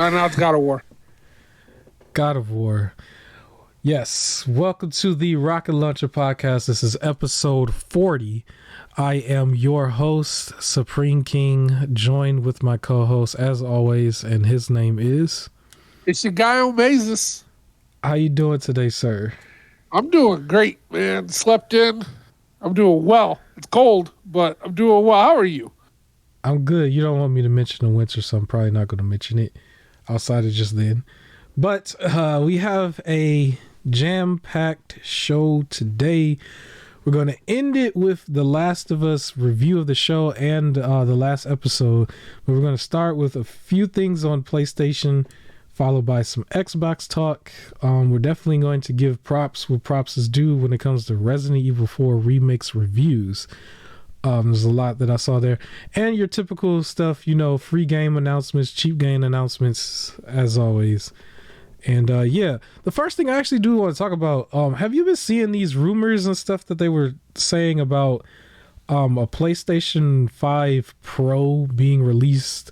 Now it's God of War. God of War. Yes. Welcome to the Rocket Launcher Podcast. This is episode 40. I am your host, Supreme King, joined with my co-host as always, and his name is... It's your guy Omasis. How you doing today, sir? I'm doing great, man. Slept in. I'm doing well. It's cold, but I'm doing well. How are you? I'm good. You don't want me to mention the winter, so I'm probably not going to mention it outside of just then. But we have a jam-packed show today. We're going to end it with the Last of Us review of the show and the last episode. But we're going to start with a few things on PlayStation, followed by some Xbox talk. We're definitely going to give props where props is due when it comes to Resident Evil 4 Remake's reviews. There's a lot that I saw there. And your typical stuff, you know, free game announcements, cheap game announcements, as always. And yeah, the first thing I actually do want to talk about, have you been seeing these rumors and stuff that they were saying about a PlayStation 5 Pro being released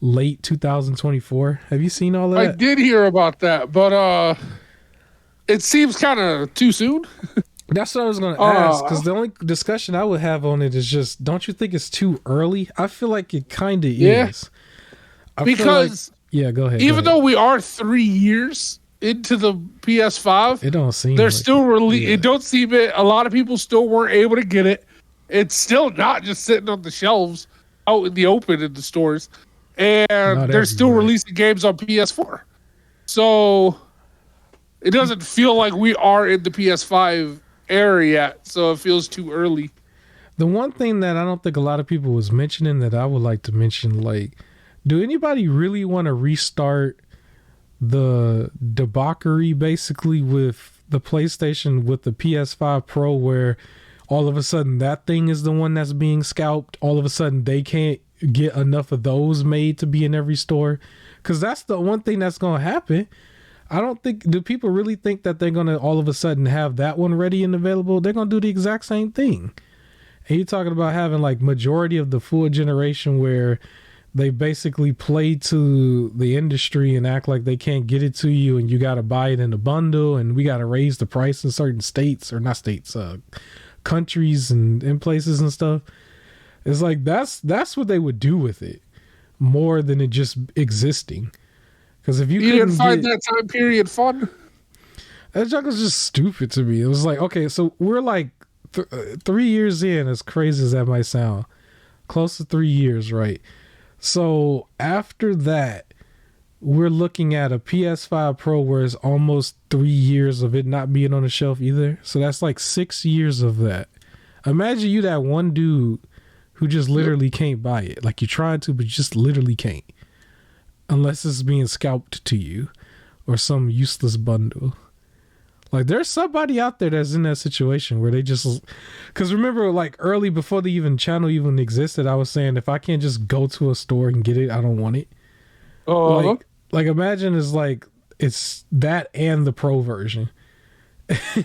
late 2024? Have you seen all that? I did hear about that, but it seems kind of too soon. That's what I was going to ask, because the only discussion I would have on it is just, don't you think it's too early? I feel like it kind of is. Because yeah, go ahead. Even though we are 3 years into the PS5, it don't seem they're like still It don't seem it. A lot of people still weren't able to get it. It's still not just sitting on the shelves out in the open in the stores, and they're still releasing games on PS4. So it doesn't feel like we are in the PS5 era yet, so it feels too early. The one thing that I don't think a lot of people was mentioning that I would like to mention, like, do anybody really want to restart the debauchery basically with the PlayStation, with the PS5 Pro, where all of a sudden that thing is the one that's being scalped? All of a sudden they can't get enough of those made to be in every store, because that's the one thing that's going to happen. I don't think, do people really think that they're going to all of a sudden have that one ready and available? They're going to do the exact same thing. And you're talking about having like majority of the full generation where they basically play to the industry and act like they can't get it to you, and you got to buy it in a bundle, and we got to raise the price in certain states, or not states, countries and in places and stuff. It's like, that's what they would do with it more than it just existing. Because if you didn't find that time period fun, that junk was just stupid to me. It was like, okay, so we're like 3 years in, as crazy as that might sound, close to 3 years, right? So after that, we're looking at a PS5 Pro where it's almost 3 years of it not being on the shelf either. So that's like 6 years of that. Imagine you that one dude who just literally can't buy it. Like, you tried to, but you just literally can't. Unless it's being scalped to you or some useless bundle. Like, there's somebody out there that's in that situation where they just, because remember, like, early before the channel even existed, I was saying, if I can't just go to a store and get it, I don't want it. Like imagine it's that and the Pro version.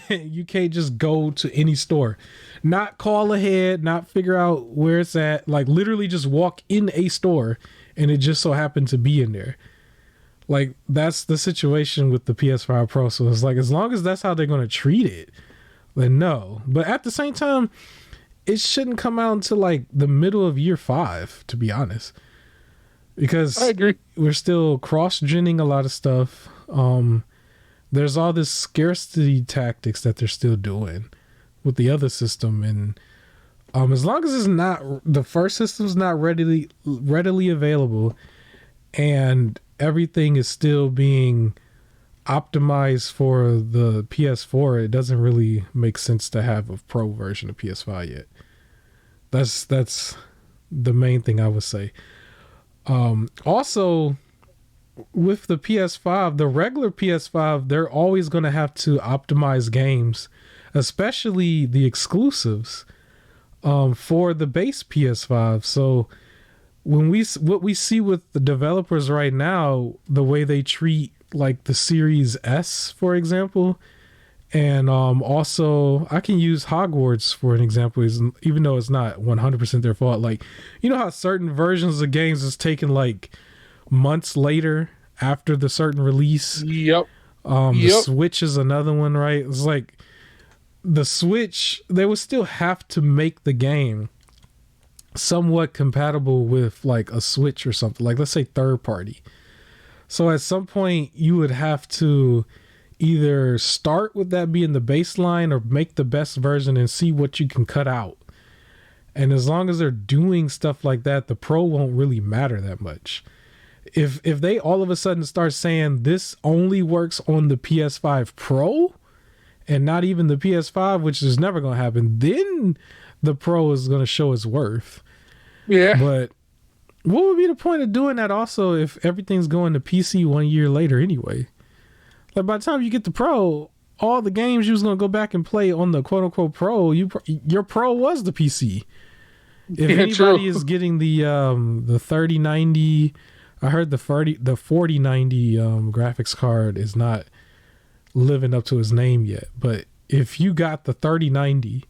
You can't just go to any store, not call ahead, not figure out where it's at, like literally just walk in a store and it just so happened to be in there. Like, that's the situation with the PS5 Pro. So it's like, as long as that's how they're going to treat it, then no. But at the same time, it shouldn't come out until like the middle of year 5, to be honest. Because I agree. We're still cross-genning a lot of stuff. There's all this scarcity tactics that they're still doing with the other system. And as long as it's not, the first system's not readily available, and everything is still being optimized for the PS4, it doesn't really make sense to have a Pro version of PS5 yet. That's the main thing I would say. Also, with the PS5, the regular PS5, they're always going to have to optimize games, especially the exclusives, for the base PS5. So what we see with the developers right now, the way they treat like the Series S, for example, and also I can use Hogwarts for an example, even though it's not 100% their fault. Like, you know how certain versions of games is taken like months later after the certain release. Yep. The Switch is another one, right? It's like the Switch, they would still have to make the game somewhat compatible with like a Switch or something, like let's say third party. So at some point you would have to either start with that being the baseline or make the best version and see what you can cut out. And as long as they're doing stuff like that, the Pro won't really matter that much. If they all of a sudden start saying this only works on the PS5 Pro and not even the PS5, which is never going to happen, then the Pro is going to show its worth. Yeah. But what would be the point of doing that also if everything's going to PC 1 year later anyway? Like by the time you get the Pro, all the games you was going to go back and play on the quote unquote Pro, your Pro was the PC. If anybody is getting the 3090, I heard the 4090 graphics card is not living up to its name yet. But if you got the 3090,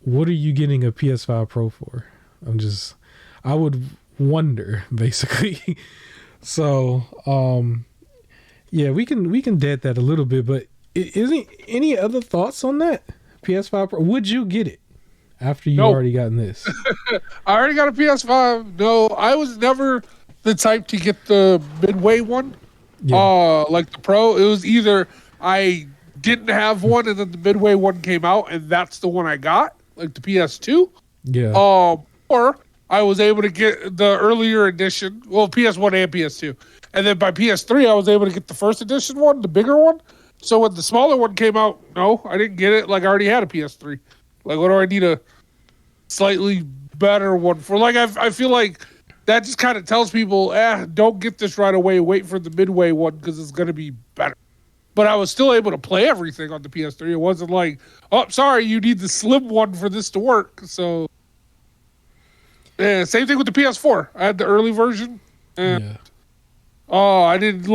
what are you getting a PS5 Pro for? I would wonder basically. So, yeah, we can dead that a little bit, but isn't any other thoughts on that PS5 Pro? Would you get it after you already gotten this? I already got a PS5. No, I was never the type to get the midway one. Yeah. Like the Pro. It was either I didn't have one and then the midway one came out and that's the one I got, like the PS2. Yeah. Or I was able to get the earlier edition, well, PS1 and PS2. And then by PS3, I was able to get the first edition one, the bigger one. So when the smaller one came out, no, I didn't get it. Like I already had a PS3. Like, what do I need a slightly better one for? Like, I feel like that just kind of tells people, don't get this right away. Wait for the midway one because it's going to be better. But I was still able to play everything on the PS3. It wasn't like, oh, sorry, you need the slim one for this to work. So, yeah, same thing with the PS4. I had the early version. And, I didn't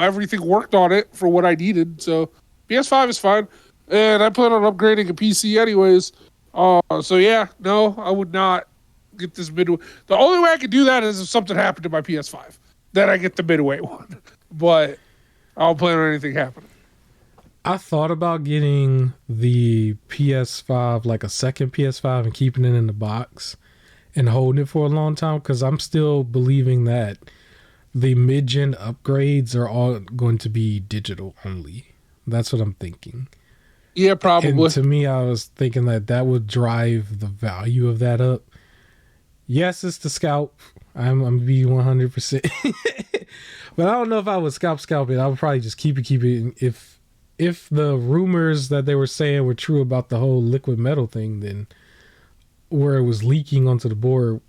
everything worked on it for what I needed. So, PS5 is fine. And I plan on upgrading a PC anyways. So yeah, no, I would not get this midway. The only way I could do that is if something happened to my PS5. Then I get the midway one. But I don't plan on anything happening. I thought about getting the PS5, like a second PS5, and keeping it in the box and holding it for a long time because I'm still believing that the mid-gen upgrades are all going to be digital only. That's what I'm thinking. Yeah, probably. And to me, I was thinking that would drive the value of that up. Yes, it's the scalp. I'm be 100%. But I don't know if I would scalp it. I would probably just keep it. If the rumors that they were saying were true about the whole liquid metal thing, then where it was leaking onto the board,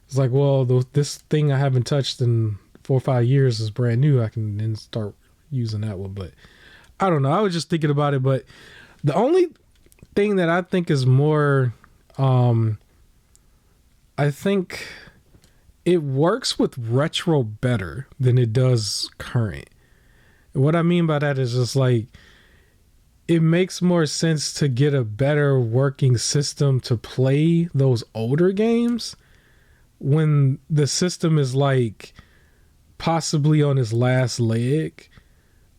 it's like, well, this thing I haven't touched in 4 or 5 years is brand new. I can then start using that one. But I don't know. I was just thinking about it, but the only thing that I think is more, I think it works with retro better than it does current. What I mean by that is just like, it makes more sense to get a better working system to play those older games when the system is like possibly on its last leg.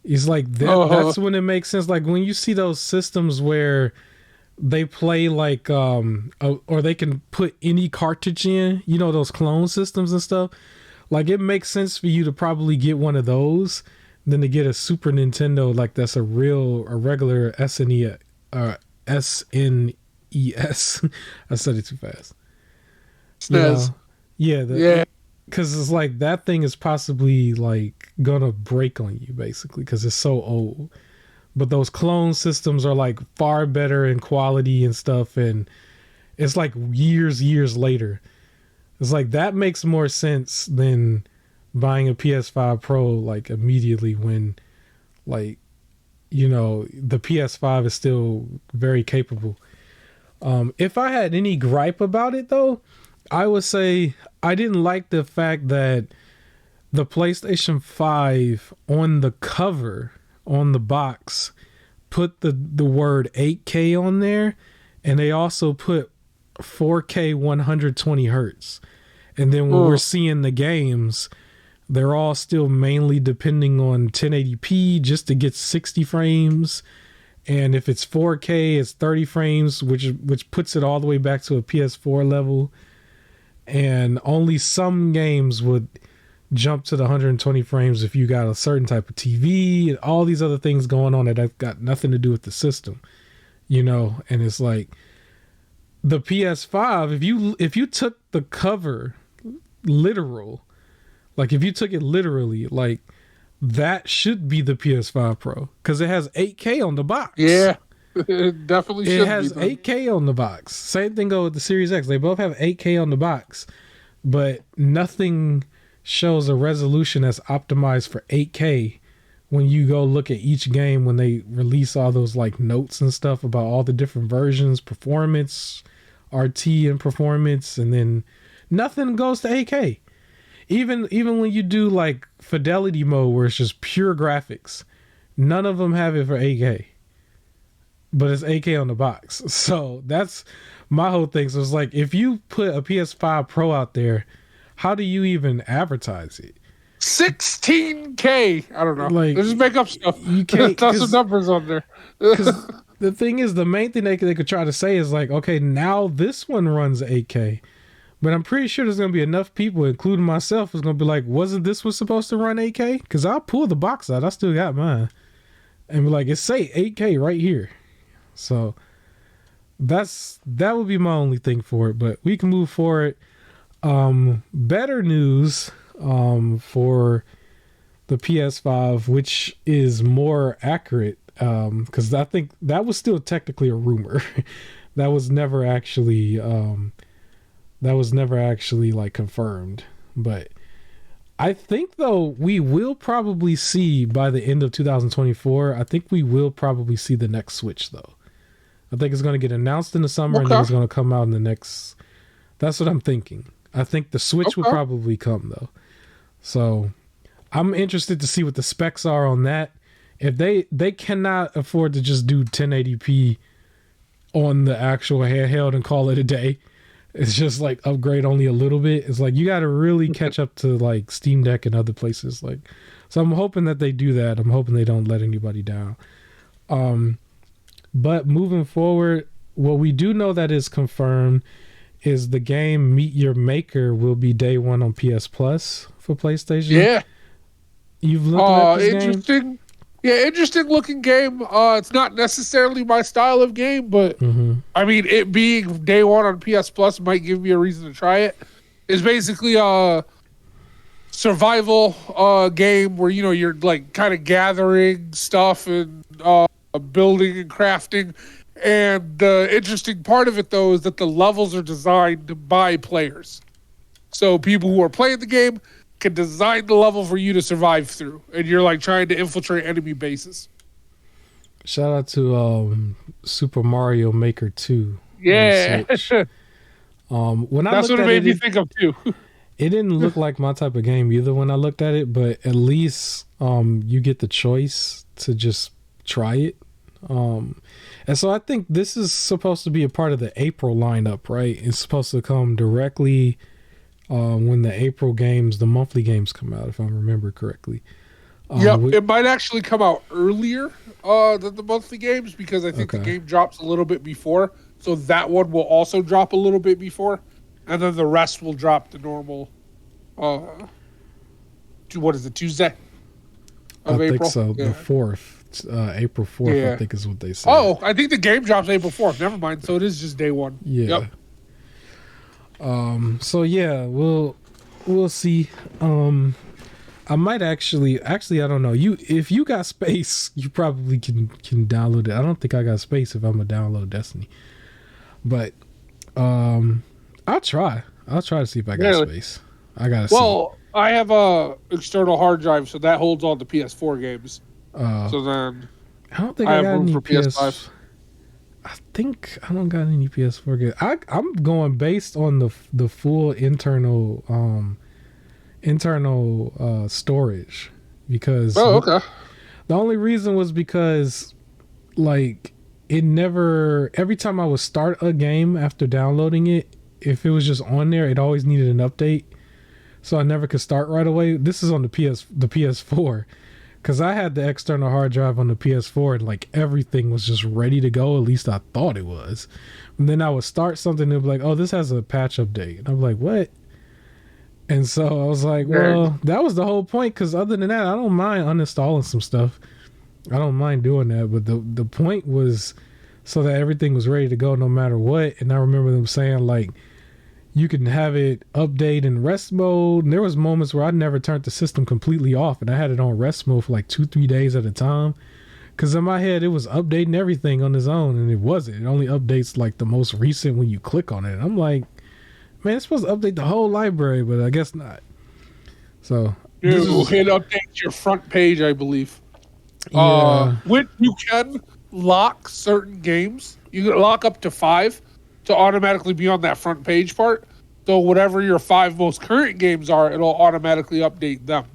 It's like that, that's when it makes sense. Like when you see those systems where they play like or they can put any cartridge in, those clone systems and stuff. Like it makes sense for you to probably get one of those than to get a Super Nintendo like that's a regular SNES. I said it too fast. SNES. Yeah. Because it's like that thing is possibly like gonna break on you basically because it's so old. But those clone systems are like far better in quality and stuff, and it's like years later. It's like that makes more sense than buying a PS5 Pro like immediately when the PS5 is still very capable. If I had any gripe about it though, I would say I didn't like the fact that the PlayStation 5 on the cover, on the box, put the word 8K on there, and they also put 4K 120 hertz. And then when we're seeing the games, They're all still mainly depending on 1080p just to get 60 frames. And if it's 4K, it's 30 frames, which puts it all the way back to a PS4 level. And only some games would jump to the 120 frames if you got a certain type of TV and all these other things going on that have got nothing to do with the system, you know. And it's like the PS5, if you took the cover literal, like if you took it literally, like that should be the PS5 Pro because it has 8K on the box. Yeah, it definitely should. It has 8K on the box. Same thing go with the Series X. They both have 8K on the box, but nothing shows a resolution that's optimized for 8K when you go look at each game when they release all those like notes and stuff about all the different versions, performance, RT and performance, and then nothing goes to 8K. Even when you do like fidelity mode where it's just pure graphics, none of them have it for 8K. But it's 8K on the box. So that's my whole thing. So it's like if you put a PS5 Pro out there, how do you even advertise it? 16K. I don't know. Like, they just make up stuff. You can't toss some numbers on there. Because the thing is, the main thing they could try to say is like, okay, now this one runs 8K. But I'm pretty sure there's going to be enough people, including myself, who's going to be like, wasn't this was supposed to run 8K? Because I'll pull the box out. I still got mine. And be like, it say 8K right here. So that would be my only thing for it. But we can move forward. Better news for the PS5, which is more accurate, because I think that was still technically a rumor. that was never actually like confirmed. But I think though we will probably see by the end of 2024, I think we will probably see the next Switch though. I think it's going to get announced in the summer and then it's going to come out in the next. That's what I'm thinking. I think the Switch will probably come though. So I'm interested to see what the specs are on that. If they cannot afford to just do 1080p on the actual handheld and call it a day. It's just like upgrade only a little bit. It's like you got to really catch up to like Steam Deck and other places. Like, so I'm hoping that they do that. I'm hoping they don't let anybody down. But moving forward, what we do know that is confirmed is the game Meet Your Maker will be day one on PS Plus for PlayStation. Yeah. You've looked at this interesting game? Yeah, interesting looking game. It's not necessarily my style of game, but I mean, it being day one on PS Plus might give me a reason to try it. It's basically a survival game where, you know, you're like kind of gathering stuff and building and crafting. And the interesting part of it, though, is that the levels are designed by players. So people who are playing the game can design the level for you to survive through, and you're like trying to infiltrate enemy bases. Shout out to Super Mario Maker 2. Yeah. When I That's what it made me think of too. It didn't look like my type of game either when I looked at it, but at least you get the choice to just try it. And so I think this is supposed to be a part of the April lineup, right? It's supposed to come directly when the April games, the monthly games come out, if I remember correctly. It might actually come out earlier than the monthly games because I think the game drops a little bit before. So that one will also drop a little bit before. And then the rest will drop the normal, what is it, Tuesday of April? I think so, the 4th. April 4th, I think is what they said. Oh, I think the game drops April 4th. Never mind. So it is just day one. Yeah. Yep. So yeah, we'll see. I might actually I don't know. If you got space, you probably can download it. I don't think I got space if I'm gonna download Destiny. But I'll try to see if I got space. I gotta see. Well, I have a external hard drive, so that holds all the PS4 games. So then I don't think I got room any for PS5. I think I don't got any PS4 games. I'm going based on the full internal storage because the only reason was because like it never, every time I would start a game after downloading it, if it was just on there, it always needed an update. so I never could start right away. This is on the PS4, because I had the external hard drive on the PS4 and like everything was just ready to go. At least I thought it was. And then I would start something and it'd be like, oh, this has a patch update. And I'm like, what? And so I was like, well, that was the whole point. Because other than that, I don't mind uninstalling some stuff. I don't mind doing that. But the point was so that everything was ready to go no matter what. And I remember them saying like, you can have it update in rest mode. And there was moments where I never turned the system completely off. And I had it on rest mode for like 2-3 days at a time. Because in my head, it was updating everything on its own. And it wasn't. It only updates like the most recent when you click on it. And I'm like, man, it's supposed to update the whole library, but I guess not. So it updates your front page, I believe. Yeah. When you can lock certain games, you can lock up to 5 to automatically be on that front page part. So whatever your 5 most current games are, it'll automatically update them.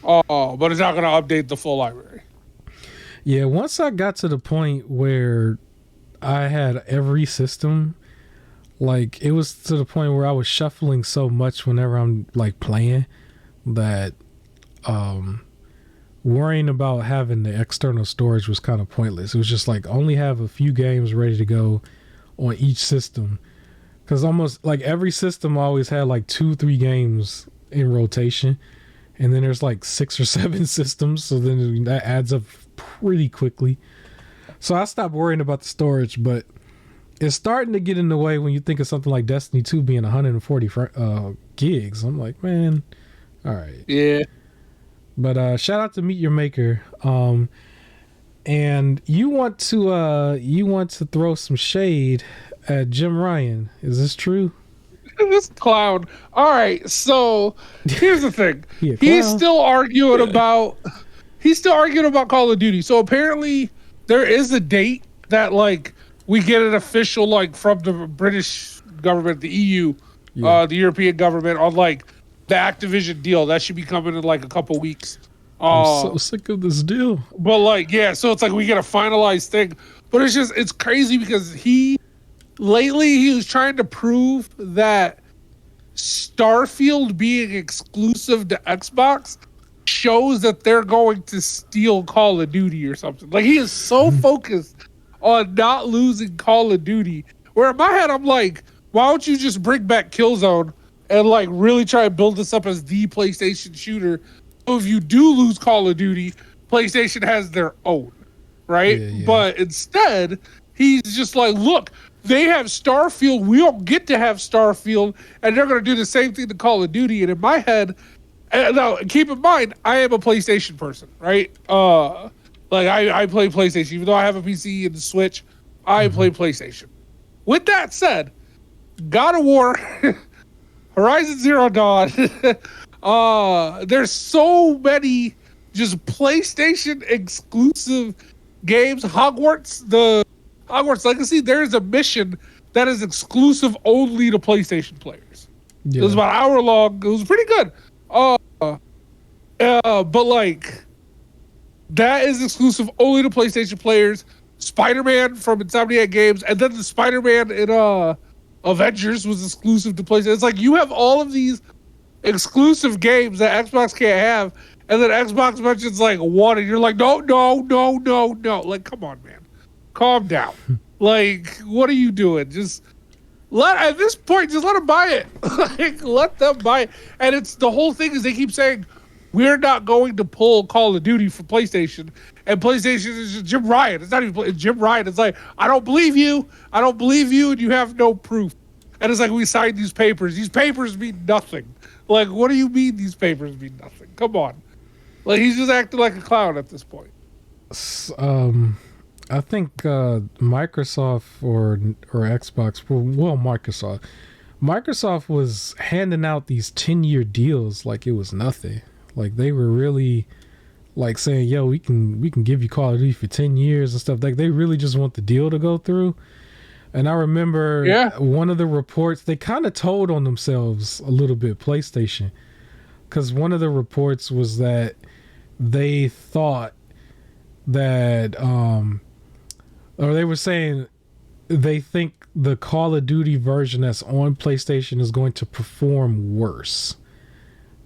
But it's not going to update the full library. Yeah, once I got to the point where I had every system, like it was to the point where I was shuffling so much whenever I'm like playing that worrying about having the external storage was kind of pointless. It was just like only have a few games ready to go on each system, because almost like every system always had like 2-3 games in rotation, and then there's like 6 or 7 systems, so then that adds up pretty quickly. So I stopped worrying about the storage, but it's starting to get in the way when you think of something like Destiny 2 being 140 gigs. I'm like, man, all right. Yeah. But shout out to Meet Your Maker. And you want to throw some shade at Jim Ryan. Is this true? This clown. All right, so here's the thing. He's He's still arguing about Call of Duty. So apparently there is a date that like we get an official like from the British government, the EU, the European government on like the Activision deal. That should be coming in like a couple weeks. I'm so sick of this deal. But like, yeah, so it's like we get a finalized thing. But it's crazy because lately he was trying to prove that Starfield being exclusive to Xbox shows that they're going to steal Call of Duty or something. Like he is so focused on not losing Call of Duty. Where in my head I'm like, why don't you just bring back Killzone and like really try and build this up as the PlayStation shooter? So if you do lose Call of Duty, PlayStation has their own, right? Yeah. But instead, he's just like, look, they have Starfield. We don't get to have Starfield, and they're going to do the same thing to Call of Duty. And in my head, now keep in mind, I am a PlayStation person, right? Like I play PlayStation, even though I have a PC and the Switch. I play PlayStation. With that said, God of War, Horizon Zero Dawn. There's so many just PlayStation exclusive games. The Hogwarts Legacy, there's a mission that is exclusive only to PlayStation players. Yeah. It was about an hour long. It was pretty good. But like that is exclusive only to PlayStation players. Spider-Man from Insomniac Games, and then the Spider-Man in Avengers was exclusive to PlayStation. It's like you have all of these exclusive games that Xbox can't have, and then Xbox mentions like one, and you're like, no. Like, come on, man, calm down. Like, what are you doing? At this point, just let them buy it. Like, let them buy it. And it's the whole thing is they keep saying we're not going to pull Call of Duty for PlayStation, and PlayStation is just Jim Ryan. It's not even Jim Ryan. It's like, I don't believe you, and you have no proof. And it's like, we signed these papers. These papers mean nothing. Like, what do you mean these papers mean nothing? Come on. Like, he's just acting like a clown at this point. I think Microsoft or Xbox, well, Microsoft was handing out these 10-year deals like it was nothing. Like, they were really like saying, yo, we can give you Call of Duty for 10 years and stuff. Like, they really just want the deal to go through. And I remember one of the reports, they kind of told on themselves a little bit, PlayStation, because one of the reports was that they thought that, or they were saying they think the Call of Duty version that's on PlayStation is going to perform worse.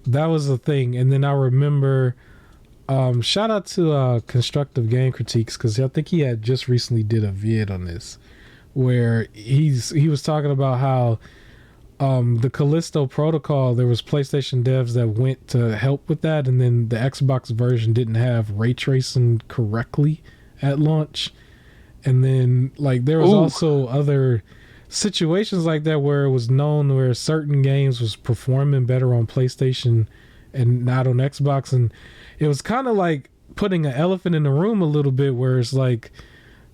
that was the thing. And then I remember, shout out to Constructive Game Critiques, because I think he had just recently did a vid on this, where he was talking about how the Callisto Protocol, there was PlayStation devs that went to help with that, and then the Xbox version didn't have ray tracing correctly at launch. And then like there was also other situations like that where it was known where certain games was performing better on PlayStation and not on Xbox, and it was kind of like putting an elephant in the room a little bit, where it's like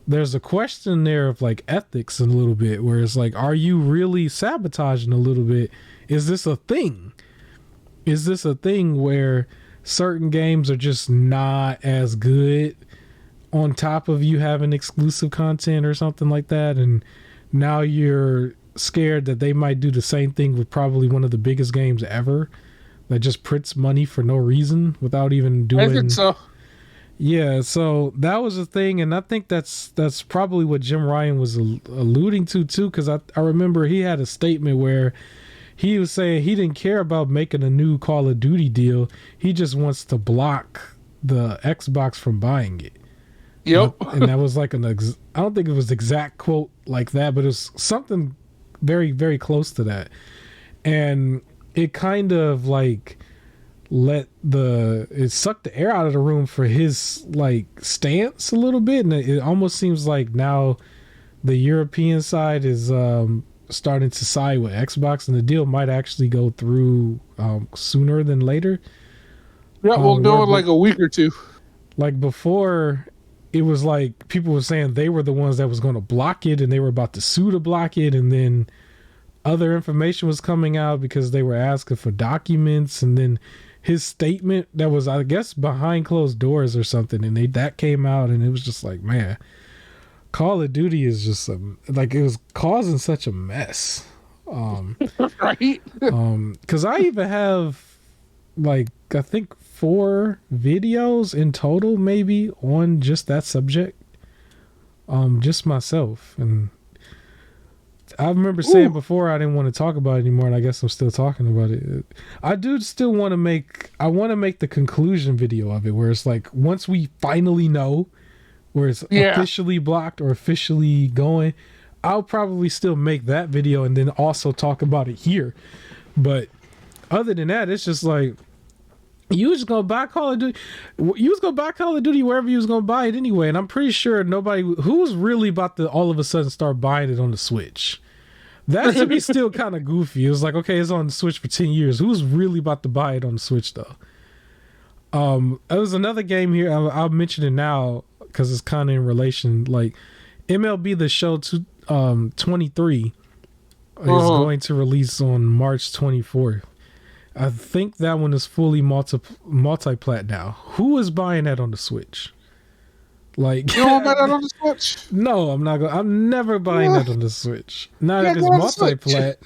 there's a question there of like ethics a little bit, where it's like, are you really sabotaging a little bit? Is this a thing? Is this a thing where certain games are just not as good on top of you having exclusive content or something like that, and now you're scared that they might do the same thing with probably one of the biggest games ever that just prints money for no reason without even doing... I think so. Yeah, so that was a thing, and I think that's probably what Jim Ryan was alluding to too, because I remember he had a statement where he was saying he didn't care about making a new Call of Duty deal. He just wants to block the Xbox from buying it. Yep. And that was like I don't think it was exact quote like that, but it was something very, very close to that. And it kind of like it sucked the air out of the room for his like stance a little bit. And it almost seems like now the European side is starting to side with Xbox, and the deal might actually go through sooner than later. Yeah, we'll know in like a week or two. Like before, it was like people were saying they were the ones that was going to block it, and they were about to sue to block it, and then other information was coming out because they were asking for documents, and then his statement that was, I guess, behind closed doors or something, and that came out, and it was just like, man, Call of Duty is just like, it was causing such a mess. Right? Because I even have like, I think 4 videos in total maybe on just that subject, just myself. And I remember saying before I didn't want to talk about it anymore, and I guess I'm still talking about it. I do still want to make the conclusion video of it, where it's like, once we finally know where it's officially blocked or officially going, I'll probably still make that video and then also talk about it here. But other than that, it's just like, you was gonna buy Call of Duty. You was gonna buy Call of Duty wherever you was gonna buy it anyway. And I'm pretty sure nobody who was really about to all of a sudden start buying it on the Switch. That to me still kind of goofy. It was like, okay, it's on the Switch for 10 years. Who's really about to buy it on the Switch though? There was another game here. I'll mention it now because it's kind of in relation. Like MLB The Show 23 is going to release on March 24th. I think that one is fully multi-plat now. Who is buying that on the Switch? Like, you don't buy that on the Switch? No, I'm not. I'm never buying that on the Switch. Not if it's multi-plat.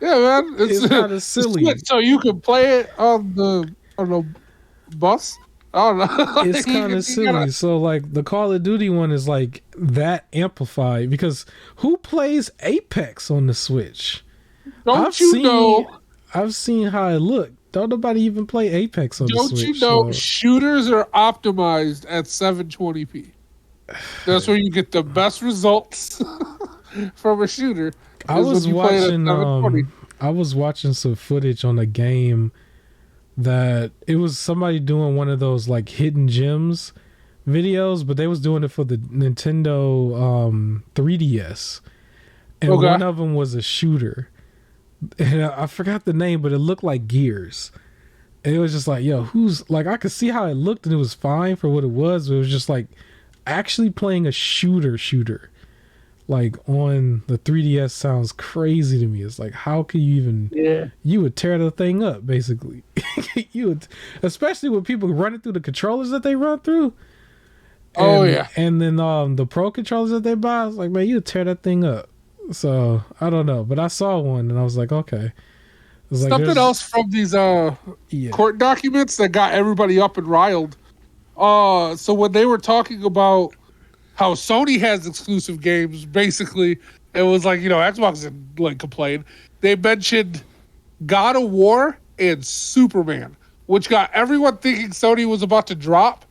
Yeah, man, it's kind of silly. So you can play it on the bus. I don't know. It's kind of silly. So like the Call of Duty one is like that amplified, because who plays Apex on the Switch? I've seen how it looked. Don't nobody even play Apex on the Switch. Don't you know shooters are optimized at 720p? That's where you get the best results from a shooter. I was watching some footage on a game that it was somebody doing one of those like hidden gems videos, but they was doing it for the Nintendo 3DS. And one of them was a shooter. And I forgot the name, but it looked like Gears. And it was just like, yo, who's like, I could see how it looked and it was fine for what it was. But it was just like actually playing a shooter like on the 3DS sounds crazy to me. It's like, how can you even, you would tear the thing up basically. You would, especially with people running through the controllers that they run through. And then the pro controllers that they buy, I was like, man, you would tear that thing up. So I don't know, but I saw one and I was like, okay. Something else from these court documents that got everybody up and riled. So when they were talking about how Sony has exclusive games, basically it was like, Xbox didn't like complain. They mentioned God of War and Superman, which got everyone thinking Sony was about to drop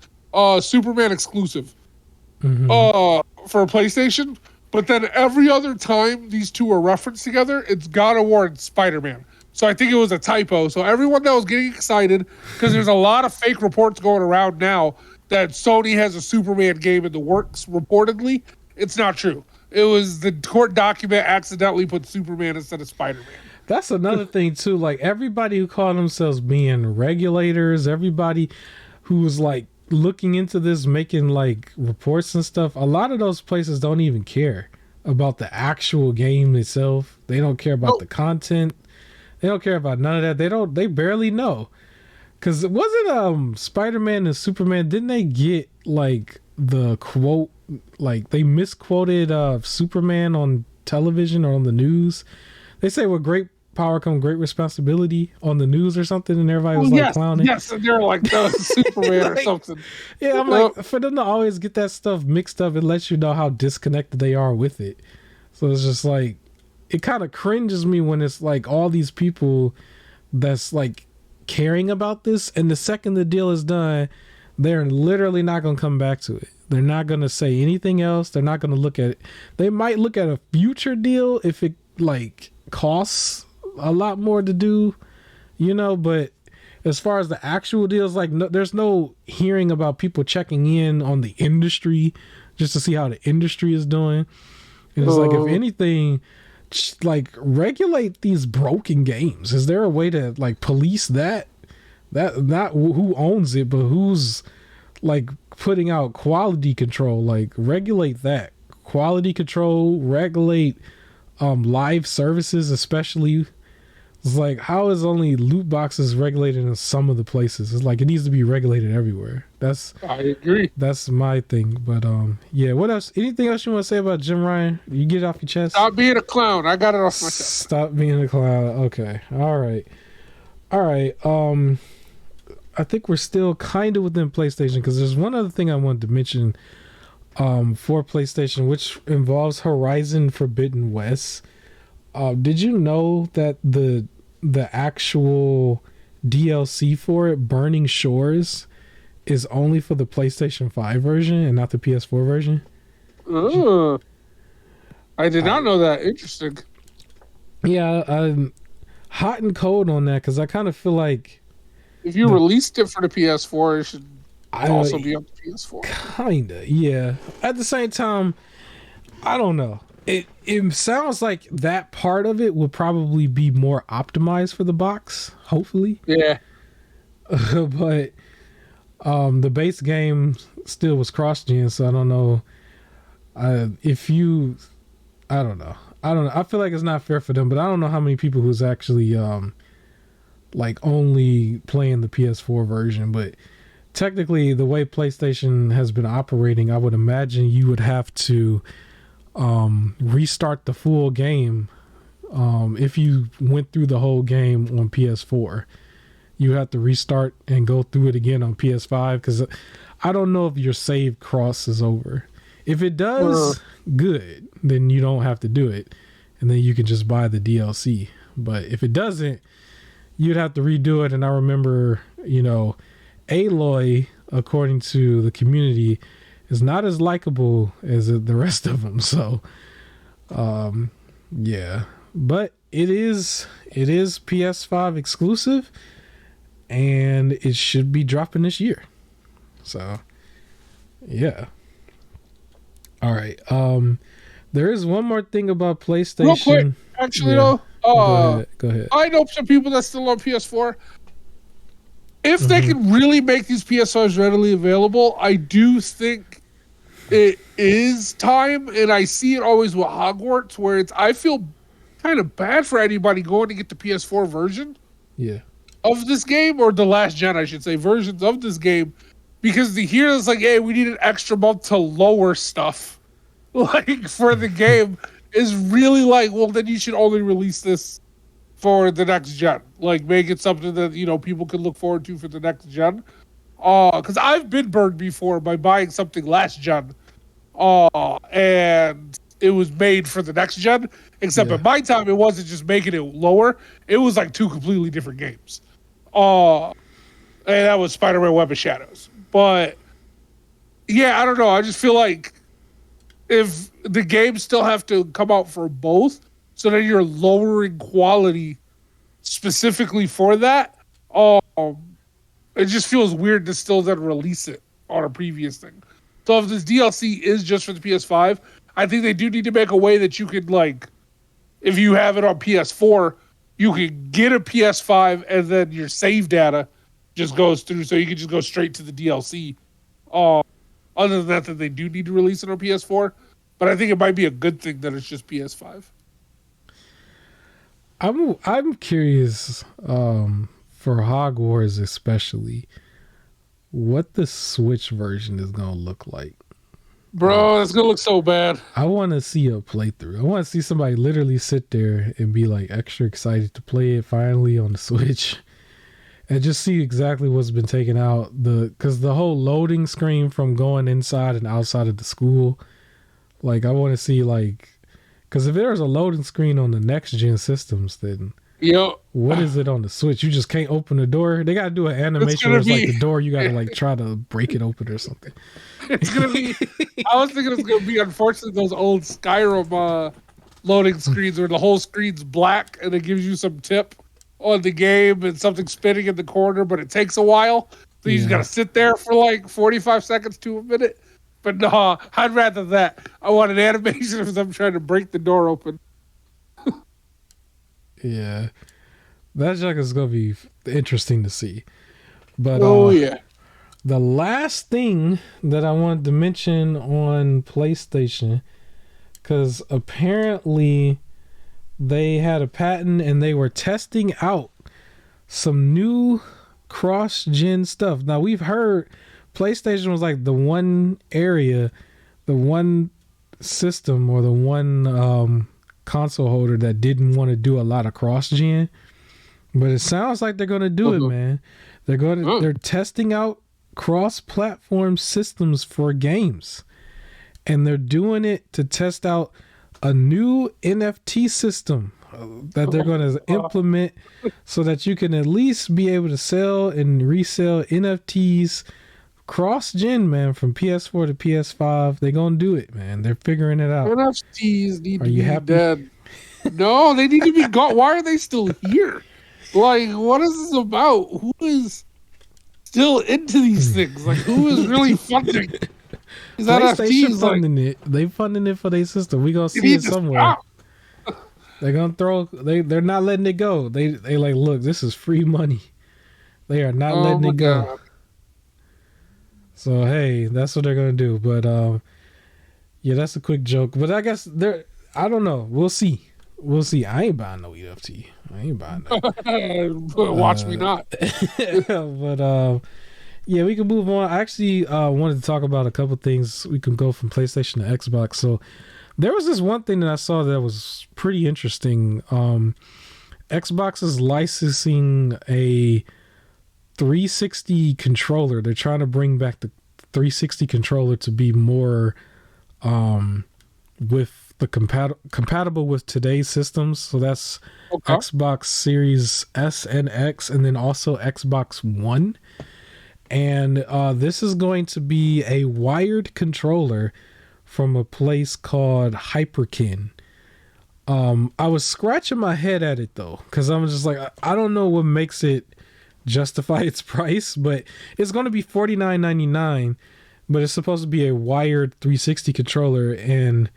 Superman exclusive for PlayStation. But then every other time these two are referenced together, it's God of War and Spider-Man. So I think it was a typo. So everyone that was getting excited, because there's a lot of fake reports going around now that Sony has a Superman game in the works, reportedly. It's not true. It was the court document accidentally put Superman instead of Spider-Man. That's another thing, too. Like, everybody who called themselves being regulators, everybody who was, like, looking into this, making, like, reports and stuff, a lot of those places don't even care about the actual game itself. They don't care about the content. They don't care about none of that. They barely know. Because it wasn't Spider-Man and Superman, didn't they get, like, the quote, like, they misquoted Superman on television or on the news? They say with great power come great responsibility on the news or something, and everybody was like clowning. Yes, and they're like Superman like, or something. Yeah, I'm like, for them to always get that stuff mixed up, it lets you know how disconnected they are with it. So it's just like, it kind of cringes me when it's like all these people that's like caring about this, and the second the deal is done, they're literally not going to come back to it. They're not going to say anything else. They're not going to look at it. They might look at a future deal if it like costs a lot more to do, you know, but as far as the actual deals, like there's no hearing about people checking in on the industry just to see how the industry is doing. And it's like, if anything, like regulate these broken games. Is there a way to like police that not who owns it, but who's like putting out quality control? Like regulate that quality control, regulate live services, especially. It's like, how is only loot boxes regulated in some of the places? It's like, it needs to be regulated everywhere. I agree. That's my thing. But yeah, what else? Anything else you want to say about Jim Ryan? You get it off your chest? Stop being a clown. I got it off my chest. Stop being a clown. Okay. All right. I think we're still kind of within PlayStation, because there's one other thing I wanted to mention for PlayStation, which involves Horizon Forbidden West. Did you know that the actual DLC for it, Burning Shores, is only for the PlayStation 5 version and not the PS4 version? Oh, I did not know that. Interesting. Yeah, I'm hot and cold on that, because I kind of feel like if you released it for the PS4, it should also be on the PS4. Kinda, yeah. At the same time, I don't know. It sounds like that part of it will probably be more optimized for the box, hopefully. Yeah. But the base game still was cross-gen, so I don't know I don't know. I feel like it's not fair for them, but I don't know how many people who's actually like only playing the PS4 version. But technically, the way PlayStation has been operating, I would imagine you would have to restart the full game. If you went through the whole game on PS4, you have to restart and go through it again on PS5, because I don't know if your save crosses over. If it does, good, then you don't have to do it, and then you can just buy the DLC. But if it doesn't, you'd have to redo it. And I remember, Aloy, according to the community, is not as likable as the rest of them. So, yeah. But it is PS5 exclusive, and it should be dropping this year. So, yeah. All right. There is one more thing about PlayStation. Real quick, actually, though. Go ahead. I know some people that's still on PS4. If they can really make these PS5s readily available, I do think it is time, and I see it always with Hogwarts, where I feel kind of bad for anybody going to get the PS4 version of this game, or the last gen, I should say, versions of this game, because the here is like, hey, we need an extra month to lower stuff, like, for the game, is really like, well, then you should only release this for the next gen. Like, make it something that, people can look forward to for the next gen. Because I've been burned before by buying something last gen, and it was made for the next gen, except at my time, it wasn't just making it lower. It was like two completely different games. And that was Spider-Man Web of Shadows. But yeah, I don't know. I just feel like if the games still have to come out for both, so then you're lowering quality specifically for that, it just feels weird to still then release it on a previous thing. So if this DLC is just for the PS5, I think they do need to make a way that you could, like, if you have it on PS4, you could get a PS5 and then your save data just goes through, so you can just go straight to the DLC. Other than that they do need to release it on PS4, but I think it might be a good thing that it's just PS5. I'm curious, for Hogwarts especially, what the Switch version is gonna look like. Bro, it's gonna look so bad. I want to see a playthrough. I want to see somebody literally sit there and be like extra excited to play it finally on the Switch, and just see exactly what's been taken out. Because the whole loading screen from going inside and outside of the school, like I want to see, like, because if there's a loading screen on the next gen systems, then what is it on the Switch? You just can't open the door. They gotta do an animation where it's like the door, you gotta like try to break it open or something. It's gonna be. I was thinking it's gonna be, unfortunately, those old Skyrim loading screens where the whole screen's black and it gives you some tip on the game and something spinning in the corner, but it takes a while, so you just gotta sit there for like 45 seconds to a minute. But no, I'd rather that. I want an animation of them trying to break the door open. Yeah, that junk is gonna be interesting to see. But the last thing that I wanted to mention on PlayStation, because apparently they had a patent and they were testing out some new cross-gen stuff. Now, we've heard PlayStation was like the one area, the one system, or the one console holder that didn't want to do a lot of cross-gen. But it sounds like they're going to do it, man. They're testing out cross-platform systems for games. And they're doing it to test out a new NFT system that they're going to implement so that you can at least be able to sell and resell NFTs cross-gen, man, from PS4 to PS5. They're going to do it, man. They're figuring it out. NFTs need to be dead. No, they need to be gone. Why are they still here? Like, what is this about? Who is still into these things? Like, who is really funding these NFTs? Funding it. They funding it for their system. We gonna see it somewhere. They're gonna throw. They're not letting it go. They like, look, this is free money. They are not letting it go. God. So hey, that's what they're gonna do. But yeah, that's a quick joke. But I guess I don't know. We'll see. I ain't buying no NFT. I ain't buying that. Watch me not. But yeah, we can move on. I actually wanted to talk about a couple things. We can go from PlayStation to Xbox. So there was this one thing that I saw that was pretty interesting. Xbox is licensing a 360 controller. They're trying to bring back the 360 controller to be more with the compatible with today's systems. So that's Xbox Series S and X, and then also Xbox One. And this is going to be a wired controller from a place called Hyperkin. I was scratching my head at it though, because I'm just like, I don't know what makes it justify its price, but it's going to be $49.99, but it's supposed to be a wired 360 controller, and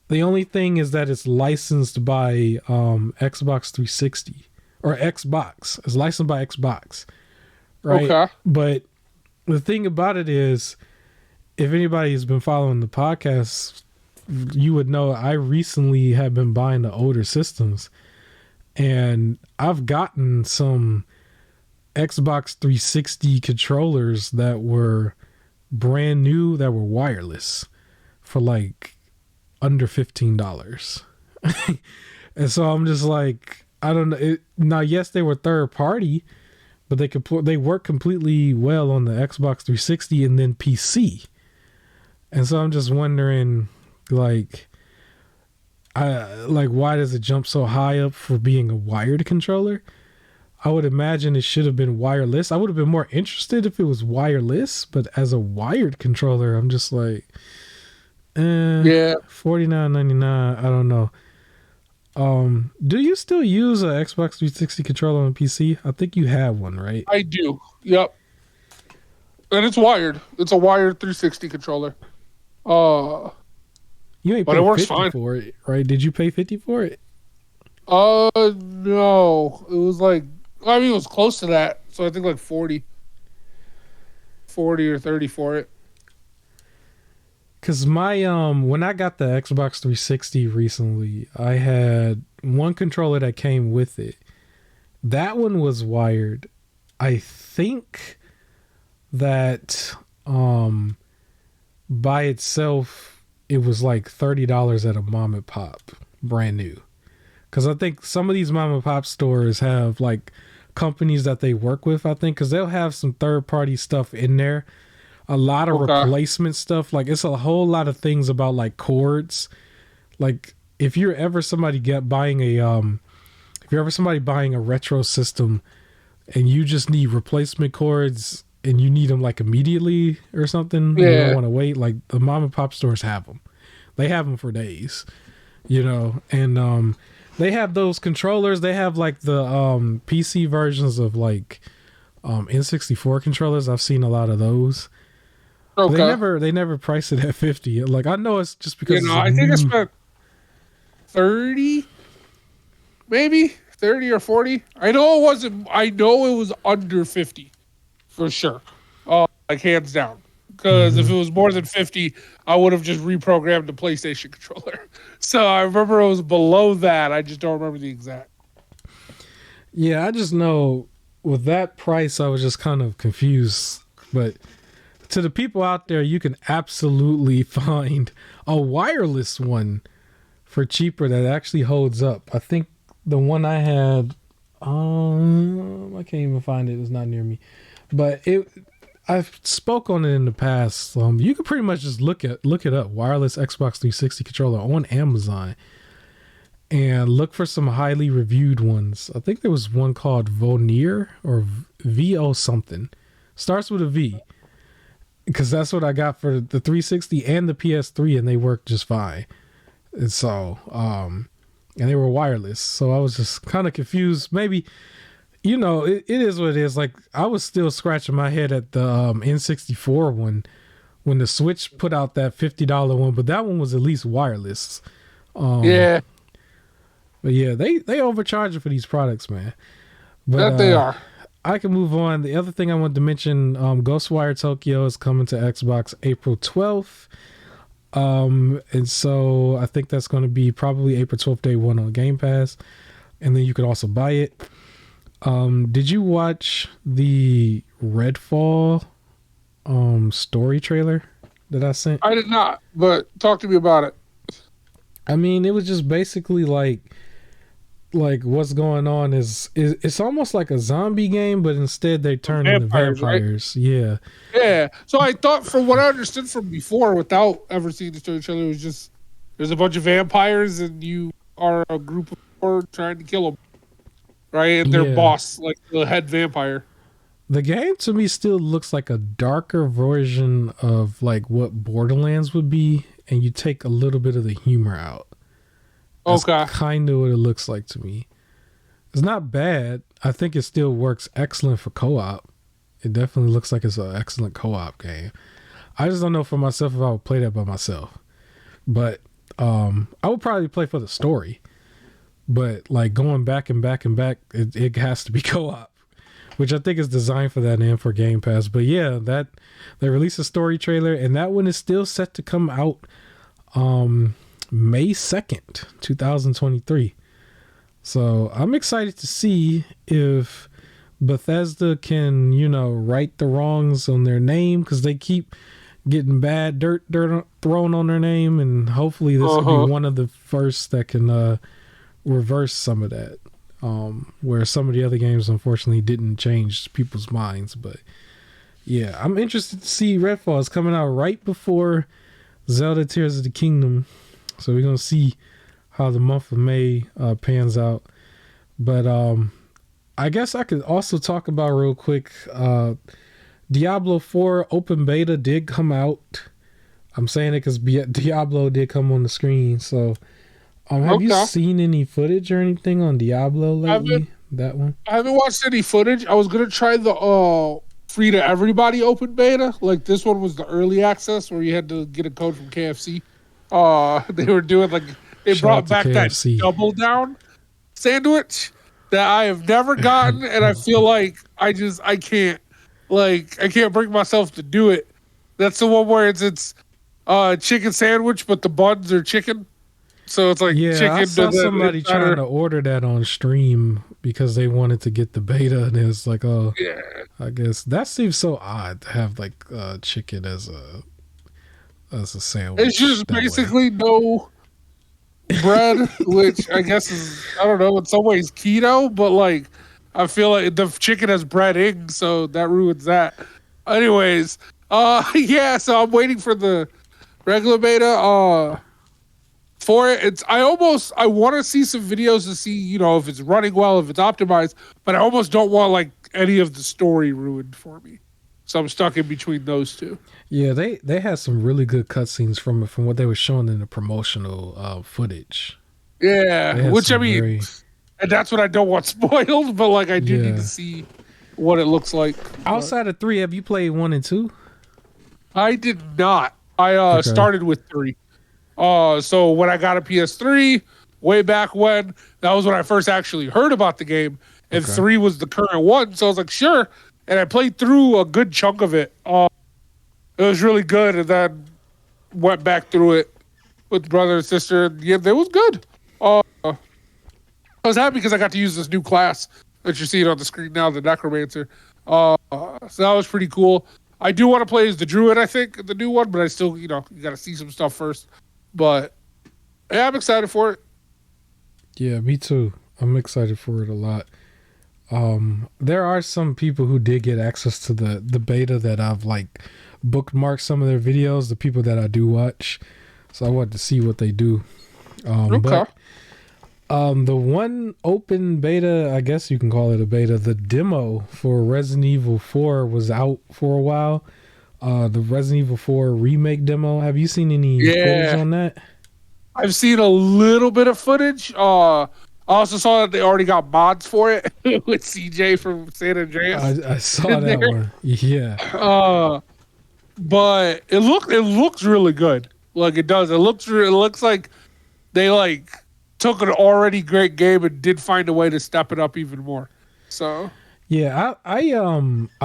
the only thing is that it's licensed by Xbox 360 or Xbox. It's licensed by Xbox, right? Okay. But the thing about it is, if anybody has been following the podcast, you would know I recently have been buying the older systems, and I've gotten some Xbox 360 controllers that were brand new, that were wireless, for like under $15. And so I'm just like, I don't know. Now, yes, they were third party, but they work completely well on the Xbox 360 and then PC. And so I'm just wondering, like, why does it jump so high up for being a wired controller? I would imagine it should have been wireless. I would have been more interested if it was wireless, but as a wired controller, I'm just like, Yeah, $49.99. I don't know. Do you still use a Xbox 360 controller on PC? I think you have one, right? I do. Yep. And it's wired. It's a wired 360 controller. You ain't But paid it works 50 fine. for it, right? Did you pay 50 for it? No. It was like, I mean, it was close to that. So I think like 40 or 30 for it. Cause my when I got the Xbox 360 recently, I had one controller that came with it. That one was wired. I think that by itself it was like $30 at a mom and pop, brand new. Cause I think some of these mom and pop stores have like companies that they work with, I think, cause they'll have some third party stuff in there. A lot of replacement stuff. Like it's a whole lot of things about like cords. Like if you're ever somebody buying a retro system and you just need replacement cords and you need them like immediately or something, you don't want to wait. Like the mom and pop stores have them. They have them for days, and they have those controllers. They have like the PC versions of like N64 controllers. I've seen a lot of those. Okay. They never priced it at 50. Like I know it's just because I think I spent 30, maybe 30 or 40. I know it was under 50 for sure. Like hands down. Because if it was more than 50, I would have just reprogrammed the PlayStation controller. So I remember it was below that. I just don't remember the exact. Yeah, I just know with that price, I was just kind of confused. But to the people out there, you can absolutely find a wireless one for cheaper that actually holds up. I think the one I had, I can't even find it. It's not near me. But I've spoke on it in the past. You can pretty much just look it up. Wireless Xbox 360 controller on Amazon, and look for some highly reviewed ones. I think there was one called Vonir or VO something. Starts with a V. Because that's what I got for the 360 and the PS3, and they worked just fine. And so, and they were wireless. So I was just kind of confused. Maybe, it is what it is. Like, I was still scratching my head at the N64 one when the Switch put out that $50 one, but that one was at least wireless. Yeah. But yeah, they overcharge for these products, man. But, That they are. I can move on. The other thing I wanted to mention, Ghostwire Tokyo is coming to Xbox April 12th. And so I think that's going to be probably April 12th day one on Game Pass. And then you could also buy it. Did you watch the Redfall story trailer that I sent? I did not, but talk to me about it. I mean, it was just basically like what's going on is it's almost like a zombie game, but instead they turn into vampires. Right? Yeah. So I thought, from what I understood from before, without ever seeing the story trailer, it was just there's a bunch of vampires and you are a group of four trying to kill them, right? And their boss, like the head vampire. The game to me still looks like a darker version of like what Borderlands would be, and you take a little bit of the humor out. That's kind of what it looks like to me. It's not bad. I think it still works excellent for co-op. It definitely looks like it's an excellent co-op game. I just don't know for myself if I would play that by myself. But I would probably play for the story. But like going back and back and back, it has to be co-op, which I think is designed for that and for Game Pass. But yeah, that they released a story trailer, and that one is still set to come out May 2nd, 2023. So I'm excited to see if Bethesda can, right the wrongs on their name, because they keep getting bad dirt thrown on their name, and hopefully this will be one of the first that can reverse some of that, where some of the other games unfortunately didn't change people's minds. But yeah, I'm interested to see Redfall is coming out right before Zelda Tears of the Kingdom. So we're going to see how the month of May pans out. But I guess I could also talk about real quick. Diablo 4 open beta did come out. I'm saying it because Diablo did come on the screen. So, have you seen any footage or anything on Diablo lately? That one? I haven't watched any footage. I was gonna try the free to everybody open beta. Like this one was the early access where you had to get a code from KFC. They were doing like they brought back KFC. That double down sandwich that I have never gotten, and I feel like I can't bring myself to do it. That's the one where it's chicken sandwich, but the buns are chicken. So it's like chicken. I saw somebody trying to order that on stream because they wanted to get the beta, and it was like, oh, yeah. I guess that seems so odd to have like chicken as a sandwich. It's just basically no bread, which I guess is, I don't know, in some ways keto, but like I feel like the chicken has breading, so that ruins that. Anyways, yeah, so I'm waiting for the regular beta. For it, I want to see some videos to see, you know, if it's running well, if it's optimized, but I almost don't want like any of the story ruined for me. So I'm stuck in between those two. Yeah, they had some really good cutscenes from what they were showing in the promotional footage. Yeah, which I mean, and that's what I don't want spoiled, but like I do need to see what it looks like. Outside of 3, have you played 1 and 2? I did not. I started with 3. So when I got a PS3, way back when, that was when I first actually heard about the game, and 3 was the current one. So I was like, sure, and I played through a good chunk of it. It was really good, and then went back through it with brother and sister, and yeah, it was good. I was happy because I got to use this new class that you're seeing on the screen now, the Necromancer. So that was pretty cool. I do want to play as the Druid, I think, the new one, but I still, you got to see some stuff first. But yeah, I'm excited for it. Yeah, me too. I'm excited for it a lot. There are some people who did get access to the beta that I've like bookmarked some of their videos, the people that I do watch. So I want to see what they do. But the one open beta, I guess you can call it a beta, the demo for Resident Evil 4 was out for a while. The Resident Evil 4 remake demo. Have you seen any footage on that? I've seen a little bit of footage. I also saw that they already got mods for it with CJ from San Andreas. I saw that one. Yeah. But it looks really good. Like it does. It looks like they like took an already great game and did find a way to step it up even more. So yeah, I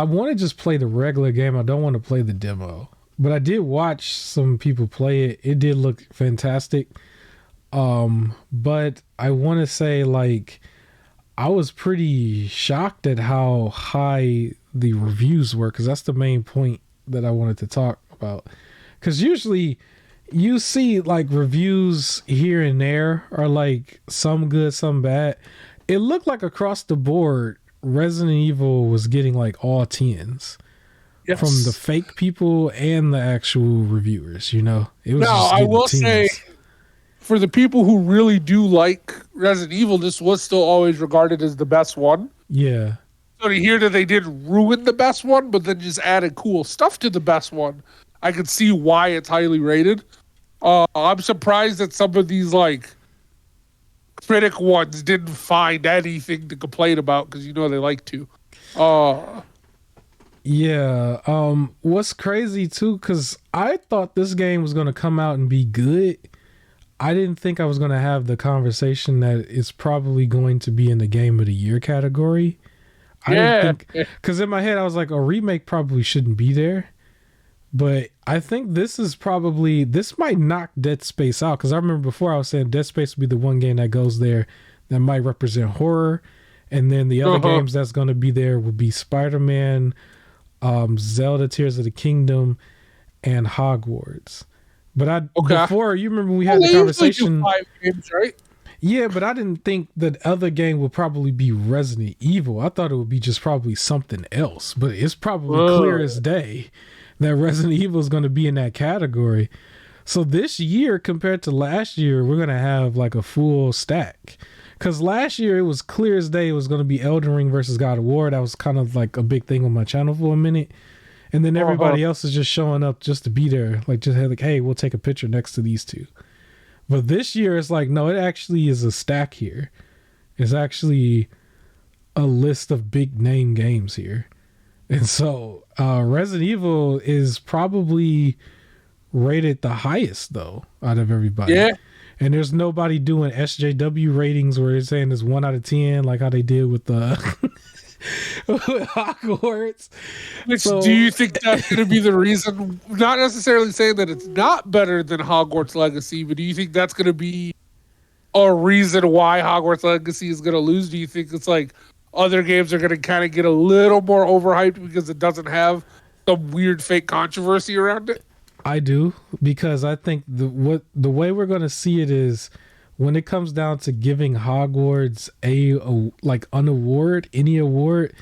want to just play the regular game. I don't want to play the demo. But I did watch some people play it. It did look fantastic. But I want to say like I was pretty shocked at how high the reviews were, because that's the main point that I wanted to talk about. Because usually you see like reviews here and there are like some good, some bad. It looked like across the board Resident Evil was getting like all 10s. Yes. From the fake people and the actual reviewers, It was I will say, for the people who really do like Resident Evil, this was still always regarded as the best one. Yeah. So to hear that they did ruin the best one, but then just added cool stuff to the best one, I could see why it's highly rated. I'm surprised that some of these like critic ones didn't find anything to complain about, because they like to. Yeah. What's crazy too, because I thought this game was going to come out and be good. I didn't think I was going to have the conversation that it's probably going to be in the Game of the Year category. I didn't think, because in my head I was like, a remake probably shouldn't be there. But I think this might knock Dead Space out, because I remember before I was saying Dead Space would be the one game that goes there that might represent horror. And then the other games that's going to be there would be Spider-Man, Zelda Tears of the Kingdom, and Hogwarts. But before, you remember we had the conversation. 5 games, right? Yeah, but I didn't think the other game would probably be Resident Evil. I thought it would be just probably something else. But it's probably clear as day that Resident Evil is going to be in that category. So this year compared to last year, we're going to have like a full stack. Because last year it was clear as day it was going to be Elden Ring versus God of War. That was kind of like a big thing on my channel for a minute. And then everybody else is just showing up just to be there. Like, just like, hey, we'll take a picture next to these two. But this year it's like, no, it actually is a stack here. It's actually a list of big name games here. And so Resident Evil is probably rated the highest, though, out of everybody. Yeah. And there's nobody doing SJW ratings where it's saying it's 1 out of 10, like how they did with the Hogwarts. Do you think that's going to be the reason? Not necessarily saying that it's not better than Hogwarts Legacy, but do you think that's going to be a reason why Hogwarts Legacy is going to lose? Do you think it's like other games are going to kind of get a little more overhyped because it doesn't have some weird fake controversy around it? I do, because I think the way we're going to see it is when it comes down to giving Hogwarts an award, any award,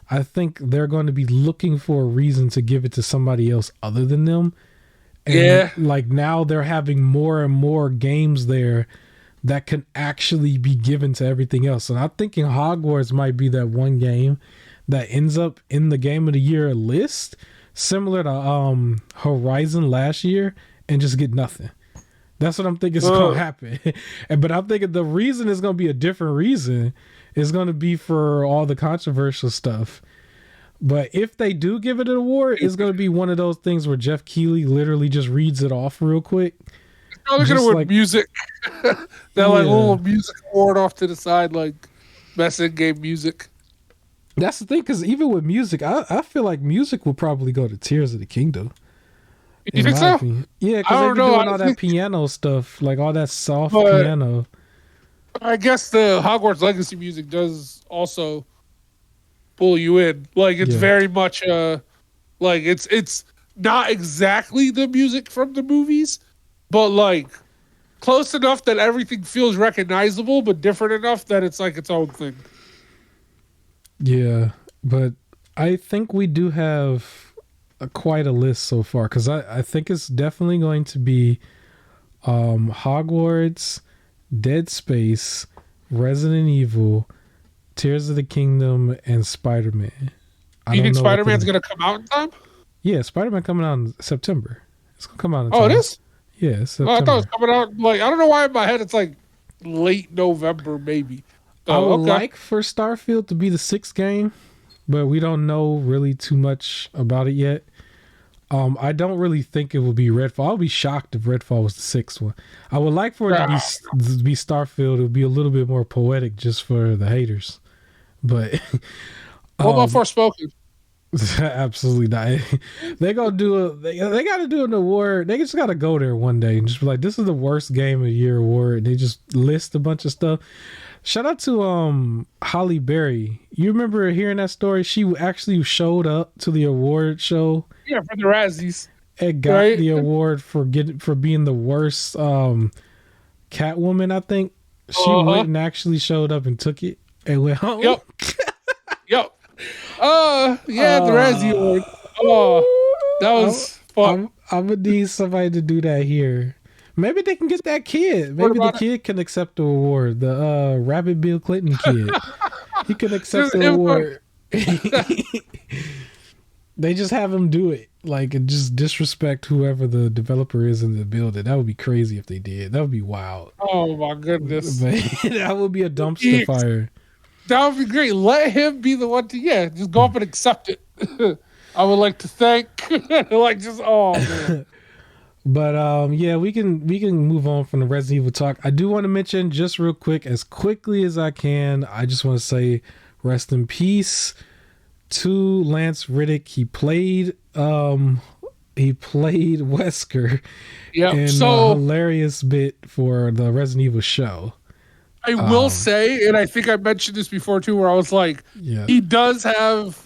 I think they're going to be looking for a reason to give it to somebody else other than them. And like now they're having more and more games there that can actually be given to everything else. And I'm thinking Hogwarts might be that one game that ends up in the Game of the Year list, similar to Horizon last year, and just get nothing. That's what I'm thinking is going to happen. But I'm thinking the reason is going to be a different reason. It's going to be for all the controversial stuff. But if they do give it an award, it's going to be one of those things where Jeff Keighley literally just reads it off real quick. It's probably going to win music. That little music award off to the side, like best in-game music. That's the thing, because even with music, I feel like music will probably go to Tears of the Kingdom. You think so? Opinion. Yeah, because they've been doing all that piano stuff, like all that soft piano. I guess the Hogwarts Legacy music does also pull you in. Like, it's very much like it's not exactly the music from the movies, but like close enough that everything feels recognizable, but different enough that it's like its own thing. Yeah, but I think we do have quite a list so far, because I think it's definitely going to be Hogwarts, Dead Space, Resident Evil, Tears of the Kingdom, and Spider-Man. You think Spider-Man's going to come out in time? Yeah, Spider-Man coming out in September. It's going to come out in time. Oh, it is? Yeah, September. I thought it was coming out, like, I don't know why in my head it's like late November, maybe. I would like for Starfield to be the 6th game, but we don't know really too much about it yet. I don't really think it will be Redfall. I'll be shocked if Redfall was the 6th one. I would like for it to be Starfield. It would be a little bit more poetic just for the haters. But what about Forspoken? Absolutely not. They gonna do they got to do an award. They just got to go there one day and just be like, this is the worst game of the year award. And they just list a bunch of stuff. Shout out to Holly Berry. You remember hearing that story? She actually showed up to the award show. Yeah, for the Razzies. And got the award for being the worst Catwoman, I think. She went and actually showed up and took it and went home. Yep. Yep. The Razzie Award. That was fun. I'm gonna need somebody to do that here. Maybe they can get that kid. Maybe the kid can accept the award. The Rabbit Bill Clinton kid. He can accept the award. They just have him do it. Like, and just disrespect whoever the developer is in the building. That would be crazy if they did. That would be wild. Oh my goodness. But that would be a dumpster fire. That would be great. Let him be the one to just go up and accept it. I would like to thank man. But we can move on from the Resident Evil talk. I do want to mention just real quick, as quickly as I can, I just want to say rest in peace to Lance Riddick. He played Wesker in a hilarious bit for the Resident Evil show. I will say, and I think I mentioned this before too, where I was like, he does have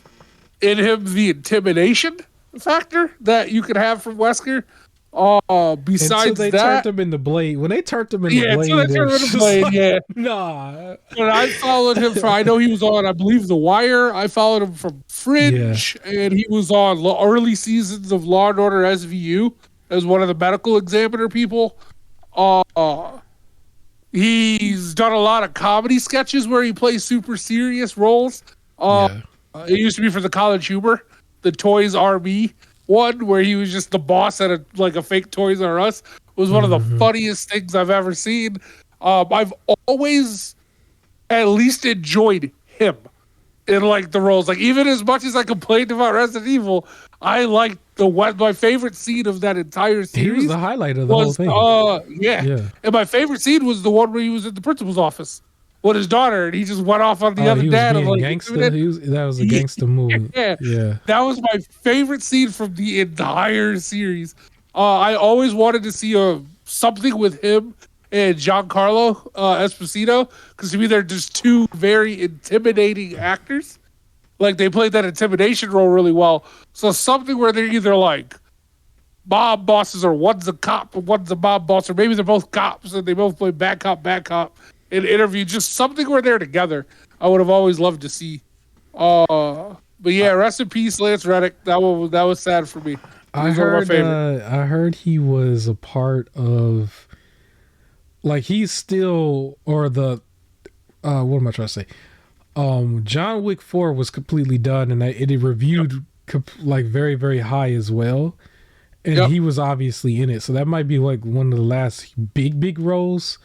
in him the intimidation factor that you could have from Wesker. Besides until they turned him into Blade. When they turned him into Blade, until they turned him into Blade, nah. But I followed him I know he was on, I believe, The Wire. I followed him from Fringe, and he was on early seasons of Law and Order SVU as one of the medical examiner people. He's done a lot of comedy sketches where he plays super serious roles. It used to be for the College Humor, the Toys R Me one, where he was just the boss at a fake Toys R Us. It was one of the funniest things I've ever seen. I've always at least enjoyed him in like the roles. Like even as much as I complained about Resident Evil, I liked my favorite scene of that entire series. He was the highlight of the whole thing. Yeah. And my favorite scene was the one where he was at the principal's office with his daughter, and he just went off on the other dad. Being gangster. That was a gangster movie. Yeah. That was my favorite scene from the entire series. I always wanted to see something with him and Giancarlo Esposito, because to me they're just two very intimidating actors. Like they played that intimidation role really well. So something where they're either like mob bosses, or one's a cop and one's a mob boss, or maybe they're both cops and they both play bad cop in interview. Just something where they're together. I would have always loved to see. But yeah, rest in peace, Lance Reddick. That was sad for me. I heard he was a part of, like he's still, or the what am I trying to say? John Wick 4 was completely done, and it reviewed like very, very high as well. And he was obviously in it, so that might be like one of the last big roles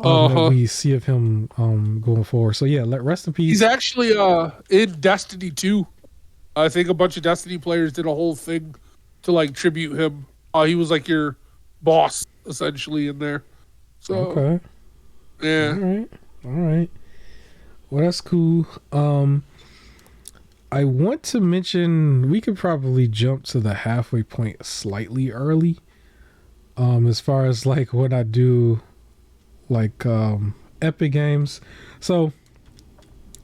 that we see of him going forward. So yeah, rest in peace. He's actually in Destiny 2. I think a bunch of Destiny players did a whole thing to like tribute him. He was like your boss essentially in there. So okay, yeah, all right. Well, that's cool. I want to mention, we could probably jump to the halfway point slightly early. As far as like what I do, like Epic Games. So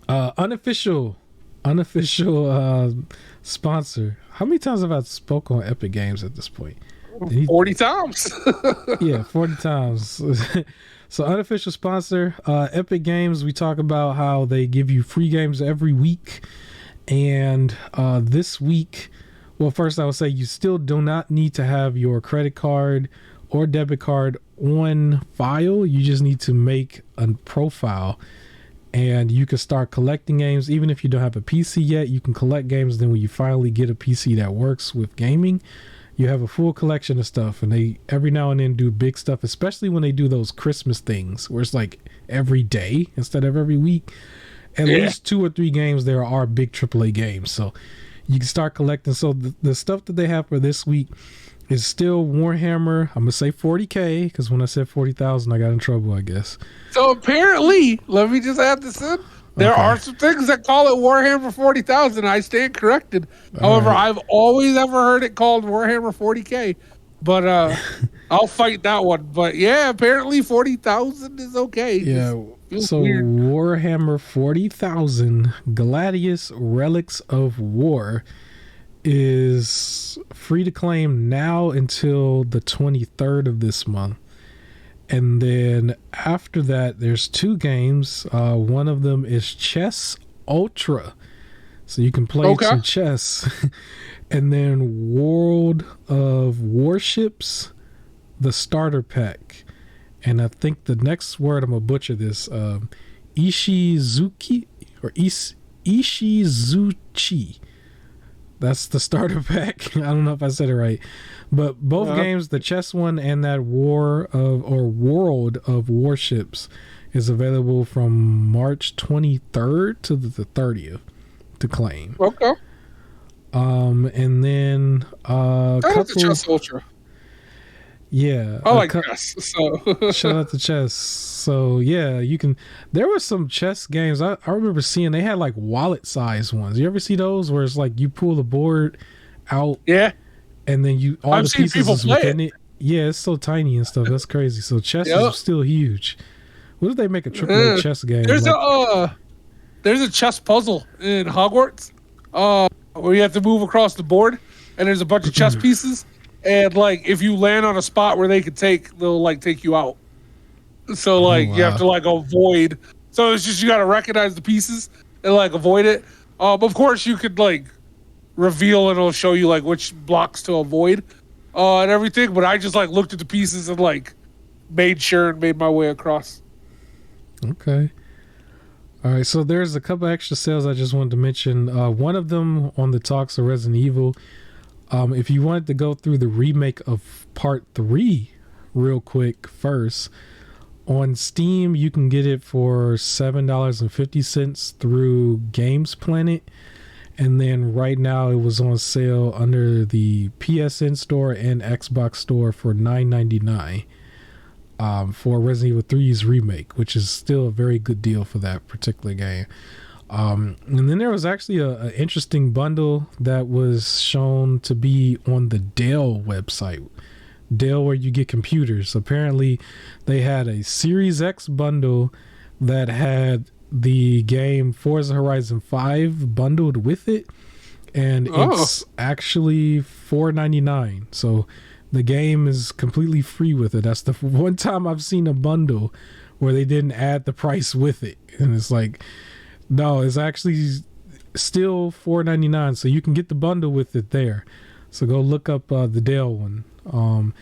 unofficial sponsor. How many times have I spoken on Epic Games at this point? 40 times. Yeah, 40 times. So unofficial sponsor, Epic Games. We talk about how they give you free games every week. And this week, well, first I would say you still do not need to have your credit card or debit card on file. You just need to make a profile, and you can start collecting games. Even if you don't have a PC yet, you can collect games. Then when you finally get a PC that works with gaming, you have a full collection of stuff. And they every now and then do big stuff, especially when they do those Christmas things where it's like every day instead of every week. At least 2 or 3 games there are big AAA games, so you can start collecting. So the stuff that they have for this week is still Warhammer. I'm gonna say 40K, because when I said 40,000 I got in trouble, I guess. So apparently, let me just add this in, there are some things that call it Warhammer 40,000. I stand corrected. However, I've always ever heard it called Warhammer 40K, but I'll fight that one. But yeah, apparently 40,000 is okay. Yeah. So weird. Warhammer 40,000 Gladius Relics of War is free to claim now until the 23rd of this month. And then after that, there's 2 games. One of them is Chess Ultra. So you can play some chess. And then World of Warships, the starter pack. And I think the next word, I'm going to butcher this, Ishizuki or Ishizuchi. That's the starter pack. I don't know if I said it right. But both games, the chess one and that World of Warships, is available from March 23rd to the 30th to claim. Okay. And then the Chess Ultra. Yeah, I like chess. So shout out to chess. So yeah, you can. There were some chess games I remember seeing. They had like wallet size ones. You ever see those where it's like you pull the board out? Yeah. And then I've seen people play within it. Yeah, it's so tiny and stuff. That's crazy. So chess is still huge. What if they make a AAA chess game? There's a chess puzzle in Hogwarts, where you have to move across the board, and there's a bunch of chess pieces. And like, if you land on a spot where they could they'll like take you out. So like, you have to like avoid. So it's just you got to recognize the pieces and like avoid it. Of course, you could like reveal and it'll show you like which blocks to avoid and everything. But I just like looked at the pieces and like made sure and made my way across. Okay. All right, so there's a couple extra sales I just wanted to mention. One of them on the talks of Resident Evil. If you wanted to go through the remake of Part 3 real quick first, on Steam you can get it for $7.50 through Games Planet. And then right now it was on sale under the PSN store and Xbox store for $9.99 for Resident Evil 3's remake, which is still a very good deal for that particular game. And then there was actually an interesting bundle that was shown to be on the Dell website. Dell, where you get computers. Apparently they had a Series X bundle that had the game Forza Horizon 5 bundled with it, and it's actually $4.99. So the game is completely free with it. That's the one time I've seen a bundle where they didn't add the price with it, and it's like, no, it's actually still $4.99. So you can get the bundle with it there. So go look up the Dell one. And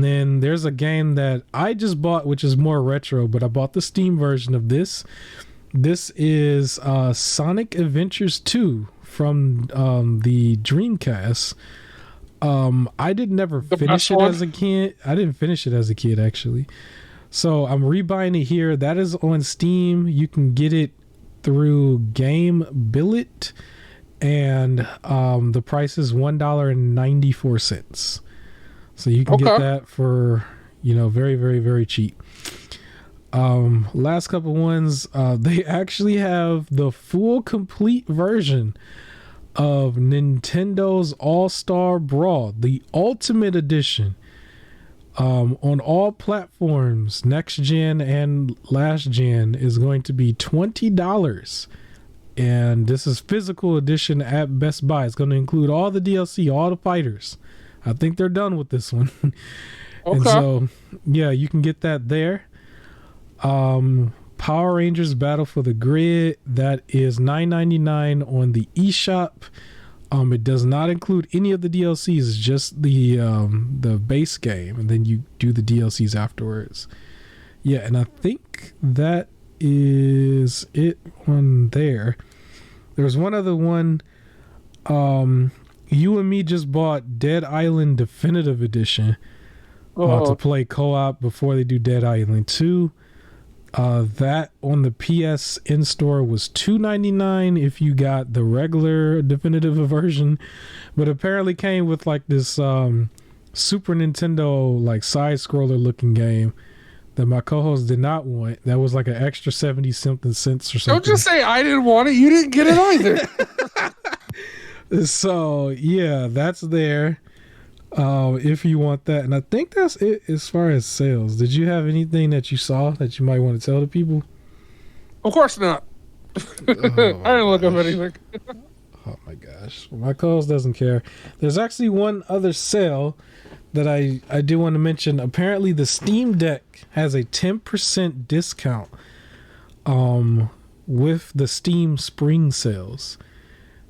then there's a game that I just bought, which is more retro, but I bought the Steam version of this. This is Sonic Adventures 2 from the Dreamcast. I did never finish it as a kid. I didn't finish it as a kid, actually. So I'm rebuying it here. That is on Steam. You can get it through Game Billet, and the price is $1.94. So you can get that for, very, very, very cheap. Last couple ones, they actually have the full complete version of Nintendo's All-Star Brawl, the Ultimate Edition, on all platforms, next gen and last gen, is going to be $20. And this is physical edition at Best Buy. It's going to include all the DLC, all the fighters. I think they're done with this one. And so, yeah, you can get that there. Power Rangers Battle for the Grid, that is $9.99 on the eShop. It does not include any of the DLCs. It's just the base game, and then you do the DLCs afterwards. Yeah, and I think that is it on there. There's one other one. You and me just bought Dead Island Definitive Edition to play co-op before they do Dead Island 2. That on the PS in-store was $2.99 if you got the regular definitive version, but apparently came with like this Super Nintendo like side-scroller looking game that my co-host did not want. That was like an extra 70-something cents or something. Don't just say I didn't want it. You didn't get it either. So yeah, that's there if you want that. And I think that's it as far as sales. Did you have anything that you saw that you might want to tell the people? Of course not. I didn't look up anything. Oh my gosh, my co-host doesn't care. There's actually one other sale that I do want to mention. Apparently the Steam Deck has a 10% discount with the Steam Spring sales.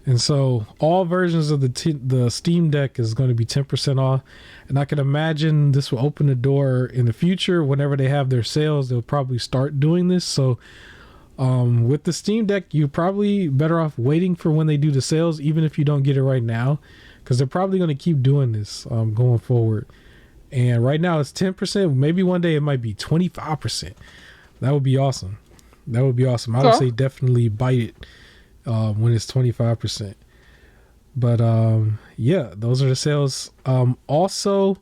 And so all versions of the Steam Deck is going to be 10% off. And I can imagine this will open the door in the future. Whenever they have their sales, they'll probably start doing this. So with the Steam Deck, you're probably better off waiting for when they do the sales, even if you don't get it right now, because they're probably going to keep doing this going forward. And right now it's 10%. Maybe one day it might be 25%. That would be awesome. I would say definitely bite it when it's 25%. But yeah, those are the sales. Also,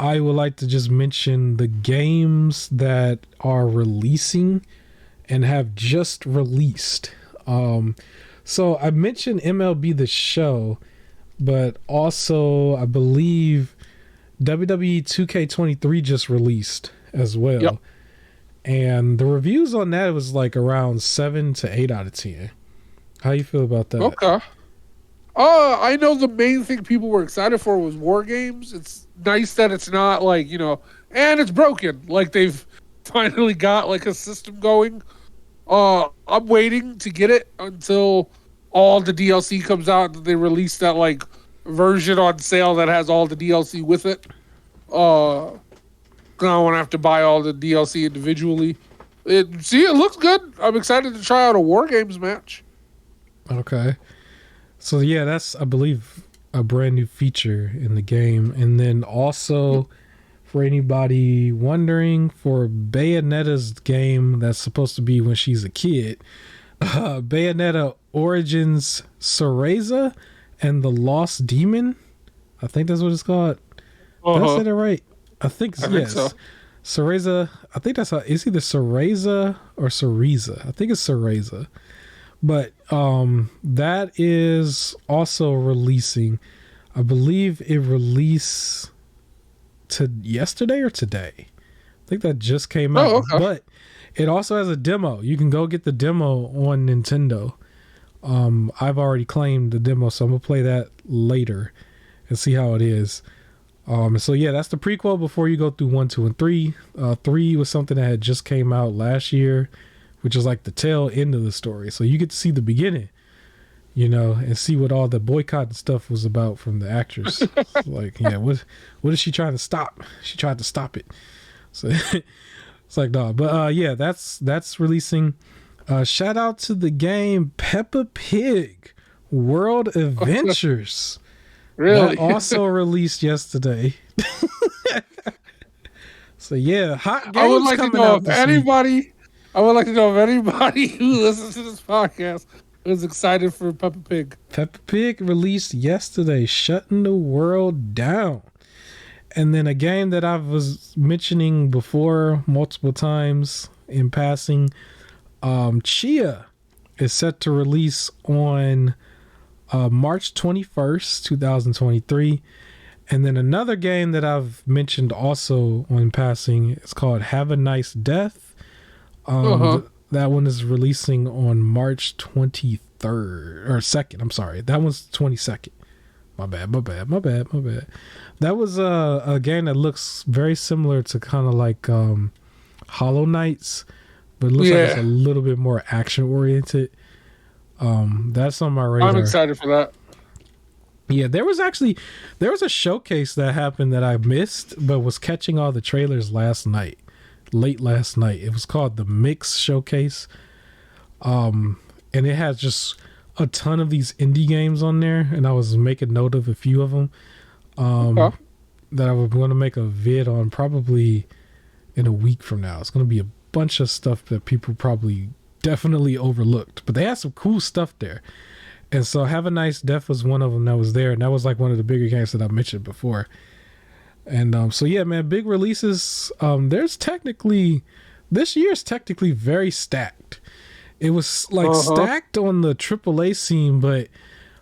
I would like to just mention the games that are releasing and have just released. So I mentioned MLB The Show, but also I believe WWE 2K23 just released as well. Yep. And the reviews on that was like around 7 to 8 out of 10. How you feel about that? Okay. I know the main thing people were excited for was War Games. It's nice that it's not like, and it's broken. Like they've finally got like a system going. I'm waiting to get it until all the DLC comes out and they release that like version on sale that has all the DLC with it. I don't want to have to buy all the DLC individually. It looks good. I'm excited to try out a War Games match. Okay. So yeah, that's, I believe, a brand new feature in the game. And then also, for anybody wondering, for Bayonetta's game that's supposed to be when she's a kid, Bayonetta Origins Cereza and the Lost Demon. I think that's what it's called. Did I say that right? I think yes. So. Cereza. I think that's how. It's either Cereza or Cereza. I think it's Cereza. But that is also releasing. I believe it released to yesterday or today. I think that just came out. Okay. But it also has a demo. You can go get the demo on Nintendo. I've already claimed the demo, so I'm gonna play that later and see how it is. So yeah, that's the prequel before you go through 1, 2, and 3. 3 was something that had just came out last year, which is like the tail end of the story. So you get to see the beginning, and see what all the boycott and stuff was about from the actress. Like, yeah, what is she trying to stop? She tried to stop it. So it's like, no, but yeah, that's releasing. Shout out to the game Peppa Pig World Adventures. Really? That also released yesterday. So yeah, hot games I would like to know if anybody who listens to this podcast is excited for Peppa Pig. Peppa Pig released yesterday, shutting the world down. And then a game that I was mentioning before multiple times in passing, Chia is set to release on March 21st, 2023. And then another game that I've mentioned also on passing is called Have a Nice Death. That one is releasing on March 23rd or 2nd. I'm sorry. That one's 22nd. My bad. That was a game that looks very similar to kind of like Hollow Knights, but it looks like it's a little bit more action oriented. That's on my radar. I'm excited for that. Yeah, there was a showcase that happened that I missed, but was catching all the trailers late last night. It was called the Mix Showcase. And it has just a ton of these indie games on there, and I was making note of a few of them that I was going to make a vid on probably in a week from now. It's going to be a bunch of stuff that people probably definitely overlooked, but they had some cool stuff there. And so Have a Nice Death was one of them that was there, and that was like one of the bigger games that I mentioned before. And so yeah, man, big releases. This year's technically very stacked. It was like stacked on the AAA scene, but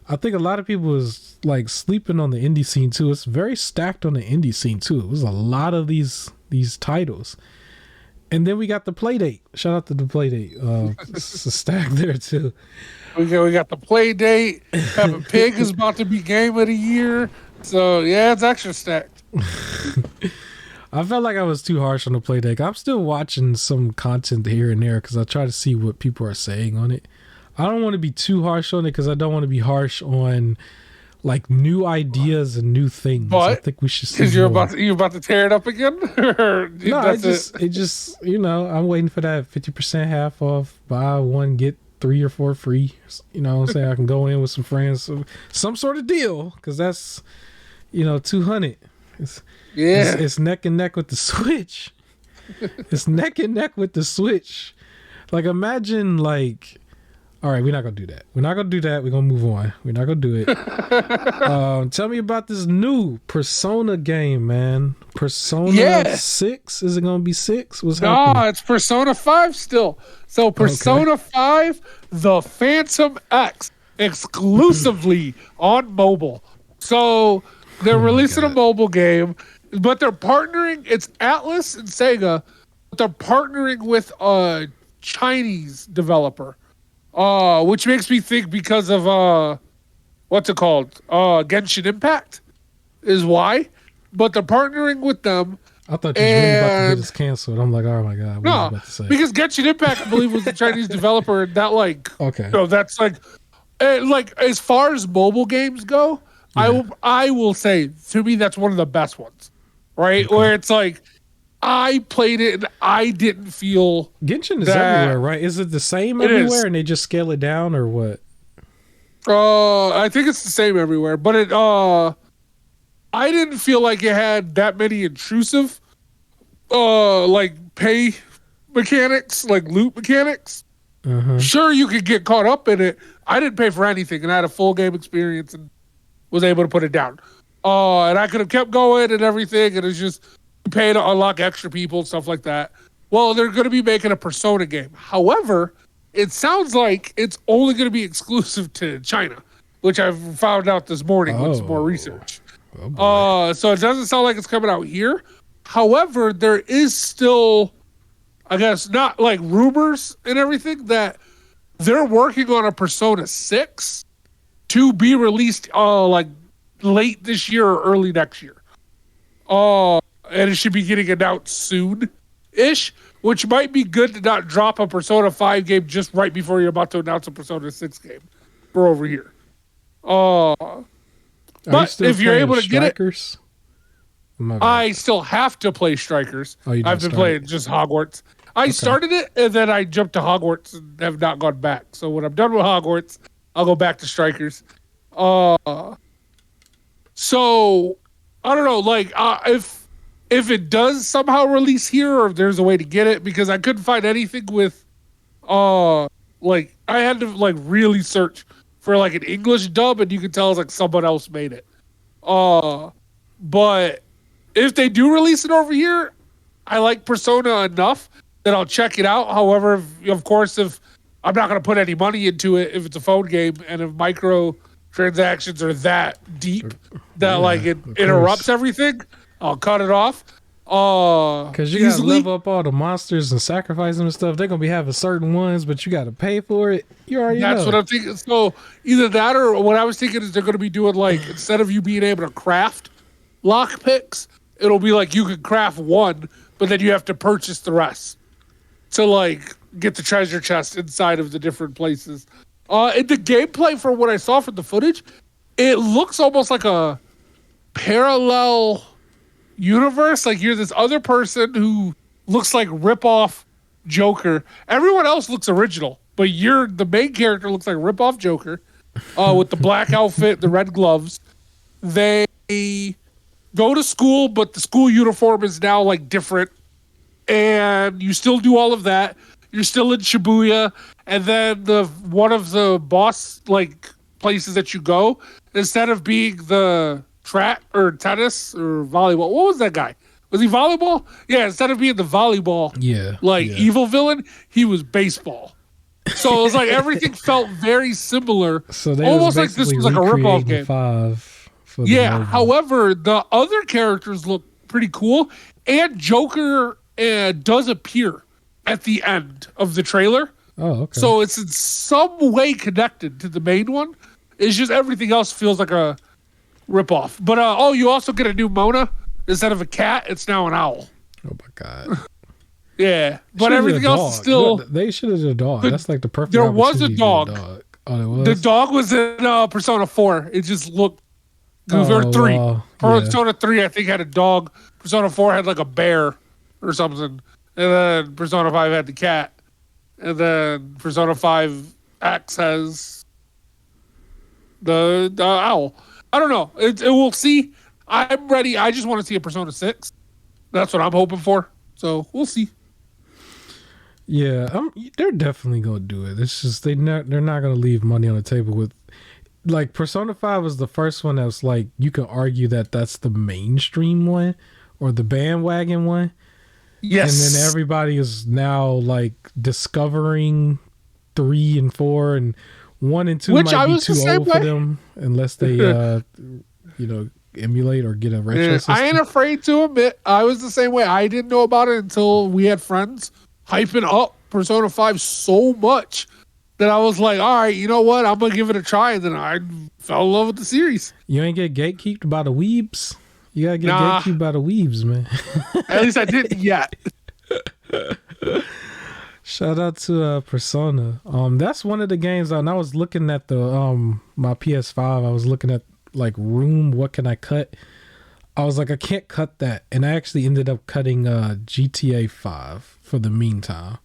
I think a lot of people was like sleeping on the indie scene too. It's very stacked on the indie scene too. It was a lot of these titles. And then we got the Playdate. Shout out to the Playdate. It's a stack there too. We got the Playdate. Peppa Pig is about to be Game of the Year. So yeah, it's extra stacked. I felt like I was too harsh on the Playdate. I'm still watching some content here and there because I try to see what people are saying on it. I don't want to be too harsh on it because I don't want to be harsh on like new ideas and new things. But I think we should see because you're about to tear it up again. No, it just I'm waiting for that 50% half off, buy one get 3 or 4 free. You know what I'm saying? I can go in with some friends, some sort of deal, because that's $200. It's neck and neck with the Switch. It's neck and neck with the Switch. Like, imagine, like, all right, we're not gonna do that. We're not gonna do that. We're gonna move on. We're not gonna do it. Tell me about this new Persona game, man. Persona 6? Is it gonna be 6? What's happening? No, it's Persona 5 still. So Persona 5, the Phantom X, exclusively on mobile. So they're releasing a mobile game, but they're partnering. It's Atlas and Sega, but they're partnering with a Chinese developer. Which makes me think because of what's it called? Genshin Impact is why. But they're partnering with them. I thought you were really about to get this canceled. I'm like, oh my god, what no, about to say? Because Genshin Impact, I believe, was the Chinese developer. And that that's like as far as mobile games go, I will say, to me, that's one of the best ones, right? Okay. Where it's like I played it and I didn't feel Genshin is everywhere, right? Is it the same everywhere and they just scale it down or what? I think it's the same everywhere, but I didn't feel like it had that many intrusive like pay mechanics, like loot mechanics. Sure, you could get caught up in it. I didn't pay for anything, and I had a full game experience and was able to put it down. And I could have kept going and everything, and it's just you pay to unlock extra people and stuff like that. Well, they're going to be making a Persona game. However, it sounds like it's only going to be exclusive to China, which I found out this morning with some more research. So it doesn't sound like it's coming out here. However, there is still, I guess, not like rumors and everything that they're working on a Persona 6 to be released like late this year or early next year. And it should be getting announced soon-ish, which might be good to not drop a Persona 5 game just right before you're about to announce a Persona 6 game for over here. But if you're able to get it, I still have to play Strikers. I've been playing just Hogwarts. I started it and then I jumped to Hogwarts and have not gone back. So when I'm done with Hogwarts, I'll go back to Strikers. So I don't know, like if it does somehow release here or if there's a way to get it, because I couldn't find anything with like I had to like really search for like an English dub, and you can tell it's like someone else made it. But if they do release it over here, I like Persona enough that I'll check it out. However, of course, if I'm not going to put any money into it, if it's a phone game and if micro transactions are that deep that like it interrupts everything, I'll cut it off. Because you gotta level up all the monsters and sacrifice them and stuff. They're gonna be having certain ones, but you gotta pay for it. You already know. That's what I'm thinking. So either that or what I was thinking is they're gonna be doing like, instead of you being able to craft lock picks, it'll be like you can craft one, but then you have to purchase the rest to like get the treasure chest inside of the different places. In the gameplay, from what I saw from the footage, it looks almost like a parallel universe. Like you're this other person who looks like rip-off Joker. Everyone else looks original, but the main character looks like rip-off Joker with the black outfit, the red gloves. They go to school, but the school uniform is now like different, and you still do all of that. You're still in Shibuya, and then one of the boss like places that you go, instead of being the track or tennis or volleyball, what was that guy? Was he volleyball? Yeah, instead of being the volleyball, evil villain, he was baseball. So it was like everything felt very similar. So they almost like this was like a ripoff game. 5 for the movie. However, the other characters look pretty cool, and Joker does appear at the end of the trailer. Oh, okay. So it's in some way connected to the main one. It's just everything else feels like a ripoff. But you also get a new Mona. Instead of a cat, it's now an owl. Oh my god. Yeah, but everything else is still. They should have did a dog. That's like the perfect. There was a dog. Oh, there was. The dog was in Persona 4. It just looked. Or 3. Persona 3, I think, had a dog. Persona 4 had like a bear or something. And then Persona 5 had the cat. And then Persona 5 X has the owl. I don't know. We'll see. I'm ready. I just want to see a Persona 6. That's what I'm hoping for. So we'll see. Yeah, they're definitely gonna do it. It's just they're not gonna leave money on the table with. Like Persona 5 was the first one that was like you can argue that that's the mainstream one or the bandwagon one. Yes. And then everybody is now like discovering 3 and 4, and 1 and 2 might be too old for them unless they emulate or get a retro system. I ain't afraid to admit I was the same way. I didn't know about it until we had friends hyping up Persona 5 so much that I was like, all right, you know what? I'm going to give it a try. And then I fell in love with the series. You ain't get gatekeeped by the weebs? You got to get gatekeeped by the weebs, man. At least I didn't yet. Shout out to Persona. That's one of the games. And I was looking at the my PS5. I was looking at like room. What can I cut? I was like, I can't cut that, and I actually ended up cutting GTA 5 for the meantime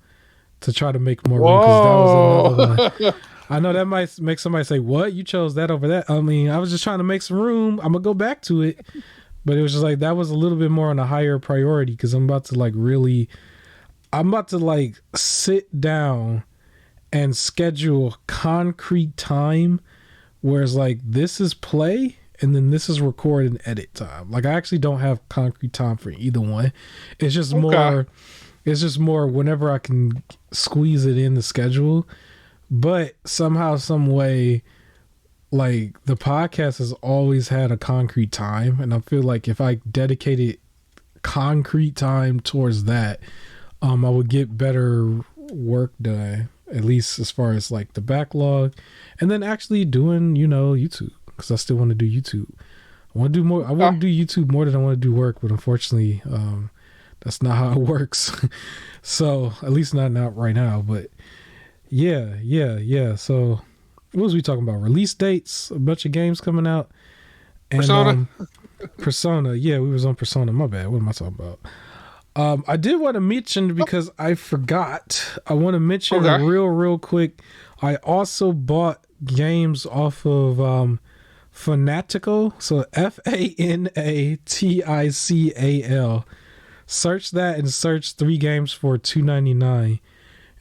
to try to make more room because that was another one. I know that might make somebody say, "What? You chose that over that?" I mean, I was just trying to make some room. I'm gonna go back to it, but it was just like that was a little bit more on a higher priority because I'm about to like sit down and schedule concrete time, whereas like this is play and then this is record and edit time. Like I actually don't have concrete time for either one. It's just more whenever I can squeeze it in the schedule. But somehow, some way, like the podcast has always had a concrete time, and I feel like if I dedicated concrete time towards that, I would get better work done, at least as far as like the backlog, and then actually doing, YouTube, because I still want to do YouTube. I want to do more. I want to do YouTube more than I want to do work, but unfortunately, that's not how it works. So at least not right now. But yeah. So what was we talking about? Release dates, a bunch of games coming out, and Persona. Persona. Yeah, we was on Persona. My bad. What am I talking about? I did want to mention because I forgot. I want to mention real quick. I also bought games off of Fanatical. So FANATICAL. Search that and search 3 games for $2.99,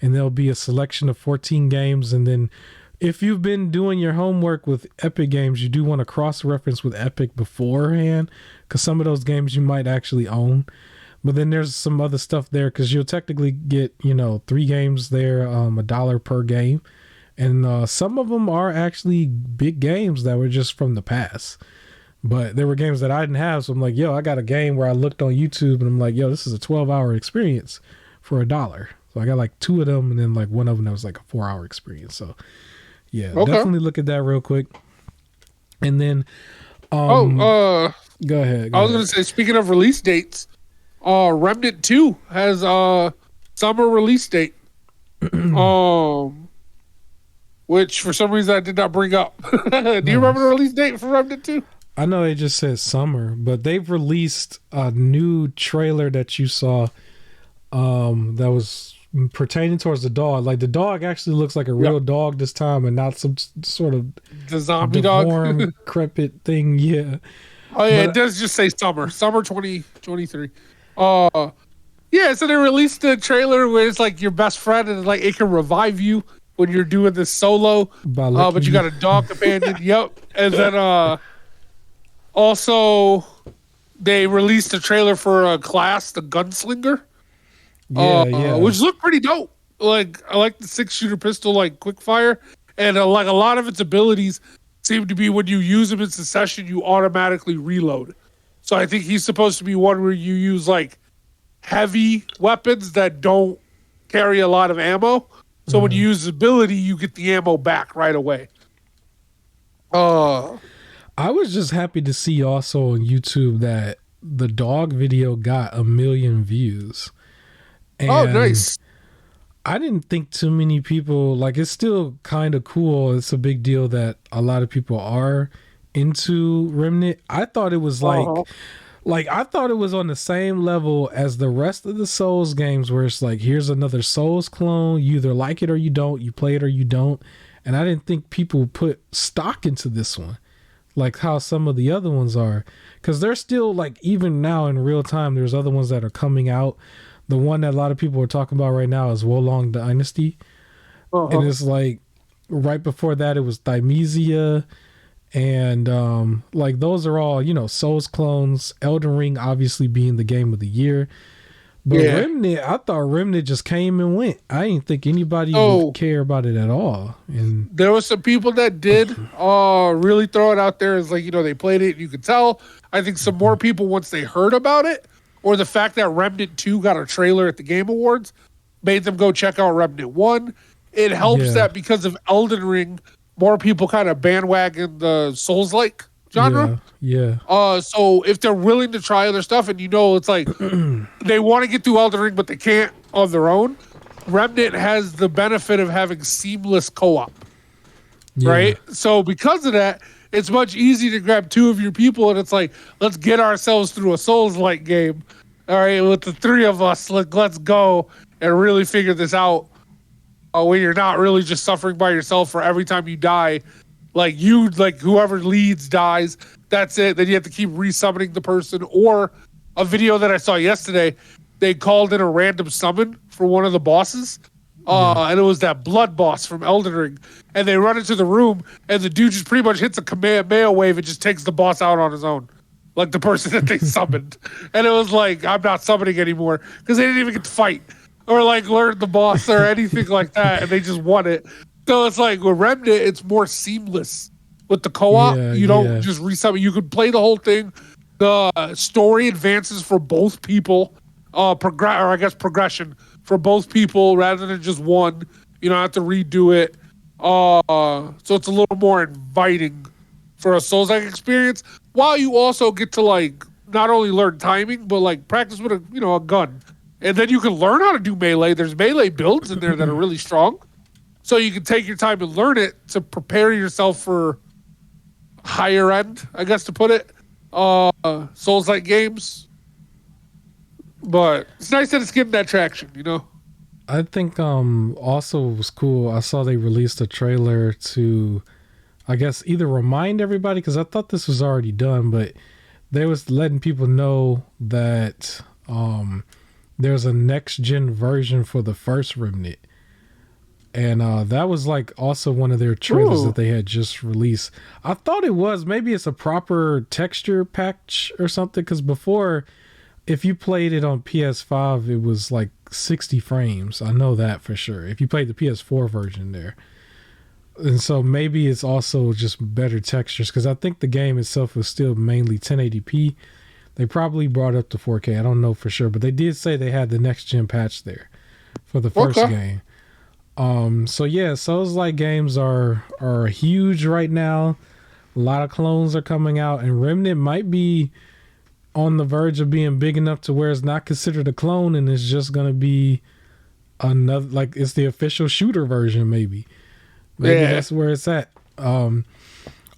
and there'll be a selection of 14 games. And then if you've been doing your homework with Epic Games, you do want to cross-reference with Epic beforehand, because some of those games you might actually own. But then there's some other stuff there, because you'll technically get, 3 games there, $1 per game. And some of them are actually big games that were just from the past. But there were games that I didn't have, so I'm like, I got a game where I looked on YouTube, and I'm like, this is a 12-hour experience for $1. So I got like 2 of them, and then like one of them that was like a 4-hour experience. So yeah, definitely look at that real quick. And then, go ahead. I was going to say, speaking of release dates, Remnant 2 has a summer release date. Which for some reason I did not bring up. Do you remember the release date for Remnant 2? I know it just says summer, but they've released a new trailer that you saw that was pertaining towards the dog. Like the dog actually looks like a real dog this time, and not some sort of the zombie deformed, dog decrepit thing. Yeah. Oh yeah, it does just say summer 2023. Yeah, so they released a trailer where it's like your best friend, and like it can revive you when you're doing this solo. But you got a dog companion. Yep. And then also they released a trailer for a class, the Gunslinger. Which looked pretty dope. Like I like the 6-shooter pistol, like quick fire, and like a lot of its abilities seem to be when you use them in succession, you automatically reload. So I think he's supposed to be one where you use like heavy weapons that don't carry a lot of ammo. So when you use his ability, you get the ammo back right away. I was just happy to see also on YouTube that the dog video got 1 million views. And nice. I didn't think too many people, like it's still kind of cool. It's a big deal that a lot of people are into Remnant. I thought it was like I thought it was on the same level as the rest of the Souls games, where it's like, here's another Souls clone. You either like it or you don't. You play it or you don't. And I didn't think people put stock into this one, like how some of the other ones are. Because they're still, like, even now in real time, there's other ones that are coming out. The one that a lot of people are talking about right now is Wolong Dynasty. And it's like, right before that, it was Thymesia. And like those are all, Souls clones. Elden Ring obviously being the game of the year. But Remnant, I thought Remnant just came and went. I didn't think anybody would care about it at all. And there were some people that did really throw it out there as like, they played it. You could tell. I think some more people, once they heard about it, or the fact that Remnant 2 got a trailer at the Game Awards, made them go check out Remnant 1. It helps that because of Elden Ring, more people kind of bandwagon the Souls-like genre. Yeah. So if they're willing to try other stuff, and it's like they want to get through Elden Ring, but they can't on their own, Remnant has the benefit of having seamless co-op. Right? So because of that, it's much easier to grab 2 of your people and it's like, let's get ourselves through a Souls-like game. All right, with the 3 of us, let's go and really figure this out. Where you're not really just suffering by yourself for every time you die. Like whoever leads dies, that's it. Then you have to keep resummoning the person. Or a video that I saw yesterday, they called in a random summon for one of the bosses. And it was that blood boss from Elden Ring. And they run into the room, and the dude just pretty much hits a Kamehameha wave and just takes the boss out on his own. Like the person that they summoned. And it was like, I'm not summoning anymore. Because they didn't even get to fight. Or like learn the boss or anything like that. And they just won it. So it's like with Remnant, it's more seamless. With the co-op, you don't just resummon. You could play the whole thing. The story advances for both people. Progression for both people rather than just one. You don't have to redo it. So it's a little more inviting for a Souls-like experience, while you also get to like not only learn timing but like practice with a gun, and then you can learn how to do melee. There's melee builds in there that are really strong, so you can take your time and learn it to prepare yourself for higher end, I guess to put it, Souls-like games. But it's nice that it's getting that traction, I think also it was cool. I saw they released a trailer to, I guess, either remind everybody, because I thought this was already done, but they was letting people know that there's a next gen version for the first Remnant. And that was like also one of their trailers that they had just released. I thought it was, maybe it's a proper texture patch or something, because before, if you played it on PS5, it was like 60 frames. I know that for sure. If you played the PS4 version there. And so maybe it's also just better textures, because I think the game itself was still mainly 1080p. They probably brought up to 4K. I don't know for sure, but they did say they had the next gen patch there for the first game. So yeah, Souls-like games are huge right now. A lot of clones are coming out, and Remnant might be on the verge of being big enough to where it's not considered a clone and it's just going to be another, like it's the official shooter version. Maybe that's where it's at.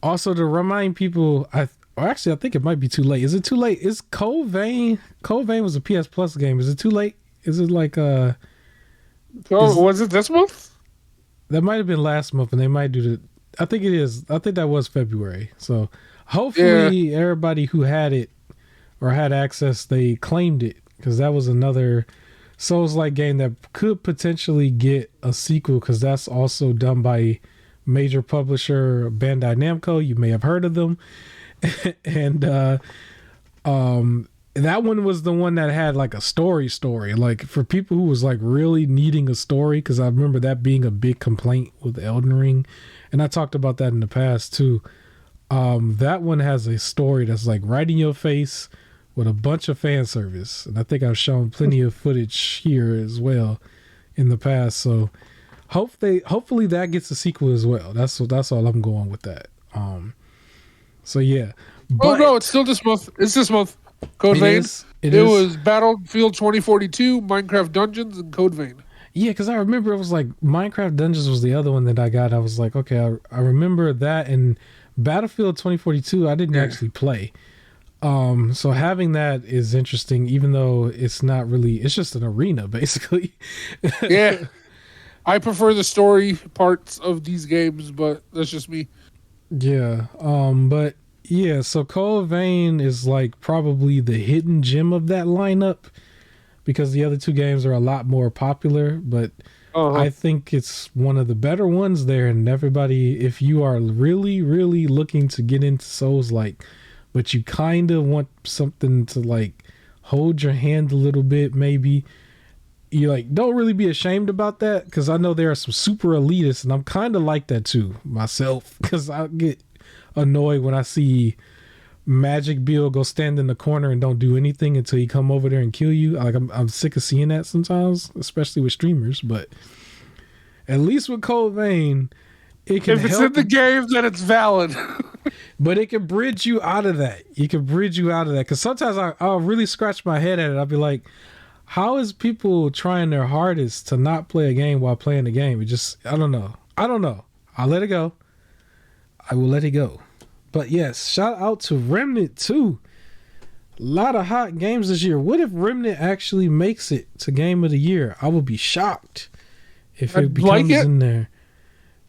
Also to remind people, I think it might be too late. Is it too late? Is Code Vein was a PS Plus game. Is it too late? Is it like was it this month? That might have been last month, and they might do the, I think it is. I think that was February. So hopefully everybody who had it or had access, they claimed it, because that was another Souls-like game that could potentially get a sequel, because that's also done by major publisher Bandai Namco. You may have heard of them. And that one was the one that had like a story, like for people who was like really needing a story, because I remember that being a big complaint with Elden Ring, and I talked about that in the past too. That one has a story that's like right in your face with a bunch of fan service, and I think I've shown plenty of footage here as well in the past. So hopefully that gets a sequel as well. That's all I'm going with that. So yeah. But no, it's still this month. It's this month. Code Vein. It was Battlefield 2042, Minecraft Dungeons, and Code Vein. Yeah, because I remember it was like Minecraft Dungeons was the other one that I got. I was like, okay, I remember that, and Battlefield 2042 I didn't actually play. So having that is interesting, even though it's not really, it's just an arena basically. Yeah. I prefer the story parts of these games, but that's just me. Yeah. But yeah, so Code Vein is like probably the hidden gem of that lineup, because the other two games are a lot more popular, but I think it's one of the better ones there. And everybody, if you are really, really looking to get into Souls-like, but you kind of want something to like hold your hand a little bit, maybe you like don't really be ashamed about that, because I know there are some super elitists, and I'm kind of like that too myself, because I get annoyed when I see Magic Bill go stand in the corner and don't do anything until he come over there and kill you. Like I'm sick of seeing that sometimes, especially with streamers. But at least with Code Vein, it can, if it's in the game, then it's valid. But it can bridge you out of that. You can bridge you out of that, because sometimes I'll really scratch my head at it. I'll be like, how is people trying their hardest to not play a game while playing the game? It just, I don't know. I'll let it go. I will let it go. But yes, shout out to Remnant 2. A lot of hot games this year. What if Remnant actually makes it to Game of the Year? I would be shocked if it becomes in there.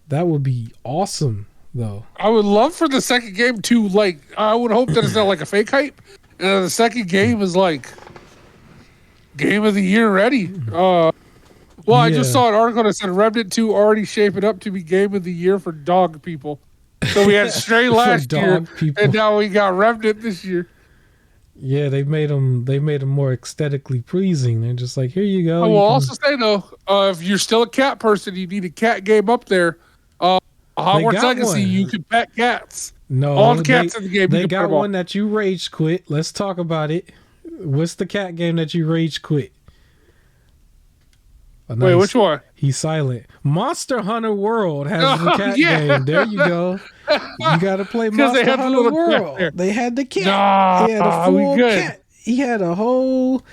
That would be awesome, though. I would love for the second game to, like, I would hope that it's not like a fake hype. And the second game is like Game of the Year ready. I just saw an article that said Remnant 2 already shaping up to be Game of the Year for dog people. So we had Stray last year, and now we got Remnant this year. Yeah, they made them more aesthetically pleasing. They're just like, here you go. I will also say though, if you're still a cat person, you need a cat game up there. Hogwarts Legacy, you can pet cats. No, all the cats in the game. They got one that you rage quit. Let's talk about it. What's the cat game that you rage quit? Wait, which one? He's silent. Monster Hunter World has the cat game. There you go. You got to play Monster Hunter World. They had the cat. He had a full cat. He had a whole.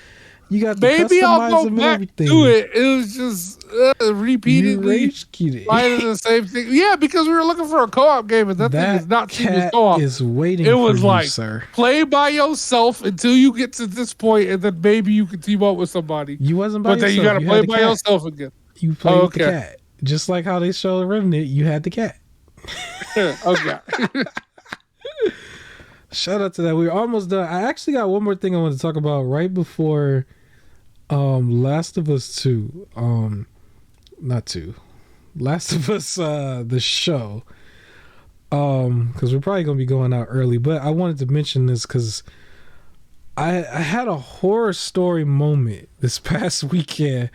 You got the customize him and everything. To it. It was just repeatedly the same thing. Yeah, because we were looking for a co-op game, and that thing is not seeming co-op. Is waiting. It was for like you, sir. Play by yourself until you get to this point, and then maybe you can team up with somebody. You wasn't by yourself. But then you got to play by yourself again. You played with the cat, just like how they show Remnant. You had the cat. Okay. Shout out to that. We're almost done. I actually got one more thing I want to talk about right before Last of Us 2. Not 2. Last of Us the show. Because we're probably gonna be going out early, but I wanted to mention this because I had a horror story moment this past weekend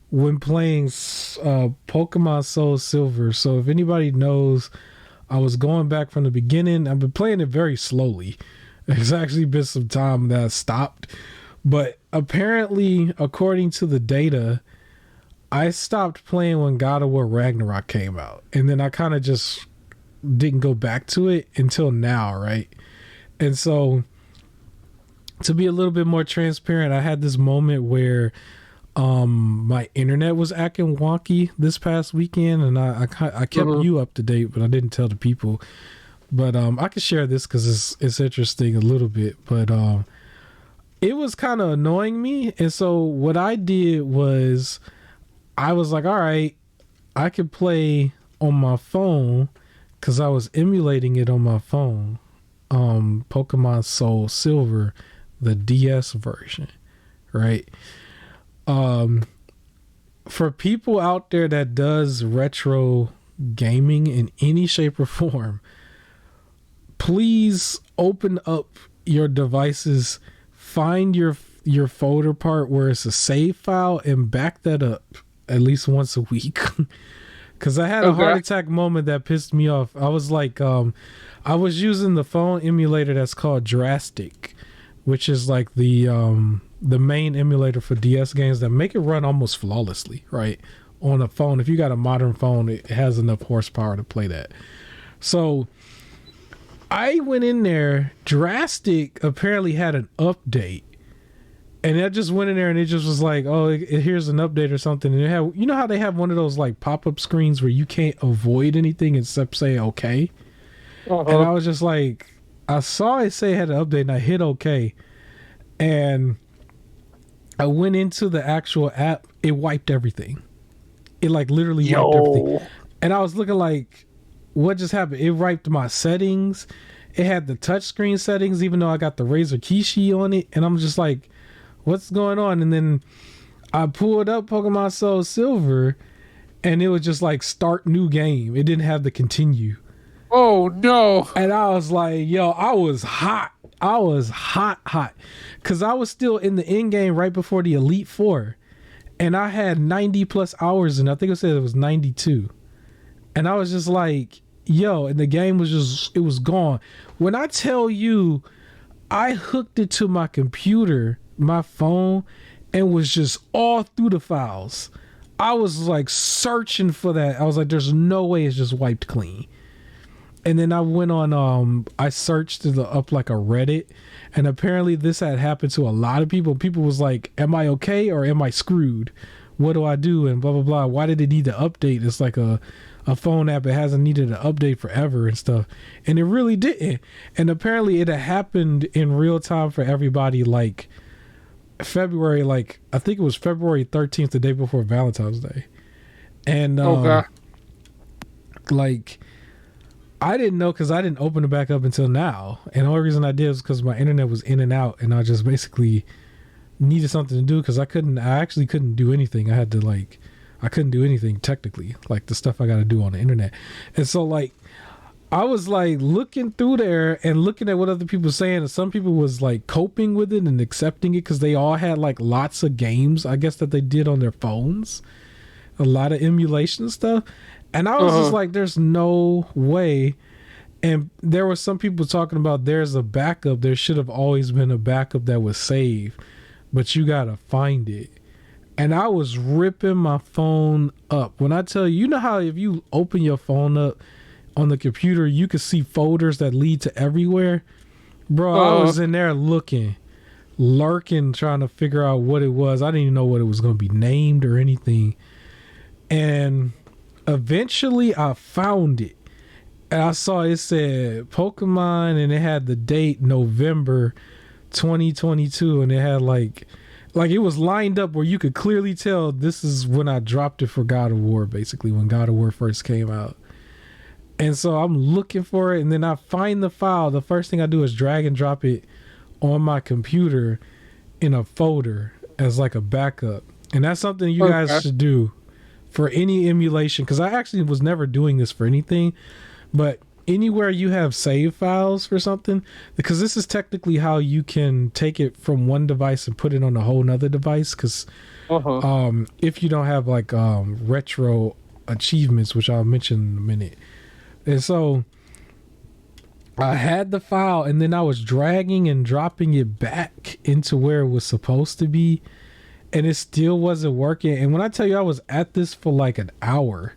when playing Pokemon SoulSilver. So if anybody knows, I was going back from the beginning. I've been playing it very slowly. There's actually been some time that I stopped. But apparently, according to the data, I stopped playing when God of War Ragnarok came out. And then I kind of just didn't go back to it until now, right? And so, to be a little bit more transparent, I had this moment where my internet was acting wonky this past weekend, and I kept you up to date, but I didn't tell the people. But I can share this because it's interesting a little bit. But it was kind of annoying me, and so what I did was I was like, all right, I could play on my phone because I was emulating it on my phone. Pokemon SoulSilver, the DS version, right? For people out there that does retro gaming in any shape or form, please open up your devices, find your folder part where it's a save file, and back that up at least once a week. Because I had a heart attack moment that pissed me off. I was like, I was using the phone emulator that's called Drastic, which is like the main emulator for DS games that make it run almost flawlessly, right? On a phone. If you got a modern phone, it has enough horsepower to play that. So I went in there. Drastic apparently had an update, and I just went in there and it just was like, oh, here's an update or something. And it had, you know how they have one of those like pop-up screens where you can't avoid anything except say okay? And I was just like, I saw it say it had an update and I hit okay. And I went into the actual app. It wiped everything. It like literally wiped everything. And I was looking like, what just happened? It wiped my settings. It had the touchscreen settings, even though I got the Razer Kishi on it. And I'm just like, what's going on? And then I pulled up Pokemon SoulSilver, and it was just like start new game. It didn't have the continue. Oh no. And I was like, yo, I was hot. I was hot. Because I was still in the end game right before the Elite Four. And I had 90 plus hours, and I think I said it was 92. And I was just like, yo, and the game was just, it was gone. When I tell you, I hooked it to my computer, my phone, and was just all through the files. I was like searching for that. I was like, there's no way it's just wiped clean. And then I went on, I searched up like a Reddit, and apparently this had happened to a lot of people. People was like, am I okay or am I screwed? What do I do? And blah, blah, blah. Why did it need to update? It's like a a phone app. It hasn't needed an update forever and stuff. And it really didn't. And apparently it had happened in real time for everybody, like February, like I think it was February 13th, the day before Valentine's Day. And like I didn't know because I didn't open it back up until now. And the only reason I did was because my internet was in and out, and I just basically needed something to do because I actually couldn't do anything. I couldn't do anything technically, like the stuff I got to do on the internet. And so like I was like looking through there and looking at what other people were saying, and some people was like coping with it and accepting it because they all had like lots of games, I guess, that they did on their phones, a lot of emulation stuff. And I was just like, there's no way. And there were some people talking about there's a backup. There should have always been a backup that was saved, but you got to find it. And I was ripping my phone up. When I tell you, you know how if you open your phone up on the computer, you can see folders that lead to everywhere? Bro, I was in there lurking, trying to figure out what it was. I didn't even know what it was going to be named or anything. And eventually I found it. And I saw it said Pokemon, and it had the date November 2022, and it had like it was lined up where you could clearly tell this is when I dropped it for God of War, basically when God of War first came out. And so I'm looking for it, and then I find the file. The first thing I do is drag and drop it on my computer in a folder as like a backup. And that's something you guys should do for any emulation, because I actually was never doing this for anything, but anywhere you have save files for something, because this is technically how you can take it from one device and put it on a whole nother device, because if you don't have like retro achievements, which I'll mention in a minute. And so I had the file, and then I was dragging and dropping it back into where it was supposed to be, and it still wasn't working. And when I tell you I was at this for like an hour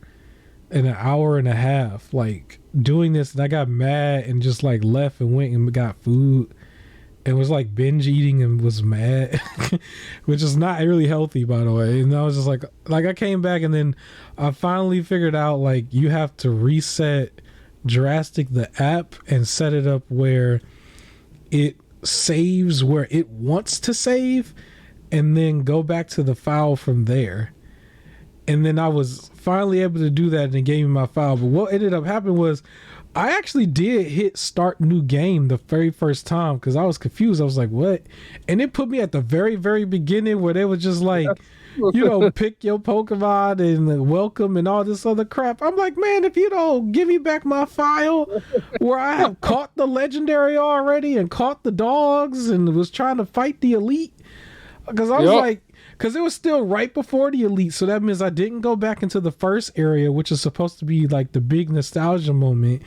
and a half, like doing this, and I got mad and just like left and went and got food and was like binge eating and was mad, which is not really healthy, by the way. And I was just like I came back, and then I finally figured out like you have to reset Drastic the app and set it up where it saves where it wants to save, and then go back to the file from there. And then I was finally able to do that, and it gave me my file. But what ended up happening was I actually did hit start new game the very first time, because I was confused. I was like, what? And it put me at the very, very beginning where they were just like, you know, pick your Pokemon and welcome and all this other crap. I'm like, man, if you don't give me back my file where I have caught the legendary already and caught the dogs and was trying to fight the elite, because I was like, because it was still right before the elite, so that means I didn't go back into the first area, which is supposed to be like the big nostalgia moment,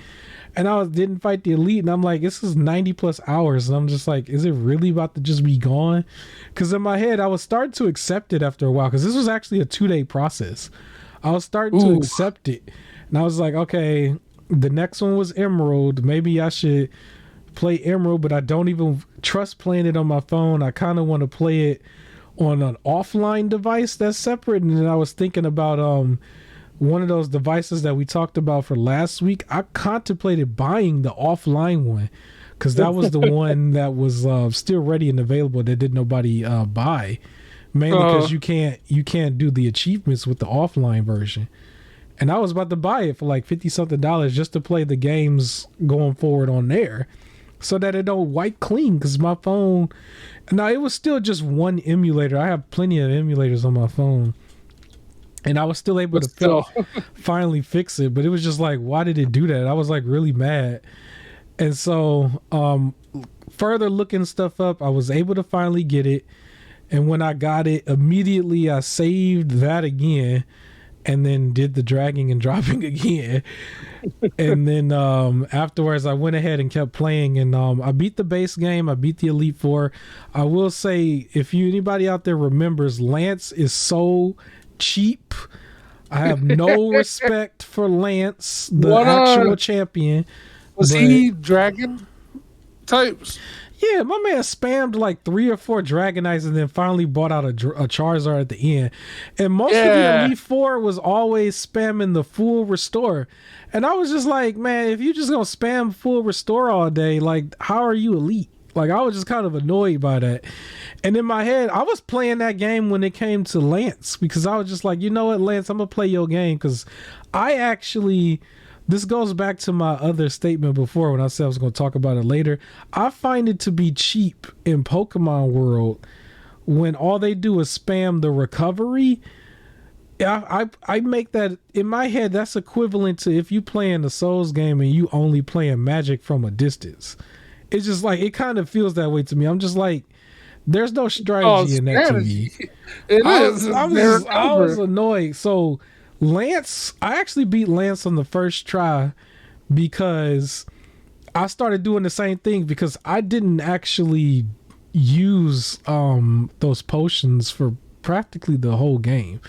and I didn't fight the elite. And I'm like, this is 90 plus hours, and I'm just like, is it really about to just be gone? Because in my head I was starting to accept it after a while, because this was actually a 2-day process. I was starting to accept it, and I was like, okay, the next one was Emerald, maybe I should play Emerald, but I don't even trust playing it on my phone. I kind of want to play it on an offline device that's separate. And then I was thinking about one of those devices that we talked about for last week. I contemplated buying the offline one, because that was the one that was still ready and available that did nobody buy, mainly because you can't do the achievements with the offline version. And I was about to buy it for like $50 something just to play the games going forward on there, so that it don't wipe clean, because my phone, now it was still just one emulator. I have plenty of emulators on my phone, and I was still able to finally fix it, but it was just like, why did it do that? I was like really mad. And so further looking stuff up, I was able to finally get it, and when I got it, immediately I saved that again, and then did the dragging and dropping again. And then afterwards I went ahead and kept playing, and I beat the base game. I beat the Elite Four. I will say, if anybody out there remembers, Lance is so cheap. I have no respect for Lance, the actual champion. Was he dragon types? Yeah, my man spammed like 3 or 4 Dragonites and then finally bought out a Charizard at the end. And most of the Elite Four was always spamming the full restore. And I was just like, man, if you just gonna spam full restore all day, like, how are you elite? Like, I was just kind of annoyed by that. And in my head, I was playing that game when it came to Lance because I was just like, you know what, Lance, I'm gonna play your game because I actually... This goes back to my other statement before when I said I was going to talk about it later. I find it to be cheap in Pokemon World when all they do is spam the recovery. I make that, in my head, that's equivalent to if you playing a Souls game and you only playing Magic from a distance. It's just like, it kind of feels that way to me. I'm just like, there's no strategy in that to me. I was annoyed. So... Lance, I actually beat Lance on the first try because I started doing the same thing because I didn't actually use those potions for practically the whole game.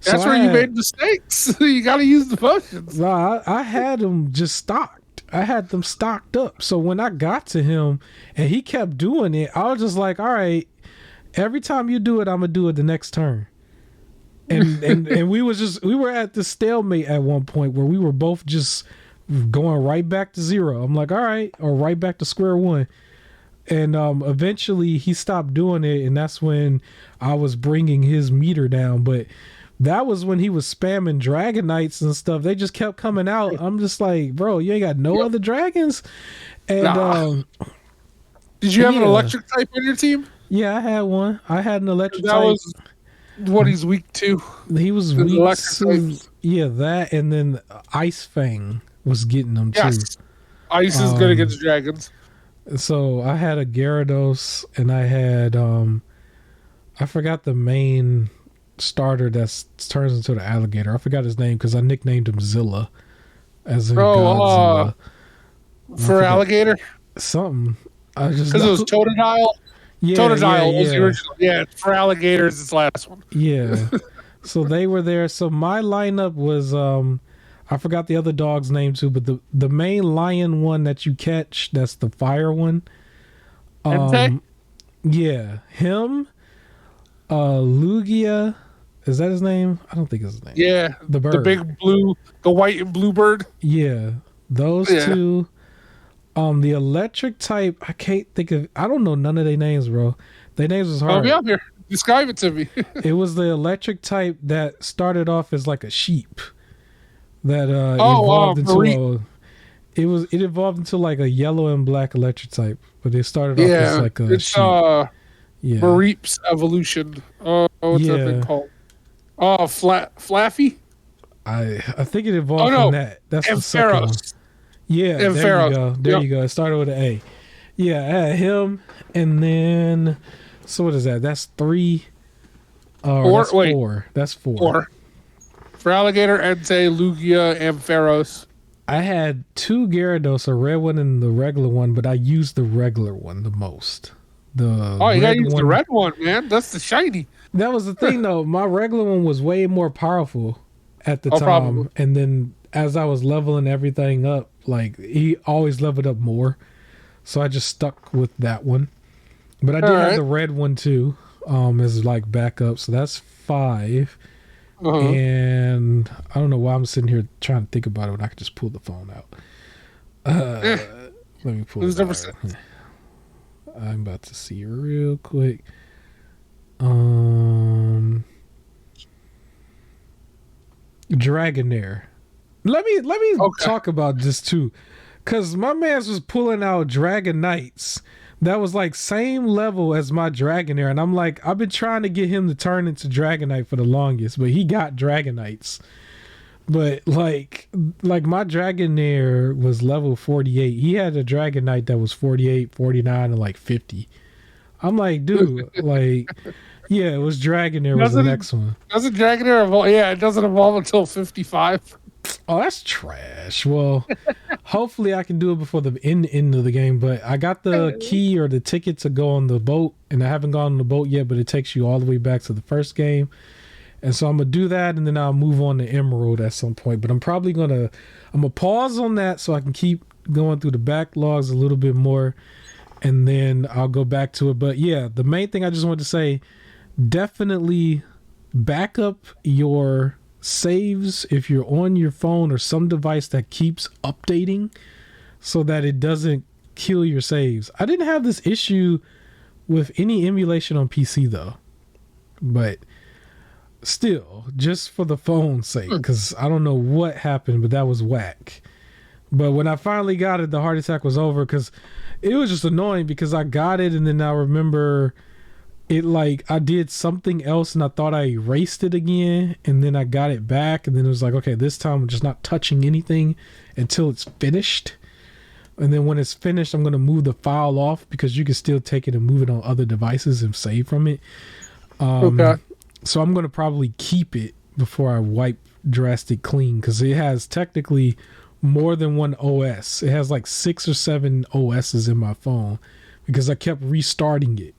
That's where you made mistakes. You got to use the potions. I had them just stocked. I had them stocked up. So when I got to him and he kept doing it, I was just like, all right, every time you do it, I'm going to do it the next turn. And we were at the stalemate at one point where we were both just going right back to zero. I'm like, all right, or right back to square one. And eventually he stopped doing it, and that's when I was bringing his meter down. But that was when he was spamming Dragonites and stuff. They just kept coming out. I'm just like, bro, you ain't got no other dragons? And did you have an electric type on your team? Yeah, I had one. I had an electric type. Was what he's weak to. He was weak to, yeah, that, and then Ice Fang was getting them too. Ice is good against dragons. So I had a Gyarados, and I had I forgot the main starter that turns into the alligator. I forgot his name because I nicknamed him Zilla, as in Godzilla. For alligator, something. I just because it was Totodile. Yeah, Totodile was the original. Yeah, for alligators, it's last one. Yeah. So they were there. So my lineup was I forgot the other dog's name too, but the main lion one that you catch, that's the fire one. Yeah, him, Lugia, is that his name? I don't think it's his name. Yeah, the bird, the big blue, the white and blue bird. Yeah, those two. The electric type, I can't think of. I don't know none of their names, bro. Their names was hard. I'll be up here. Describe it to me. It was the electric type that started off as like a sheep that evolved into it evolved into like a yellow and black electric type, but it started off as like a sheep. Mareep's evolution. What's that thing called? Flaffy. I think it evolved from that. That's the second one. Yeah, there you go. There you go. It started with an A. Yeah, I had him, and then so what is that? That's 3. That's 4. That's 4. For alligator, Entei, Lugia, Ampharos. I had 2 Gyarados, a red one and the regular one, but I used the regular one the most. You gotta use the red one, man. That's the shiny. That was the thing, though. My regular one was way more powerful at the time, probably. And then as I was leveling everything up, like he always leveled up more, so I just stuck with that one. But I did have the red one too, as like backup. So that's 5. And I don't know why I'm sitting here trying to think about it when I could just pull the phone out. Let me pull it out. I'm about to see real quick. Dragonair. Let me talk about this too, because my man's was pulling out Dragonites that was like same level as my Dragonair, and I'm like, I've been trying to get him to turn into Dragonite for the longest, but he got Dragonites. But like my Dragonair was level 48. He had a Dragonite that was 48, 49, and like 50. I'm like, dude, like, yeah, it was Dragonair was the next one. Doesn't Dragonair evolve? Yeah, it doesn't evolve until 55. Oh, that's trash. Well, hopefully I can do it before the end of the game, but I got the key or the ticket to go on the boat, and I haven't gone on the boat yet, but it takes you all the way back to the first game. And so I'm going to do that, and then I'll move on to Emerald at some point. But I'm probably going to pause on that so I can keep going through the backlogs a little bit more. and then I'll go back to it. But yeah, the main thing I just wanted to say, definitely back up your saves if you're on your phone or some device that keeps updating so that it doesn't kill your saves. I didn't have this issue with any emulation on PC though, but still, just for the phone's sake, because I don't know what happened, but that was whack. But when I finally got it, the heart attack was over, because it was just annoying because I got it and then I remember it, like I did something else and I thought I erased it again, and then I got it back, and then it was like, okay, this time I'm just not touching anything until it's finished. And then when it's finished, I'm going to move the file off, because you can still take it and move it on other devices and save from it. Okay. So I'm going to probably keep it before I wipe drastic clean, because it has technically more than one OS. It has like 6 or 7 OSs in my phone, because I kept restarting it.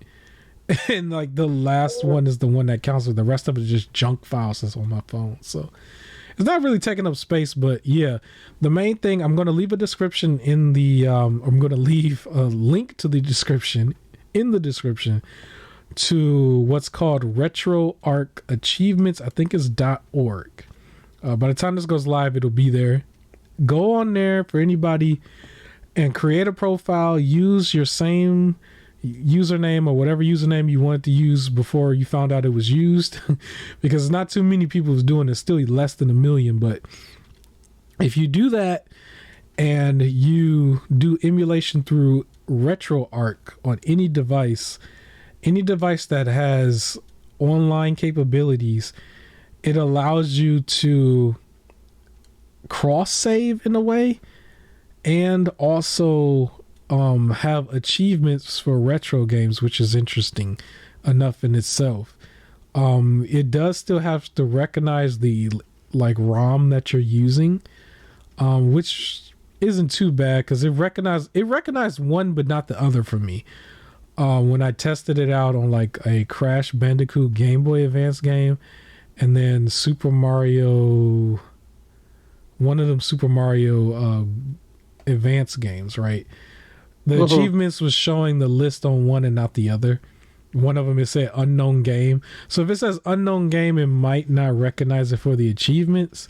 And like the last one is the one that counts. With the rest of it is just junk files that's on my phone. So it's not really taking up space, but yeah, the main thing, I'm going to leave a description in the, I'm going to leave a link to the description in the description to what's called RetroArch Achievements. I think it's .org. By the time this goes live, it'll be there. Go on there for anybody and create a profile. Use your same username or whatever username you wanted to use before you found out it was used, because not too many people was doing it. Still less than 1 million. But if you do that and you do emulation through RetroArch on any device that has online capabilities, it allows you to cross save in a way, and also have achievements for retro games, which is interesting enough in itself. It does still have to recognize the like ROM that you're using, which isn't too bad, because it recognized one but not the other for me. When I tested it out on like a Crash Bandicoot Game Boy Advance game, and then one of them Super Mario Advance games, right? The achievements was showing the list on one and not the other. One of them, it said unknown game. So if it says unknown game, it might not recognize it for the achievements,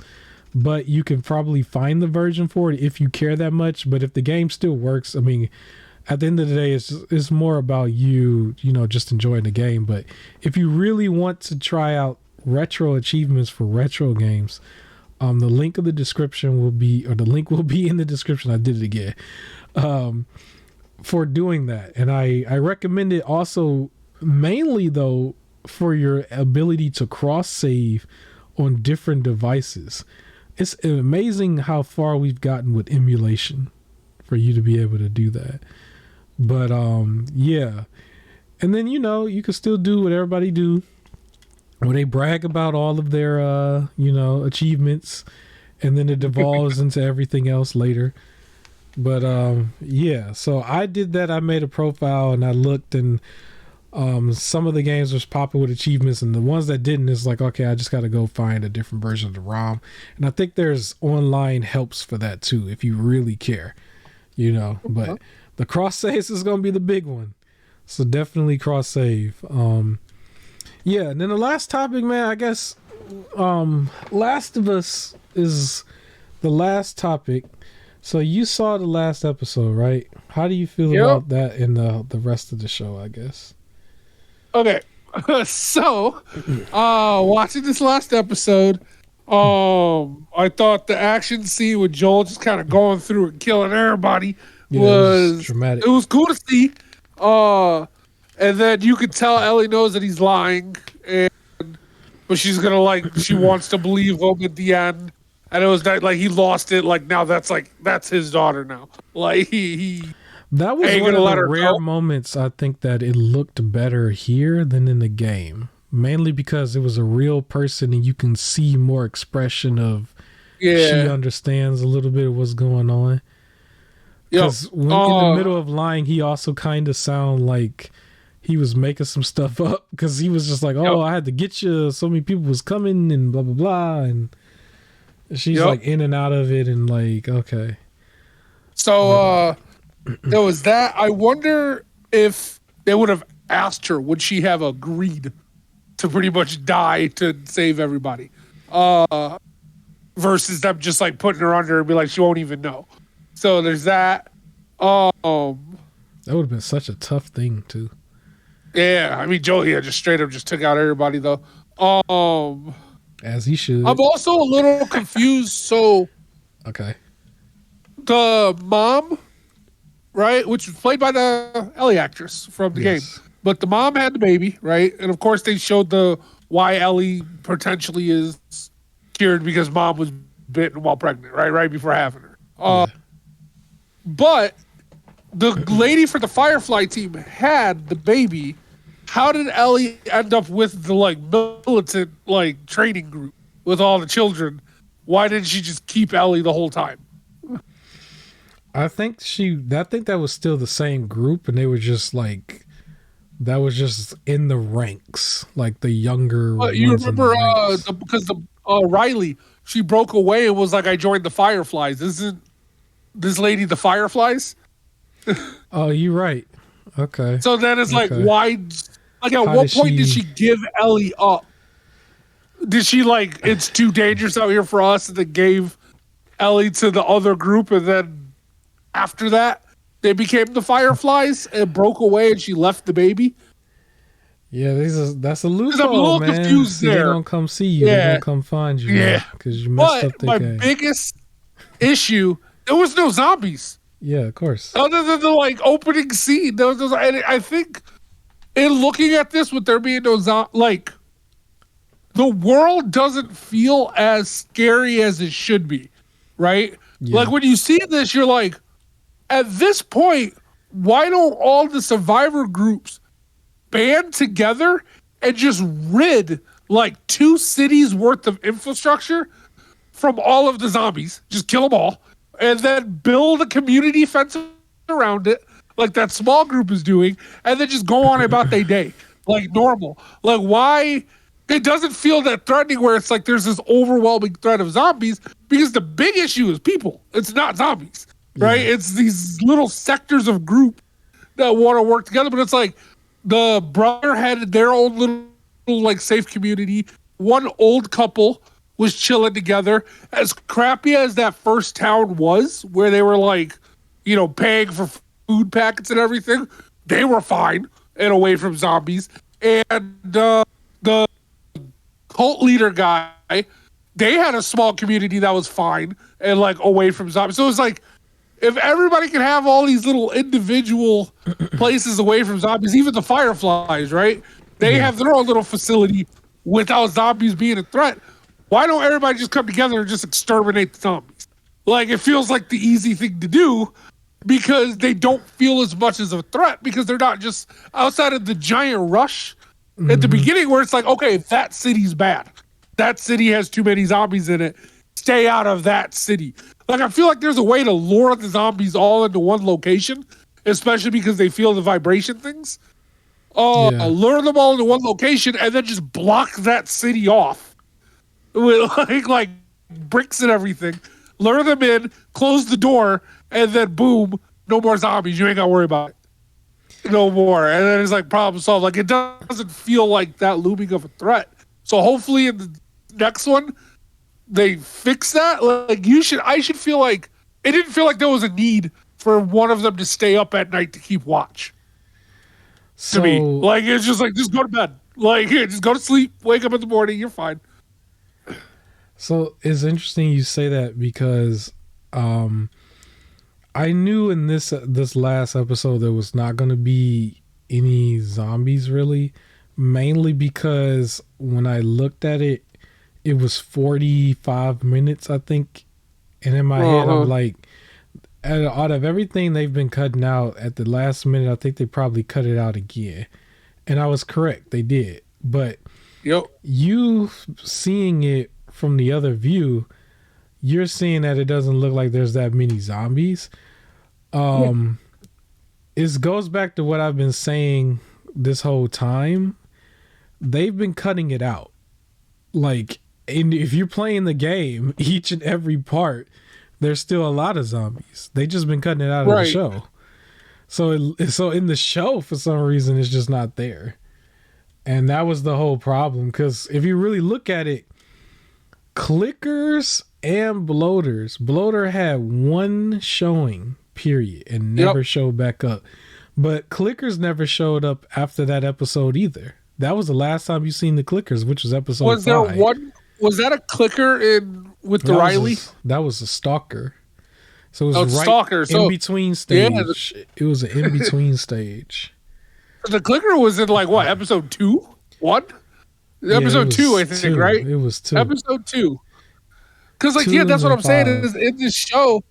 but you can probably find the version for it if you care that much. But if the game still works, I mean, at the end of the day, it's more about you just enjoying the game. But if you really want to try out retro achievements for retro games, the link in the description will be in the description. I did it again. For doing that. And I recommend it also mainly though for your ability to cross save on different devices. It's amazing how far we've gotten with emulation for you to be able to do that. But yeah. And then you can still do what everybody do, where they brag about all of their achievements, and then it devolves into everything else later. But yeah, so I did that. I made a profile and I looked, and some of the games was popping with achievements, and the ones that didn't is like, okay, I just got to go find a different version of the ROM. And I think there's online helps for that too, if you really care, but the cross saves is going to be the big one. So definitely cross save. Yeah. And then the last topic, man, I guess, Last of Us is the last topic. So you saw the last episode, right? How do you feel about that in the rest of the show, I guess? Okay. So, watching this last episode, I thought the action scene with Joel just kind of going through and killing everybody was dramatic. It was cool to see. And then you could tell Ellie knows that he's lying, but she wants to believe him at the end. And it was like he lost it. Like now that's his daughter now. Like that was one of the rare moments I think that it looked better here than in the game. Mainly because it was a real person and you can see more expression of she understands a little bit of what's going on. Because in the middle of lying, he also kind of sounded like he was making some stuff up, because he was just like, I had to get you. So many people was coming and blah, blah, blah. And she's like in and out of it and like, okay. So There was that. I wonder if they would have asked her, would she have agreed to pretty much die to save everybody? Versus them just like putting her under and be like, she won't even know. So there's that. That would have been such a tough thing too. Yeah, I mean, Joe, just straight up just took out everybody though. As he should. I'm also a little confused. So, okay, the mom, right, which was played by the Ellie actress from the game, but the mom had the baby, right, and of course they showed the why Ellie potentially is cured because mom was bitten while pregnant, right before having her. But the lady for the Firefly team had the baby. How did Ellie end up with the like militant like training group with all the children? Why didn't she just keep Ellie the whole time? I think that was still the same group, and they were just like that was just in the ranks, like the younger. You remember because the Riley, she broke away and was like, "I joined the Fireflies." Isn't this lady the Fireflies? Oh, you're right. Okay. So then it's like, why? Like, at what point did she give Ellie up? Did she like, it's too dangerous out here for us, and then gave Ellie to the other group, and then after that, they became the Fireflies and broke away, and she left the baby? Yeah, that's a loophole, I'm a little man. confused there. They're gonna come see you. They're gonna come find you. Yeah, because you messed up the game. My biggest issue, there was no zombies. Yeah, of course. Other than the like opening scene, there was and I think in looking at this with there being no like the world doesn't feel as scary as it should be, right? Yeah. Like when you see this, you're like, at this point, why don't all the survivor groups band together and just rid like 2 cities worth of infrastructure from all of the zombies? Just kill them all. And then build a community fence around it, like that small group is doing, and then just go on about their day, like normal. Like, why? It doesn't feel that threatening where it's like there's this overwhelming threat of zombies, because the big issue is people. It's not zombies, right? Yeah. It's these little sectors of group that want to work together, but it's like the brother had their own little like safe community. One old couple was chilling together. As crappy as that first town was, where they were like, you know, paying for food packets and everything, they were fine and away from zombies. And the cult leader guy, they had a small community that was fine and like away from zombies. So it's like, if everybody can have all these little individual places away from zombies, even the Fireflies, right? They have their own little facility without zombies being a threat. Why don't everybody just come together and just exterminate the zombies? Like, it feels like the easy thing to do because they don't feel as much as a threat because they're not just outside of the giant rush at the beginning where it's like, okay, that city's bad. That city has too many zombies in it. Stay out of that city. Like, I feel like there's a way to lure the zombies all into one location, especially because they feel the vibration things. Lure them all into one location and then just block that city off with like bricks and everything. Lure them in, close the door, and then boom, no more zombies. You ain't got to worry about it. No more. And then it's like problem solved. Like, it doesn't feel like that looming of a threat. So hopefully in the next one, they fix that. Like, I should feel like it didn't feel like there was a need for one of them to stay up at night to keep watch. To me, like, it's just like, just go to bed. Like, just go to sleep, wake up in the morning, you're fine. So it's interesting you say that because I knew in this last episode there was not going to be any zombies really, mainly because when I looked at it, it was 45 minutes, I think. And in my head, I'm like, out of everything they've been cutting out, at the last minute, I think they probably cut it out again. And I was correct. They did. But you seeing it from the other view, you're seeing that it doesn't look like there's that many zombies. It goes back to what I've been saying this whole time. They've been cutting it out. Like, and if you're playing the game, each and every part, there's still a lot of zombies. They just been cutting it out of the show. So in the show, for some reason, it's just not there. And that was the whole problem. Because if you really look at it, Clickers and Bloater had one showing, period, and never showed back up. But Clickers never showed up after that episode either. That was the last time you seen the Clickers, which was episode 5. There one? Was that a clicker with the Riley? That was a stalker. So it was stalker. In between stage. It was an in between stage. The clicker was in like what, episode 2? 1? Episode 2, I think, right? It was 2. Episode 2. Because that's what I'm saying is in this show,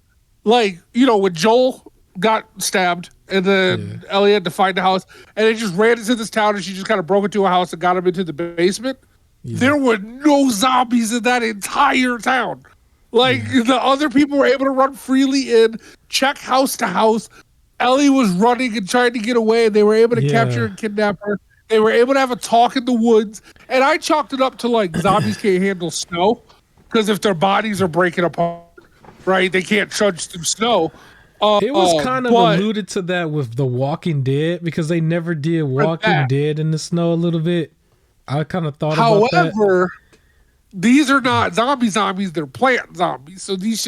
like, when Joel got stabbed and then Ellie had to find the house and they just ran into this town and she just kind of broke into a house and got him into the basement. Yeah. There were no zombies in that entire town. Like, the other people were able to run freely in, check house to house. Ellie was running and trying to get away. They were able to capture and kidnap her. They were able to have a talk in the woods. And I chalked it up to, like, zombies can't handle snow. Because if their bodies are breaking apart, right, they can't trudge through snow. It was kind of alluded to that with The Walking Dead, because they never did Walking Dead in the snow a little bit. I kind of thought about that. However, these are not zombies, they're plant zombies. So these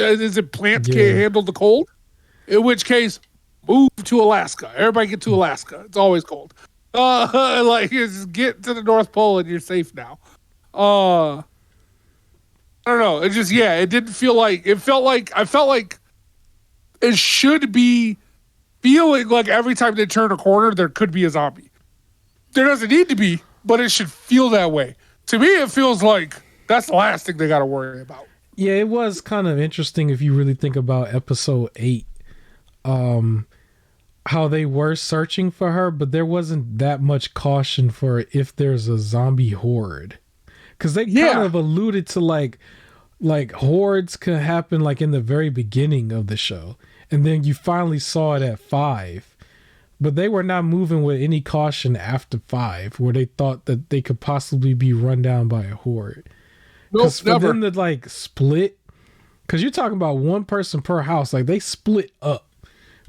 plants can't handle the cold? In which case, move to Alaska. Everybody get to Alaska. It's always cold. Just get to the North Pole and you're safe now. I don't know. It just, it didn't feel like, I felt like it should be feeling like every time they turn a corner, there could be a zombie. There doesn't need to be, but it should feel that way. To me, it feels like that's the last thing they got to worry about. Yeah, it was kind of interesting if you really think about episode 8. How they were searching for her, but there wasn't that much caution for if there's a zombie horde. Because they kind of alluded to like hordes could happen like in the very beginning of the show. And then you finally saw it at 5. But they were not moving with any caution after 5, where they thought that they could possibly be run down by a horde. Because for them to like split, because you're talking about one person per house, like they split up,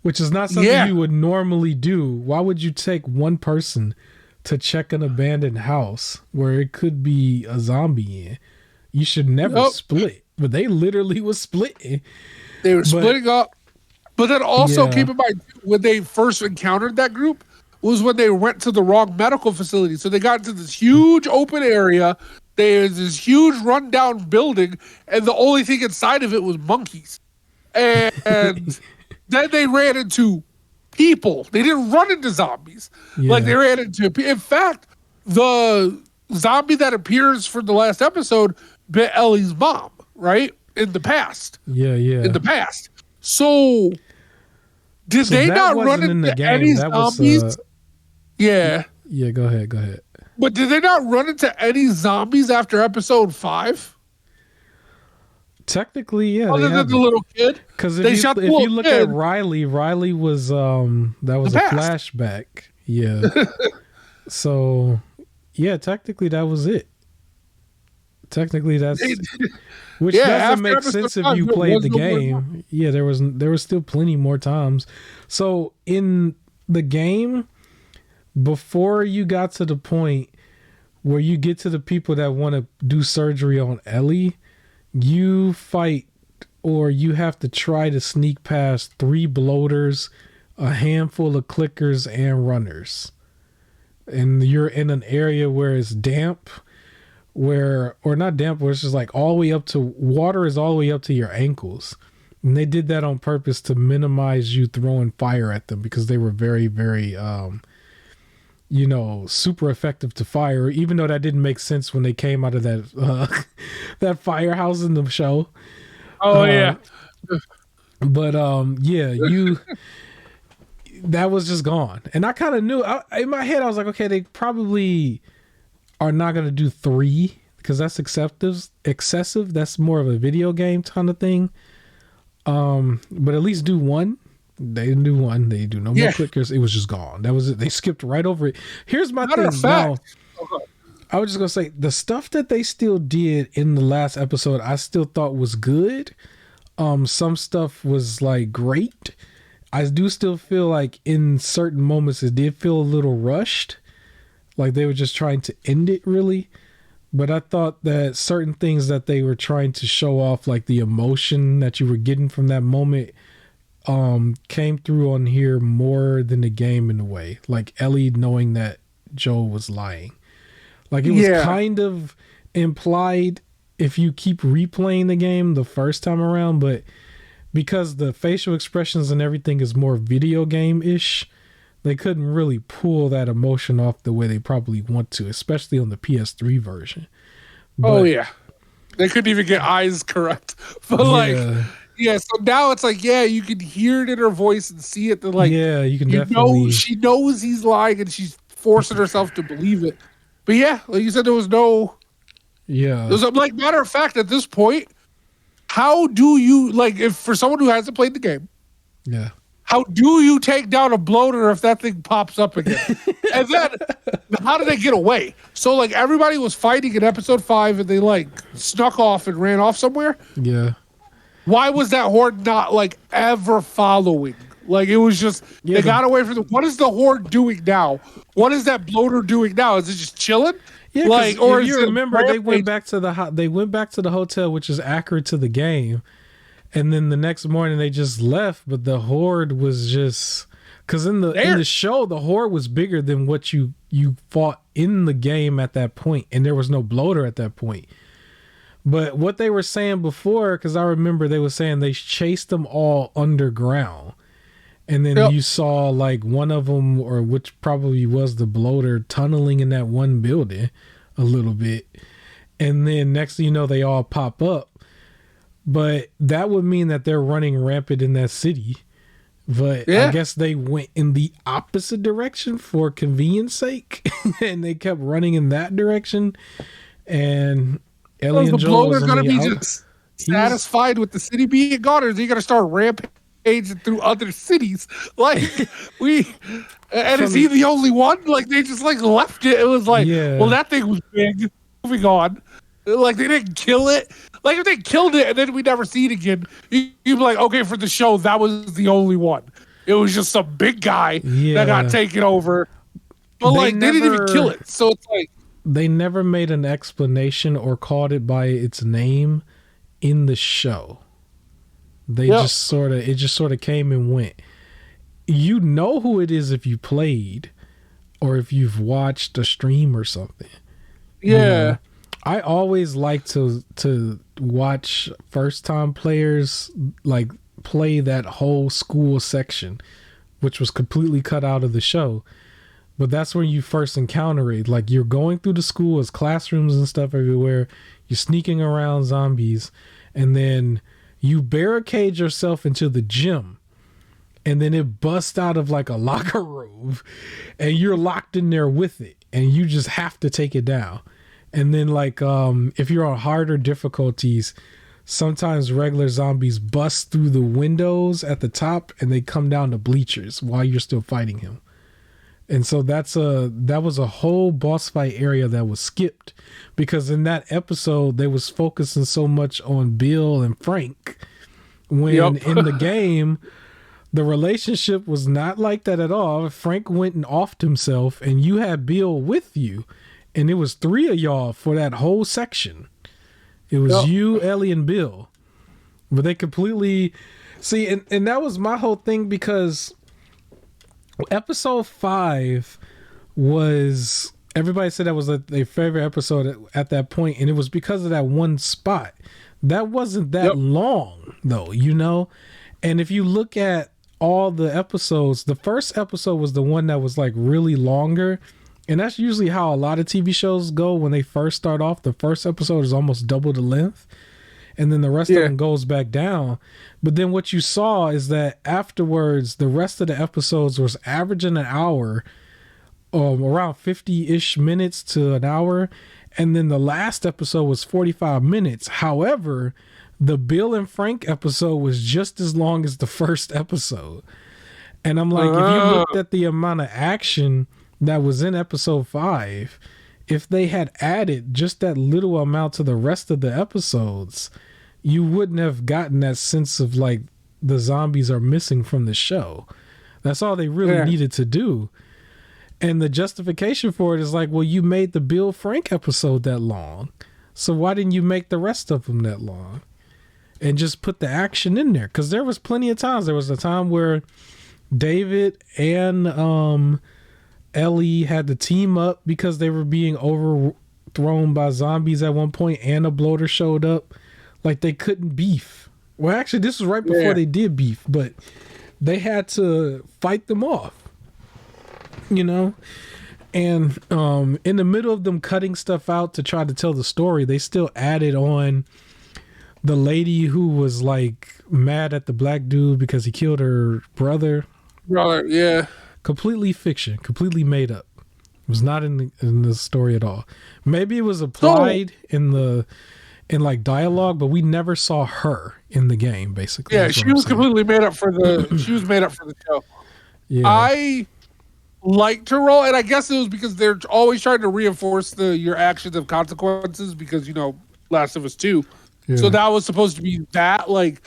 which is not something you would normally do. Why would you take one person to check an abandoned house where it could be a zombie in? You should never split. But they literally was splitting. They were splitting up. But then also keep in mind, when they first encountered that group was when they went to the wrong medical facility. So they got into this huge open area. There's this huge rundown building, and the only thing inside of it was monkeys. And then they ran into people. They didn't run into zombies. Like they ran into... In fact, the zombie that appears for the last episode bit Ellie's mom, right? In the past. In the past. So, did they not run into any zombies? Yeah, go ahead. But did they not run into any zombies after episode 5? Technically, yeah. Other than the little kid? Because if you look at Riley was that was a flashback. Yeah. So, yeah, technically that was it. Technically, that's which doesn't make sense if you played the game. Yeah, there was still plenty more times. So in the game, before you got to the point where you get to the people that want to do surgery on Ellie, you fight or you have to try to sneak past 3 bloaters, a handful of clickers, and runners. And you're in an area where it's damp. Where it's just like all the way up to water is all the way up to your ankles. And they did that on purpose to minimize you throwing fire at them because they were very, very, super effective to fire, even though that didn't make sense when they came out of that, that firehouse in the show. Oh, yeah. But, that was just gone. And I kind of knew in my head, I was like, okay, they probably are not going to do 3 because that's excessive. That's more of a video game kind of thing. But at least do 1. They didn't do 1. They do no more clickers. It was just gone. That was it. They skipped right over it. Here's my thing. Now, I was just going to say the stuff that they still did in the last episode, I still thought was good. Some stuff was like great. I do still feel like in certain moments it did feel a little rushed, like they were just trying to end it really. But I thought that certain things that they were trying to show off, like the emotion that you were getting from that moment, came through on here more than the game in a way. Like Ellie knowing that Joel was lying. Like it was kind of implied if you keep replaying the game the first time around, but because the facial expressions and everything is more video game-ish, they couldn't really pull that emotion off the way they probably want to, especially on the PS3 version. But, they couldn't even get eyes correct. But so now it's like, you can hear it in her voice and see it. Like, you can definitely. She knows he's lying and she's forcing herself to believe it. But like you said, there was no. Yeah. There's like, matter of fact, at this point, how do you, like, if for someone who hasn't played the game, how do you take down a bloater if that thing pops up again? And then, how did they get away? So, like, everybody was fighting in episode 5 and they, like, snuck off and ran off somewhere? Yeah. Why was that horde not, like, ever following? Like, it was just, they got away from what is the horde doing now? What is that bloater doing now? Is it just chilling? Yeah, like, or if you remember, they went back to the hotel, which is accurate to the game, and then the next morning they just left. But the horde was just because in the show the horde was bigger than what you fought in the game at that point, and there was no bloater at that point. But what they were saying before, because I remember they were saying they chased them all underground. And then you saw like one of them, or which probably was the bloater, tunneling in that one building a little bit. And then next thing you know, they all pop up. But that would mean that they're running rampant in that city. But I guess they went in the opposite direction for convenience sake. And they kept running in that direction. And Ellie and Joel was going to be just satisfied with the city being gone, or is he going to start rampaging through other cities? Like, is he the only one? Like, they just like left it. It was like, well, that thing was big. Moving on. Like, they didn't kill it. Like, if they killed it and then we never see it again, you'd be like, okay, for the show, that was the only one. It was just some big guy that got taken over. But they didn't even kill it. So it's like, they never made an explanation or called it by its name in the show. They just sort of came and went. You know who it is if you played or if you've watched a stream or something. Yeah. You know, I always like to watch first time players like play that whole school section, which was completely cut out of the show. But that's when you first encounter it. Like, you're going through the school, as classrooms and stuff everywhere. You're sneaking around zombies, and then you barricade yourself into the gym, and then it busts out of like a locker room, and you're locked in there with it, and you just have to take it down. And then like, if you're on harder difficulties, sometimes regular zombies bust through the windows at the top and they come down to bleachers while you're still fighting him. And so that was a whole boss fight area that was skipped, because in that episode they was focusing so much on Bill and Frank, when in the game the relationship was not like that at all. Frank went and offed himself, and you had Bill with you, and it was 3 of y'all for that whole section. It was you, Ellie, and Bill. But they completely see, and that was my whole thing, because episode 5 was, everybody said that was their favorite episode at that point, and it was because of that one spot. That wasn't that long though, you know? And if you look at all the episodes, the first episode was the one that was like really longer, and that's usually how a lot of TV shows go when they first start off. The first episode is almost double the length, and then the rest of them goes back down. But then what you saw is that afterwards, the rest of the episodes was averaging an hour, around 50-ish minutes to an hour. And then the last episode was 45 minutes. However, the Bill and Frank episode was just as long as the first episode. And I'm like, if you looked at the amount of action that was in episode 5, if they had added just that little amount to the rest of the episodes, you wouldn't have gotten that sense of like the zombies are missing from the show. That's all they really needed to do. And the justification for it is like, well, you made the Bill Frank episode that long, so why didn't you make the rest of them that long and just put the action in there? Because there was plenty of times. There was a time where David and Ellie had to team up because they were being overthrown by zombies at one point, and a bloater showed up. Like, they couldn't beef. Well, actually, this was right before they did beef, but they had to fight them off. You know, and in the middle of them cutting stuff out to try to tell the story, they still added on the lady who was like mad at the black dude because he killed her brother. Completely fiction, completely made up. It was not in the story at all. Maybe it was applied in like dialogue, but we never saw her in the game. Basically, she was completely made up for the. She was made up for the show. Yeah, I liked her role, and I guess it was because they're always trying to reinforce your actions have consequences, because Last of Us 2. So that was supposed to be that, like,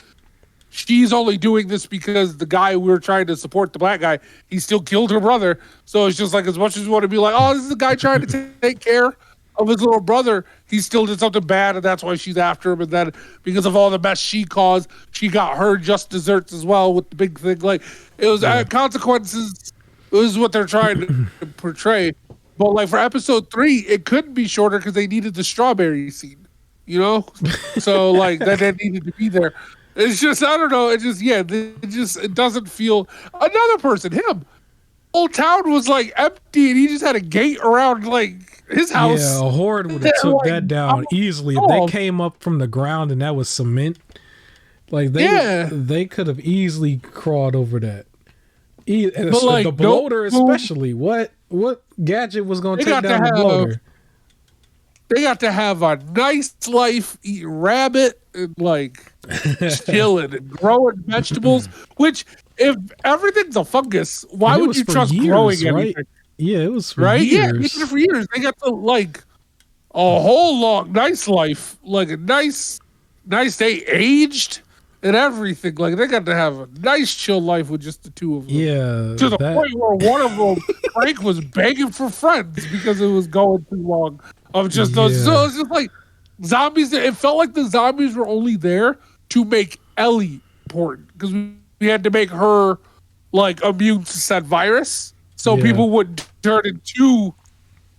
she's only doing this because the guy we were trying to support, the black guy, he still killed her brother. So it's just like, as much as you want to be like, oh, this is the guy trying to take care of his little brother, he still did something bad, and that's why she's after him. And then because of all the mess she caused, she got her just desserts as well with the big thing. Like, it was consequences. It was what they're trying to portray. But like for episode 3, it couldn't be shorter because they needed the strawberry scene, So like that needed to be there. It's just, I don't know. It doesn't feel. Another person, him. Whole town was like empty, and he just had a gate around like his house. Yeah, a horde would have took that down easily if they came up from the ground and that was cement. Like they could have easily crawled over that. But like, the bloater, especially. What gadget was going to take down the bloater? They got to have a nice life, eat rabbit, and like chilling and growing vegetables. Which, if everything's a fungus, why would you trust growing anything? Right? Yeah, it was for years. Yeah, it for years. They got to like a whole long, nice life, like a nice day, aged. And everything, like they got to have a nice chill life with just the two of them. Yeah, to the point where one of them, Frank, was begging for friends because it was going too long. Of just those, so it's just like zombies. It felt like the zombies were only there to make Ellie important, because we had to make her like immune to said virus, so people wouldn't turn into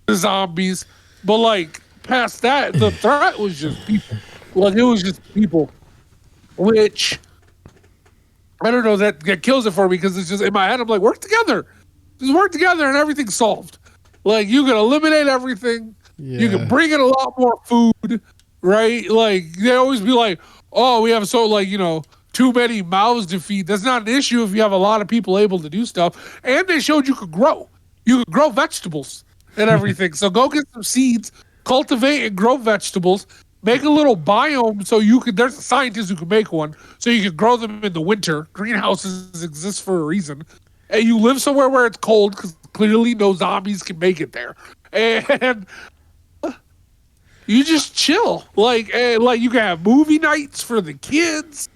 the zombies. But like past that, the threat was just people. Like it was just people. Which, I don't know, that kills it for me, because it's just, in my head, I'm like, work together. Just work together and everything's solved. Like, you can eliminate everything. Yeah. You can bring in a lot more food, right? Like, they always be like, oh, we have too many mouths to feed. That's not an issue if you have a lot of people able to do stuff. And they showed you could grow. You could grow vegetables and everything. So go get some seeds, cultivate and grow vegetables. Make a little biome so there's scientists who can make one, so you can grow them in the winter. Greenhouses exist for a reason. And you live somewhere where it's cold, because clearly no zombies can make it there. And you just chill. Like you can have movie nights for the kids.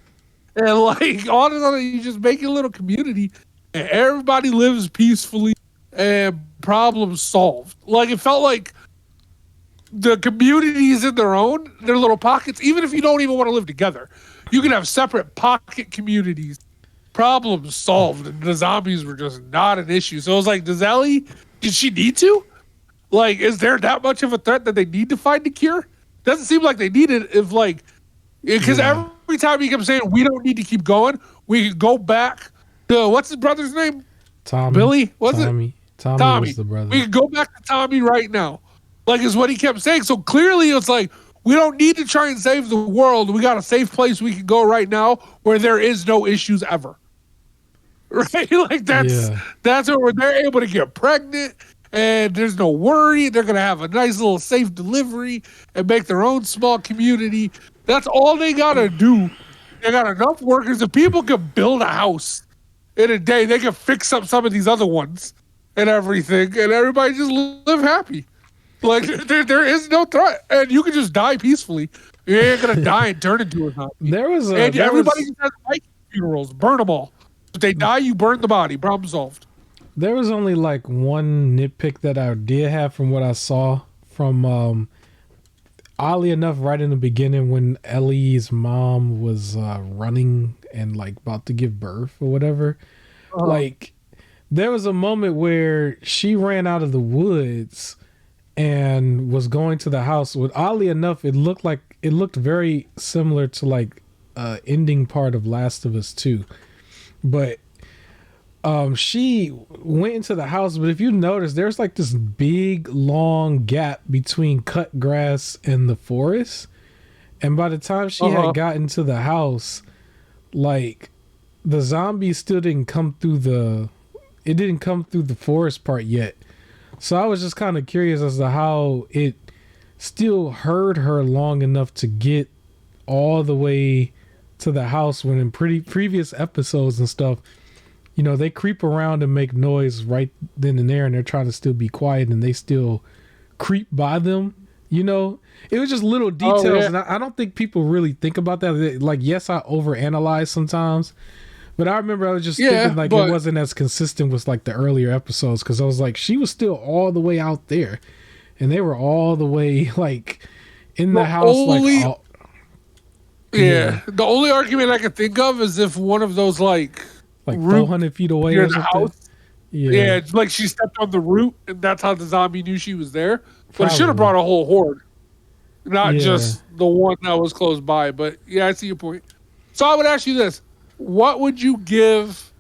And like on and on, you just make a little community, and everybody lives peacefully and problems solved. Like it felt like the communities in their little pockets, even if you don't even want to live together, you can have separate pocket communities, problems solved, and the zombies were just not an issue. So it was like, did she need to? Like, is there that much of a threat that they need to find a cure? Doesn't seem like they need it, because every time he kept saying, we don't need to keep going, we can go back to, what's his brother's name? Tommy. Billy? Tommy was the brother. We can go back to Tommy right now. Like, is what he kept saying. So clearly it's like, we don't need to try and save the world. We got a safe place we can go right now where there is no issues ever. Right? Like, that's where they're able to get pregnant, and there's no worry. They're going to have a nice little safe delivery and make their own small community. That's all they got to do. They got enough workers. If people can build a house in a day, they can fix up some of these other ones and everything, and everybody just live happy. Like, there is no threat, and you can just die peacefully. You ain't gonna die and turn into a zombie. Everybody just has like funerals. Burn them all. If they die, you burn the body. Problem solved. There was only like one nitpick that I did have from what I saw from oddly enough, right in the beginning when Ellie's mom was running and like about to give birth or whatever. Like there was a moment where she ran out of the woods and was going to the house. With oddly enough, it looked very similar to like ending part of Last of Us 2. But she went into the house, but if you notice, there's like this big long gap between cut grass and the forest. And by the time she had gotten to the house, like the zombies still didn't come through the forest part yet. So I was just kind of curious as to how it still heard her long enough to get all the way to the house when in previous episodes and stuff, you know, they creep around and make noise right then and there, and they're trying to still be quiet, and they still creep by them. You know, it was just little details, and I don't think people really think about that. Like, yes, I overanalyze sometimes, but I remember I was just thinking like it wasn't as consistent with like the earlier episodes, because I was like, she was still all the way out there, and they were all the way like in the house. The only argument I could think of is if one of those like 400 feet away or the house. Yeah, it's like she stepped on the root, and that's how the zombie knew she was there. But it should have brought a whole horde, not just the one that was close by. But yeah, I see your point. So I would ask you this: what would you give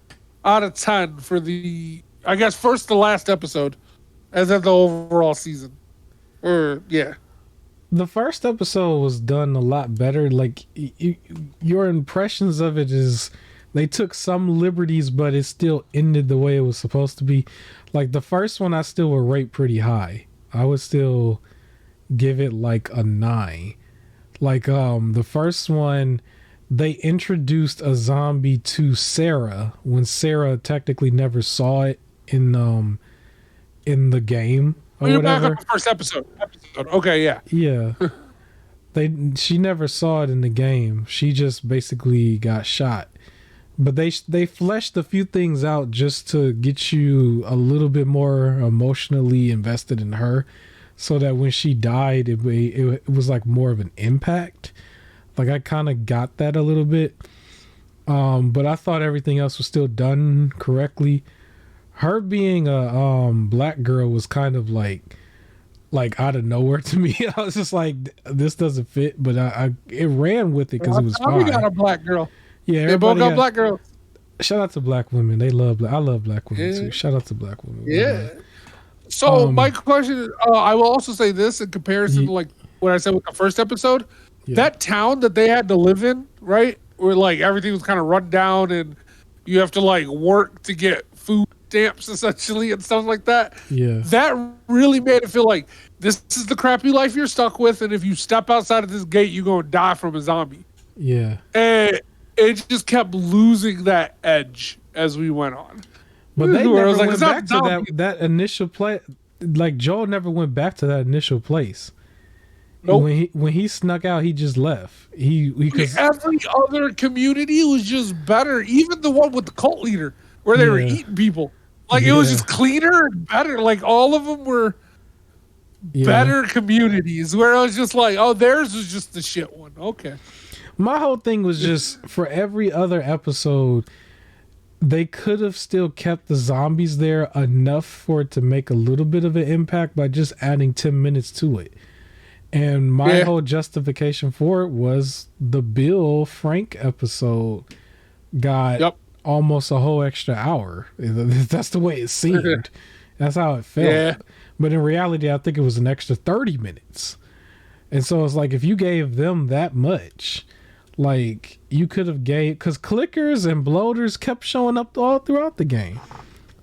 out of 10 for the, I guess, first to last episode, as in the overall season? The first episode was done a lot better. Like your impressions of it is, they took some liberties, but it still ended the way it was supposed to be. Like the first one, I still would rate pretty high. I would still give it like a 9. Like the first one, they introduced a zombie to Sarah when Sarah technically never saw it in the game or you're whatever. Back on the first episode. Okay, yeah. Yeah. She never saw it in the game. She just basically got shot. But they fleshed a few things out just to get you a little bit more emotionally invested in her, so that when she died, it was like more of an impact. Like I kind of got that a little bit, but I thought everything else was still done correctly. Her being a black girl was kind of like out of nowhere to me. I was just like, this doesn't fit, but it ran with it because it was fine. We got a black girl. Yeah, they both got black girls. Shout out to black women. I love black women too. Shout out to black women. Yeah. So my question is, I will also say this in comparison to like what I said with the first episode. Yeah. That town that they had to live in, right, where like everything was kind of run down and you have to like work to get food stamps essentially and stuff like that. Yeah. That really made it feel like this is the crappy life you're stuck with, and if you step outside of this gate, you're gonna die from a zombie. Yeah. And it just kept losing that edge as we went on. But they never went back to that initial place. Like Joel never went back to that initial place. Nope. When he snuck out, he just left. Every other community was just better. Even the one with the cult leader, where they were eating people. Like it was just cleaner and better. Like all of them were better communities. Where I was just like, oh, theirs was just the shit one. Okay. My whole thing was just for every other episode, they could have still kept the zombies there enough for it to make a little bit of an impact by just adding 10 minutes to it. And my whole justification for it was the Bill Frank episode got almost a whole extra hour. That's the way it seemed. That's how it felt. Yeah. But in reality, I think it was an extra 30 minutes. And so it's like, if you gave them that much, like you could have because clickers and bloaters kept showing up all throughout the game.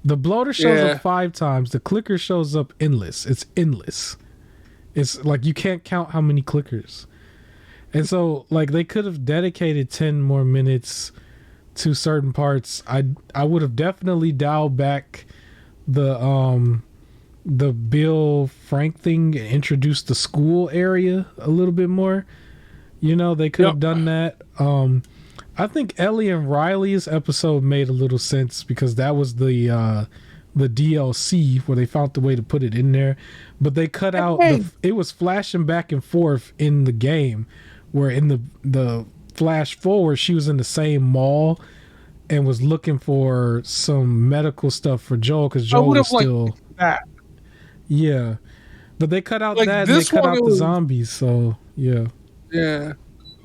The bloater shows up 5 times. The clicker shows up endless. It's endless. It's like you can't count how many clickers. And so like they could have dedicated 10 more minutes to certain parts. I would have definitely dialed back the Bill Frank thing and introduced the school area a little bit more. You know, they could have done that. I think Ellie and Riley's episode made a little sense because that was the DLC where they found the way to put it in there, but they cut out it was flashing back and forth in the game, where in the flash forward she was in the same mall and was looking for some medical stuff for Joel because Joel was still that. Yeah, but they cut out like that and they cut out the zombies. So yeah.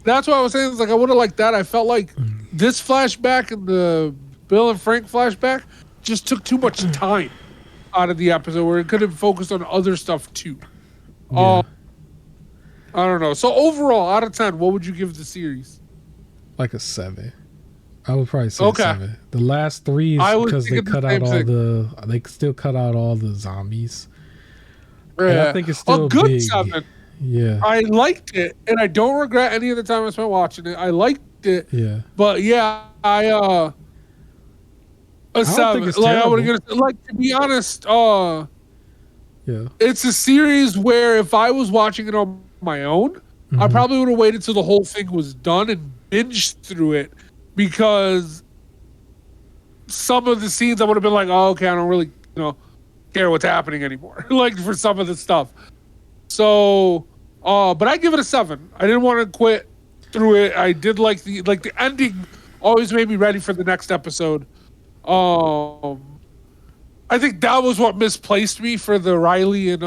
That's what I was saying. It's like I would have liked that. I felt like this flashback and the Bill and Frank flashback just took too much time out of the episode where it could have focused on other stuff too. I don't know. So overall, out of 10, what would you give the series? Like a 7. I would probably say 7. The last 3 is because they cut out they still cut out all the zombies. Yeah. And I think it's still a good big. 7. Yeah. I liked it, and I don't regret any of the time I spent watching it. I liked it. Yeah. But yeah, a 7. I would have to be honest, it's a series where if I was watching it on my own, I probably would have waited till the whole thing was done and binged through it, because some of the scenes I would have been like, oh, okay, I don't really, care what's happening anymore. Like for some of the stuff. So, but I give it a 7. I didn't want to quit through it. I did like the ending always made me ready for the next episode. I think that was what misplaced me for the Riley and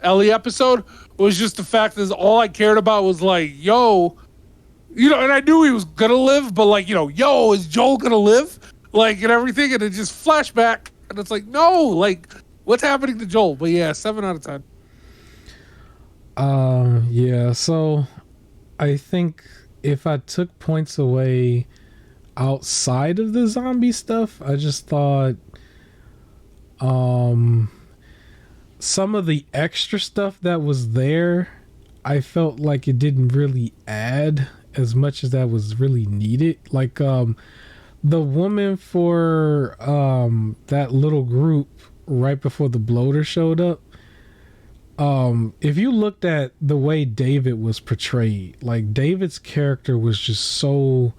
Ellie episode, was just the fact that all I cared about was like, yo, and I knew he was gonna live, but like, yo, is Joel gonna live? Like, and everything, and it just flashback, and it's like, no, like, what's happening to Joel? But yeah, 7 out of 10. Yeah, so I think if I took points away outside of the zombie stuff, I just thought some of the extra stuff that was there, I felt like it didn't really add as much as that was really needed. Like the woman for that little group right before the bloater showed up, if you looked at the way David was portrayed, like David's character was just so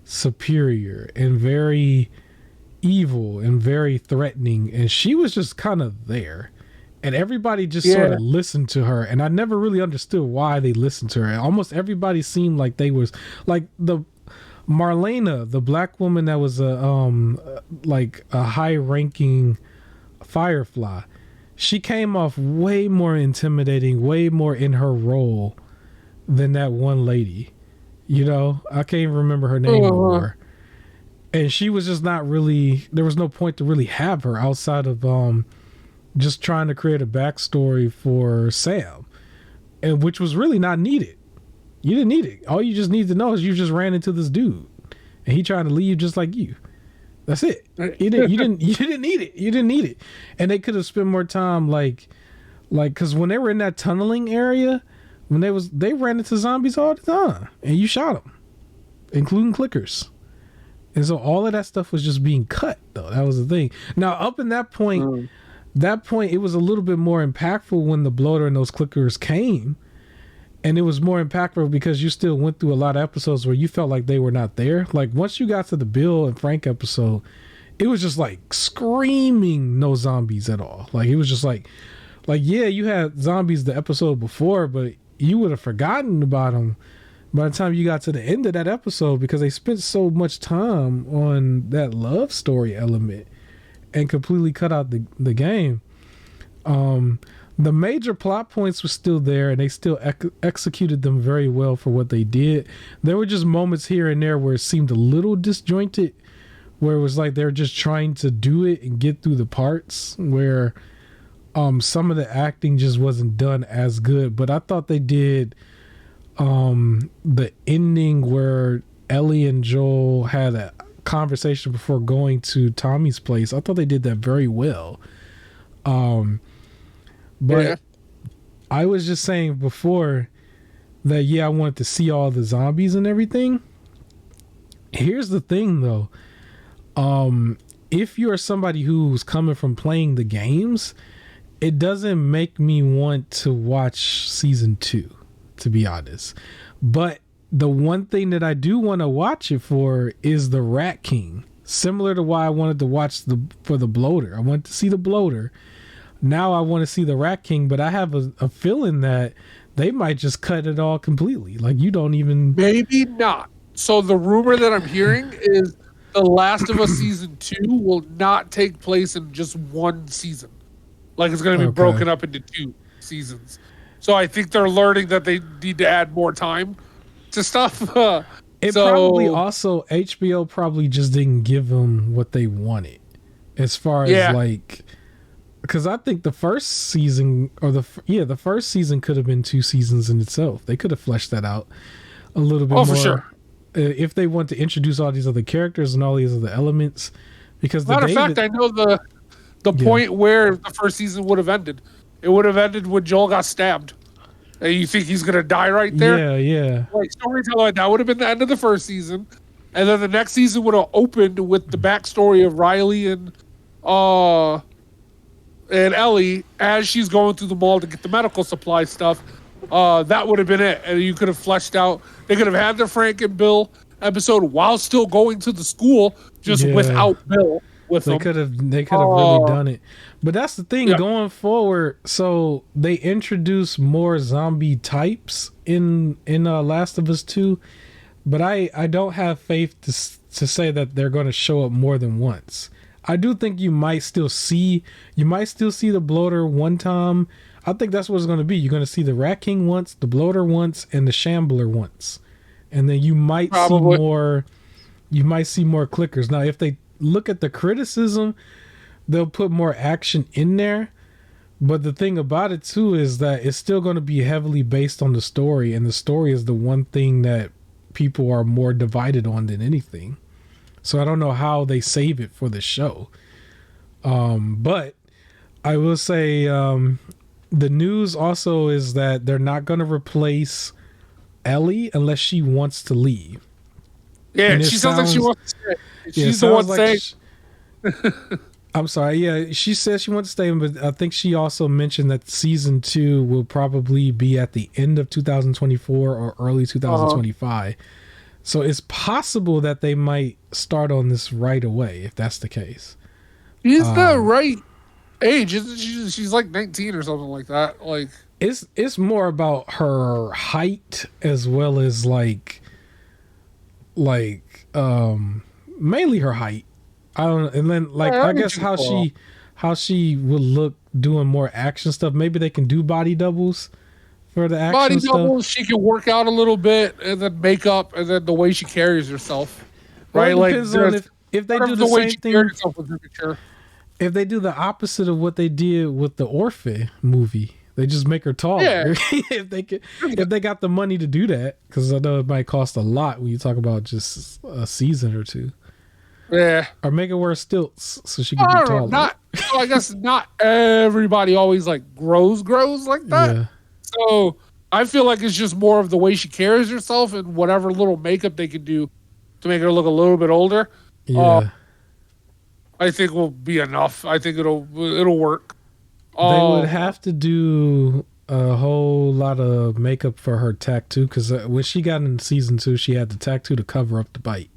superior and very evil and very threatening, and she was just kind of there, and everybody just sort of listened to her, and I never really understood why they listened to her. And almost everybody seemed like they was like the Marlena, the black woman that was like a high ranking Firefly. She came off way more intimidating, way more in her role than that one lady. I can't even remember her name anymore. And she was just not really, there was no point to really have her outside of just trying to create a backstory for Sam, and which was really not needed. You didn't need it. All you just need to know is you just ran into this dude and he tried to leave just like you. That's it. You didn't need it. You didn't need it. And they could have spent more time like because when they were in that tunneling area, when they ran into zombies all the time, and you shot them, including clickers. And so all of that stuff was just being cut, though. That was the thing. Now, up in that point, it was a little bit more impactful when the bloater and those clickers came. And it was more impactful because you still went through a lot of episodes where you felt like they were not there. Like once you got to the Bill and Frank episode, it was just like screaming no zombies at all. Like it was just like yeah, you had zombies the episode before, but you would have forgotten about them by the time you got to the end of that episode, because they spent so much time on that love story element and completely cut out the game. The major plot points were still there, and they still executed them very well for what they did. There were just moments here and there where it seemed a little disjointed, where it was like they're just trying to do it and get through the parts where some of the acting just wasn't done as good. But I thought they did the ending where Ellie and Joel had a conversation before going to Tommy's place. I thought they did that very well. But I was just saying before that, I wanted to see all the zombies and everything. Here's the thing, though. If you're somebody who's coming from playing the games, it doesn't make me want to watch season 2, to be honest. But the one thing that I do want to watch it for is the Rat King. Similar to why I wanted to watch for the Bloater. I wanted to see the Bloater. Now I want to see the Rat King, but I have a feeling that they might just cut it all completely. Like you don't even... Maybe not. So the rumor that I'm hearing is The Last of Us Season 2 will not take place in just one season. Like it's going to be broken up into 2 seasons. So I think they're learning that they need to add more time to stuff. Probably also, HBO probably just didn't give them what they wanted. As far as like... Because I think the first season, or the first season could have been 2 seasons in itself. They could have fleshed that out a little bit more. For sure. If they want to introduce all these other characters and all these other elements. Because matter of fact, I know the point where the first season would have ended. It would have ended when Joel got stabbed. And you think he's going to die right there? Yeah. Like storytelling like that would have been the end of the first season. And then the next season would have opened with the backstory of Riley and Ellie as she's going through the mall to get the medical supply stuff. That would have been it. And you could have fleshed out. They could have had the Frank and Bill episode while still going to the school, just without Bill with them. They could have really done it. But that's the thing going forward. So they introduce more zombie types in Last of Us 2. But I don't have faith to say that they're going to show up more than once. I do think you might still see the Bloater one time. I think that's what it's going to be. You're going to see the Rat King once, the Bloater once, and the Shambler once, and then you might see more. You might see more clickers. Now, if they look at the criticism, they'll put more action in there. But the thing about it too is that it's still going to be heavily based on the story, and the story is the one thing that people are more divided on than anything. So I don't know how they save it for the show. But I will say the news also is that they're not going to replace Ellie unless she wants to leave. Yeah, she sounds like she wants to stay. She's the one saying... I'm sorry. Yeah, she says she wants to stay, but I think she also mentioned that season 2 will probably be at the end of 2024 or early 2025. So it's possible that they might start on this right away if that's the case. She's the right age, isn't she? She's like 19 or something like that. Like it's more about her height as well as like mainly her height. I don't know, and then like I guess how she would look doing more action stuff. Maybe they can do body doubles. For the action body stuff. doubles, she can work out a little bit, and then makeup, and then the way she carries herself. Right? Well, it depends on if they do the way same thing. Sure. If they do the opposite of what they did with the Orphan movie, they just make her taller. Yeah. if they got the money to do that, because I know it might cost a lot when you talk about just a season or 2. Yeah. Or make her wear stilts so she can be taller. I guess not everybody always like grows like that. Yeah. So I feel like it's just more of the way she carries herself and whatever little makeup they can do to make her look a little bit older. Yeah, I think will be enough. I think it'll work. They would have to do a whole lot of makeup for her tattoo because when she got in season 2, she had the tattoo to cover up the bite.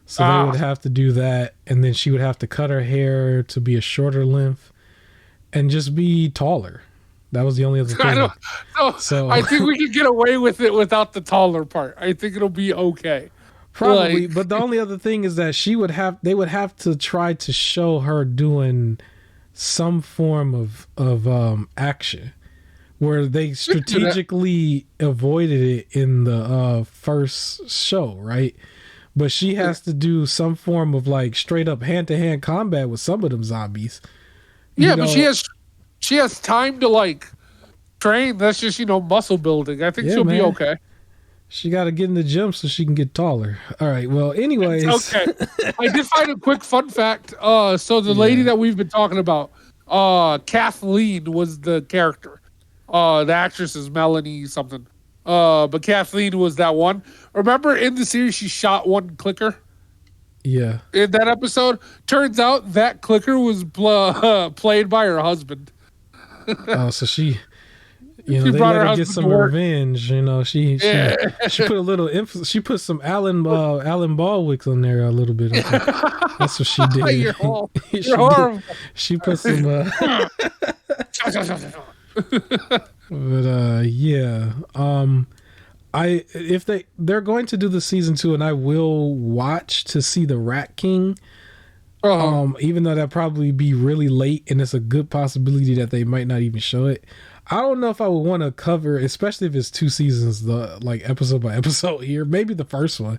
So they would have to do that, and then she would have to cut her hair to be a shorter length and just be taller. That was the only other thing. So I think we can get away with it without the taller part. I think it'll be okay. Probably, but the only other thing is that they would have to try to show her doing some form of action where they strategically avoided it in the first show, right? But she has to do some form of like straight up hand-to-hand combat with some of them zombies. Yeah, but she has time to like train. That's just, muscle building. I think she'll be okay. She got to get in the gym so she can get taller. All right. Well, anyways. It's okay. I did find a quick fun fact. So the lady that we've been talking about, Kathleen was the character. The actress is Melanie something. But Kathleen was that one. Remember in the series she shot one clicker? Yeah. In that episode, turns out that clicker was played by her husband. So she You know, She they brought let her her get husband some to work. revenge. You know, she put a little emphasis. She put some Alan Baldwick on there a little bit. That's what she did. You're She horrible. She put some. But yeah. If they're going to do the season 2, and I will watch to see the Rat King. Even though that probably be really late, and it's a good possibility that they might not even show it. I don't know if I would want to cover, especially if it's 2 seasons, the like episode by episode here. Maybe the first one.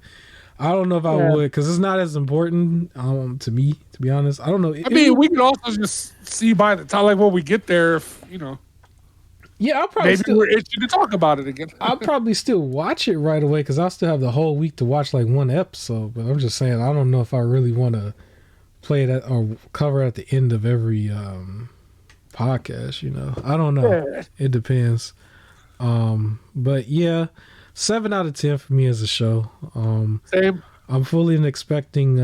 I don't know if I would, because it's not as important to me, to be honest. I don't know. I mean, we can also just see by the time, like when we get there, if you know. Yeah, I'll probably we're itching to talk about it again. I'll probably still watch it right away, because I'll still have the whole week to watch like one episode. But I'm just saying, I don't know if I really want to play it or cover at the end of every podcast. You know, I don't know. Yeah. It depends. But yeah, 7 out of 10 for me as a show. Same. I'm fully expecting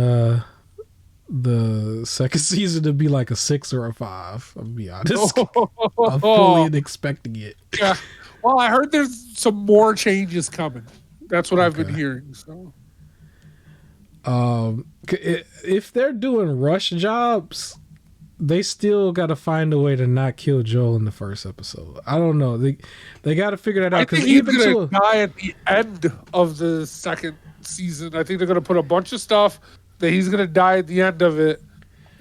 the second season to be like a 6 or a 5. I'll be honest. I'm fully expecting it. Yeah. Well, I heard there's some more changes coming. That's what I've been hearing. So. If they're doing rush jobs, they still got to find a way to not kill Joel in the first episode. I don't know. They got to figure that out. I think he's going to die at the end of the second season. I think they're going to put a bunch of stuff that he's going to die at the end of it.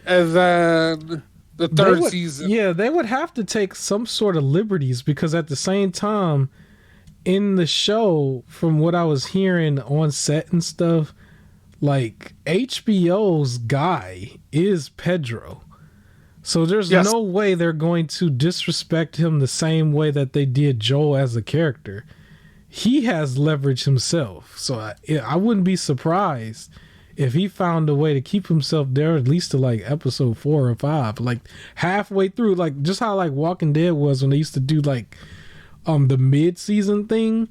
And then the third season. Yeah, they would have to take some sort of liberties, because at the same time, in the show, from what I was hearing on set and stuff, like HBO's guy is Pedro. So there's no way they're going to disrespect him the same way that they did Joel as a character. He has leverage himself. So I wouldn't be surprised if he found a way to keep himself there at least to like episode 4 or 5, like halfway through, like just how like Walking Dead was when they used to do like the mid-season thing.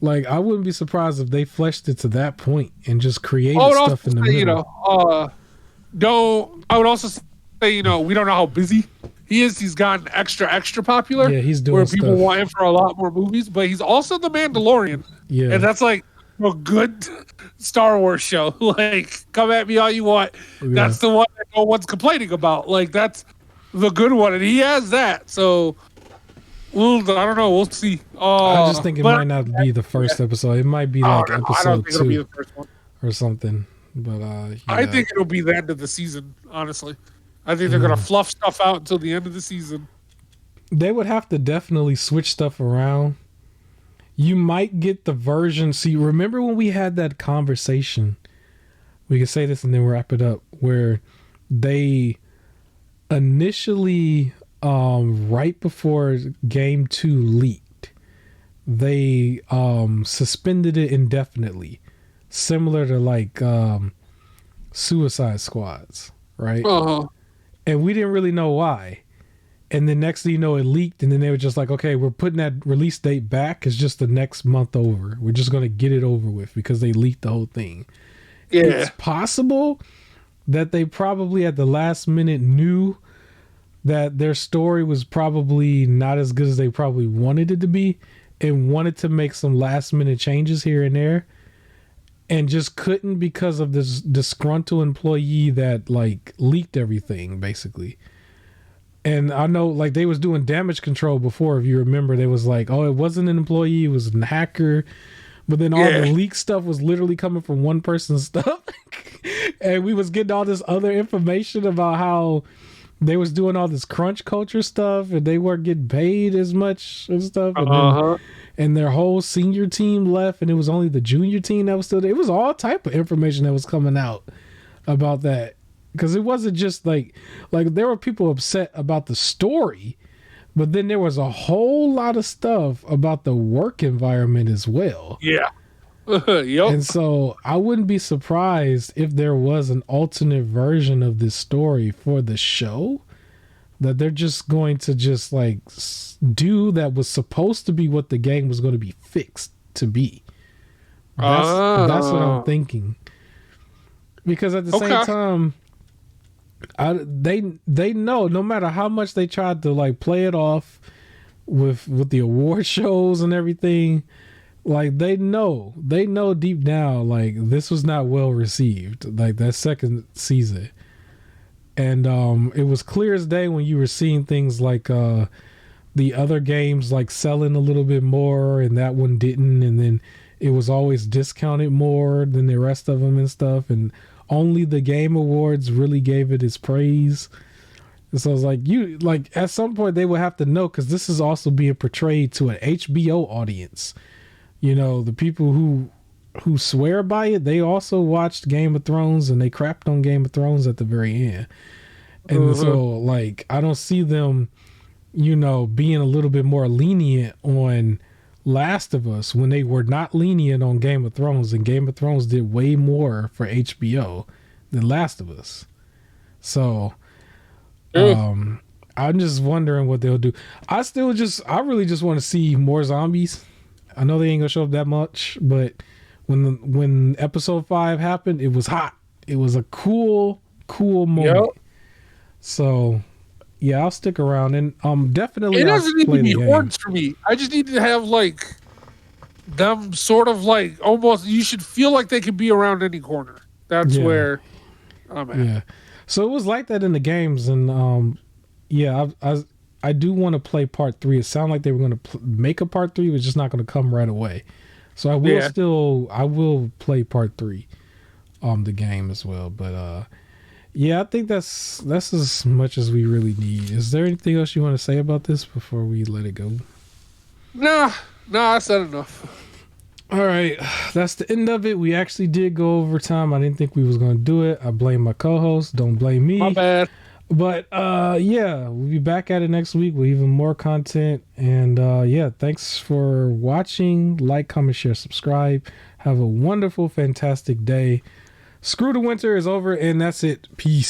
Like, I wouldn't be surprised if they fleshed it to that point and just created stuff in the middle. You know, I would also say, you know, we don't know how busy he is. He's gotten extra popular. Yeah, he's doing where stuff. People want him for a lot more movies, but he's also the Mandalorian. Yeah, and that's like a good Star Wars show. Like, come at me all you want. Yeah. That's the one that no one's complaining about. Like, that's the good one, and he has that. So. Well, I don't know. We'll see. I just think it might not be the first episode. It might be like episode 2 it'll be the first one. Or something. But I think it'll be the end of the season. Honestly, I think they're gonna fluff stuff out until the end of the season. They would have to definitely switch stuff around. You might get the version. See, remember when we had that conversation? We can say this and then wrap it up. Where they initially. Right before Game 2 leaked, they suspended it indefinitely, similar to like Suicide Squads, right? And we didn't really know why. And then next thing you know, it leaked, and then they were just like, okay, we're putting that release date back. It's just the next month over. We're just going to get it over with, because they leaked the whole thing. Yeah. It's possible that they probably at the last minute knew that their story was probably not as good as they probably wanted it to be, and wanted to make some last minute changes here and there, and just couldn't because of this disgruntled employee that like leaked everything basically. And I know like they was doing damage control before, if you remember. They was like, oh, it wasn't an employee, it was a hacker. But then all the leak stuff was literally coming from one person's stuff. And we was getting all this other information about how they was doing all this crunch culture stuff, and they weren't getting paid as much and stuff. And, and their whole senior team left, and it was only the junior team that was still there. It was all type of information that was coming out about that. Because it wasn't just like there were people upset about the story, but then there was a whole lot of stuff about the work environment as well. Yeah. Yep. And so I wouldn't be surprised if there was an alternate version of this story for the show that they're just going to just like do that was supposed to be what the game was going to be fixed to be. That's what I'm thinking. Because at the same time, they know no matter how much they tried to like play it off, with the award shows and everything. Like they know deep down, like this was not well received, like that second season. And it was clear as day when you were seeing things like the other games like selling a little bit more and that one didn't, and then it was always discounted more than the rest of them and stuff, and only the Game Awards really gave it its praise. And so I was like, at some point they would have to know, because this is also being portrayed to an HBO audience. You know, the people who swear by it, they also watched Game of Thrones and they crapped on Game of Thrones at the very end. And so, like, I don't see them, you know, being a little bit more lenient on Last of Us when they were not lenient on Game of Thrones, and Game of Thrones did way more for HBO than Last of Us. So, I'm just wondering what they'll do. I really just want to see more zombies. I know they ain't gonna show up that much, but when episode 5 happened, it was hot. It was a cool moment. Yep. So yeah, I'll stick around, and definitely it doesn't need to be hordes for me. I just need to have like them sort of like almost. You should feel like they could be around any corner. That's where I'm at. Yeah. So it was like that in the games, and I do want to play part 3. It sounded like they were going to make a part 3, but it's just not going to come right away. So I will play part 3, the game as well. But I think that's as much as we really need. Is there anything else you want to say about this before we let it go? No, I said enough. All right, that's the end of it. We actually did go over time. I didn't think we was going to do it. I blame my co-host. Don't blame me. My bad. But we'll be back at it next week with even more content. And thanks for watching. Like, comment, share, subscribe. Have a wonderful, fantastic day. Screw the winter is over, and that's it. Peace.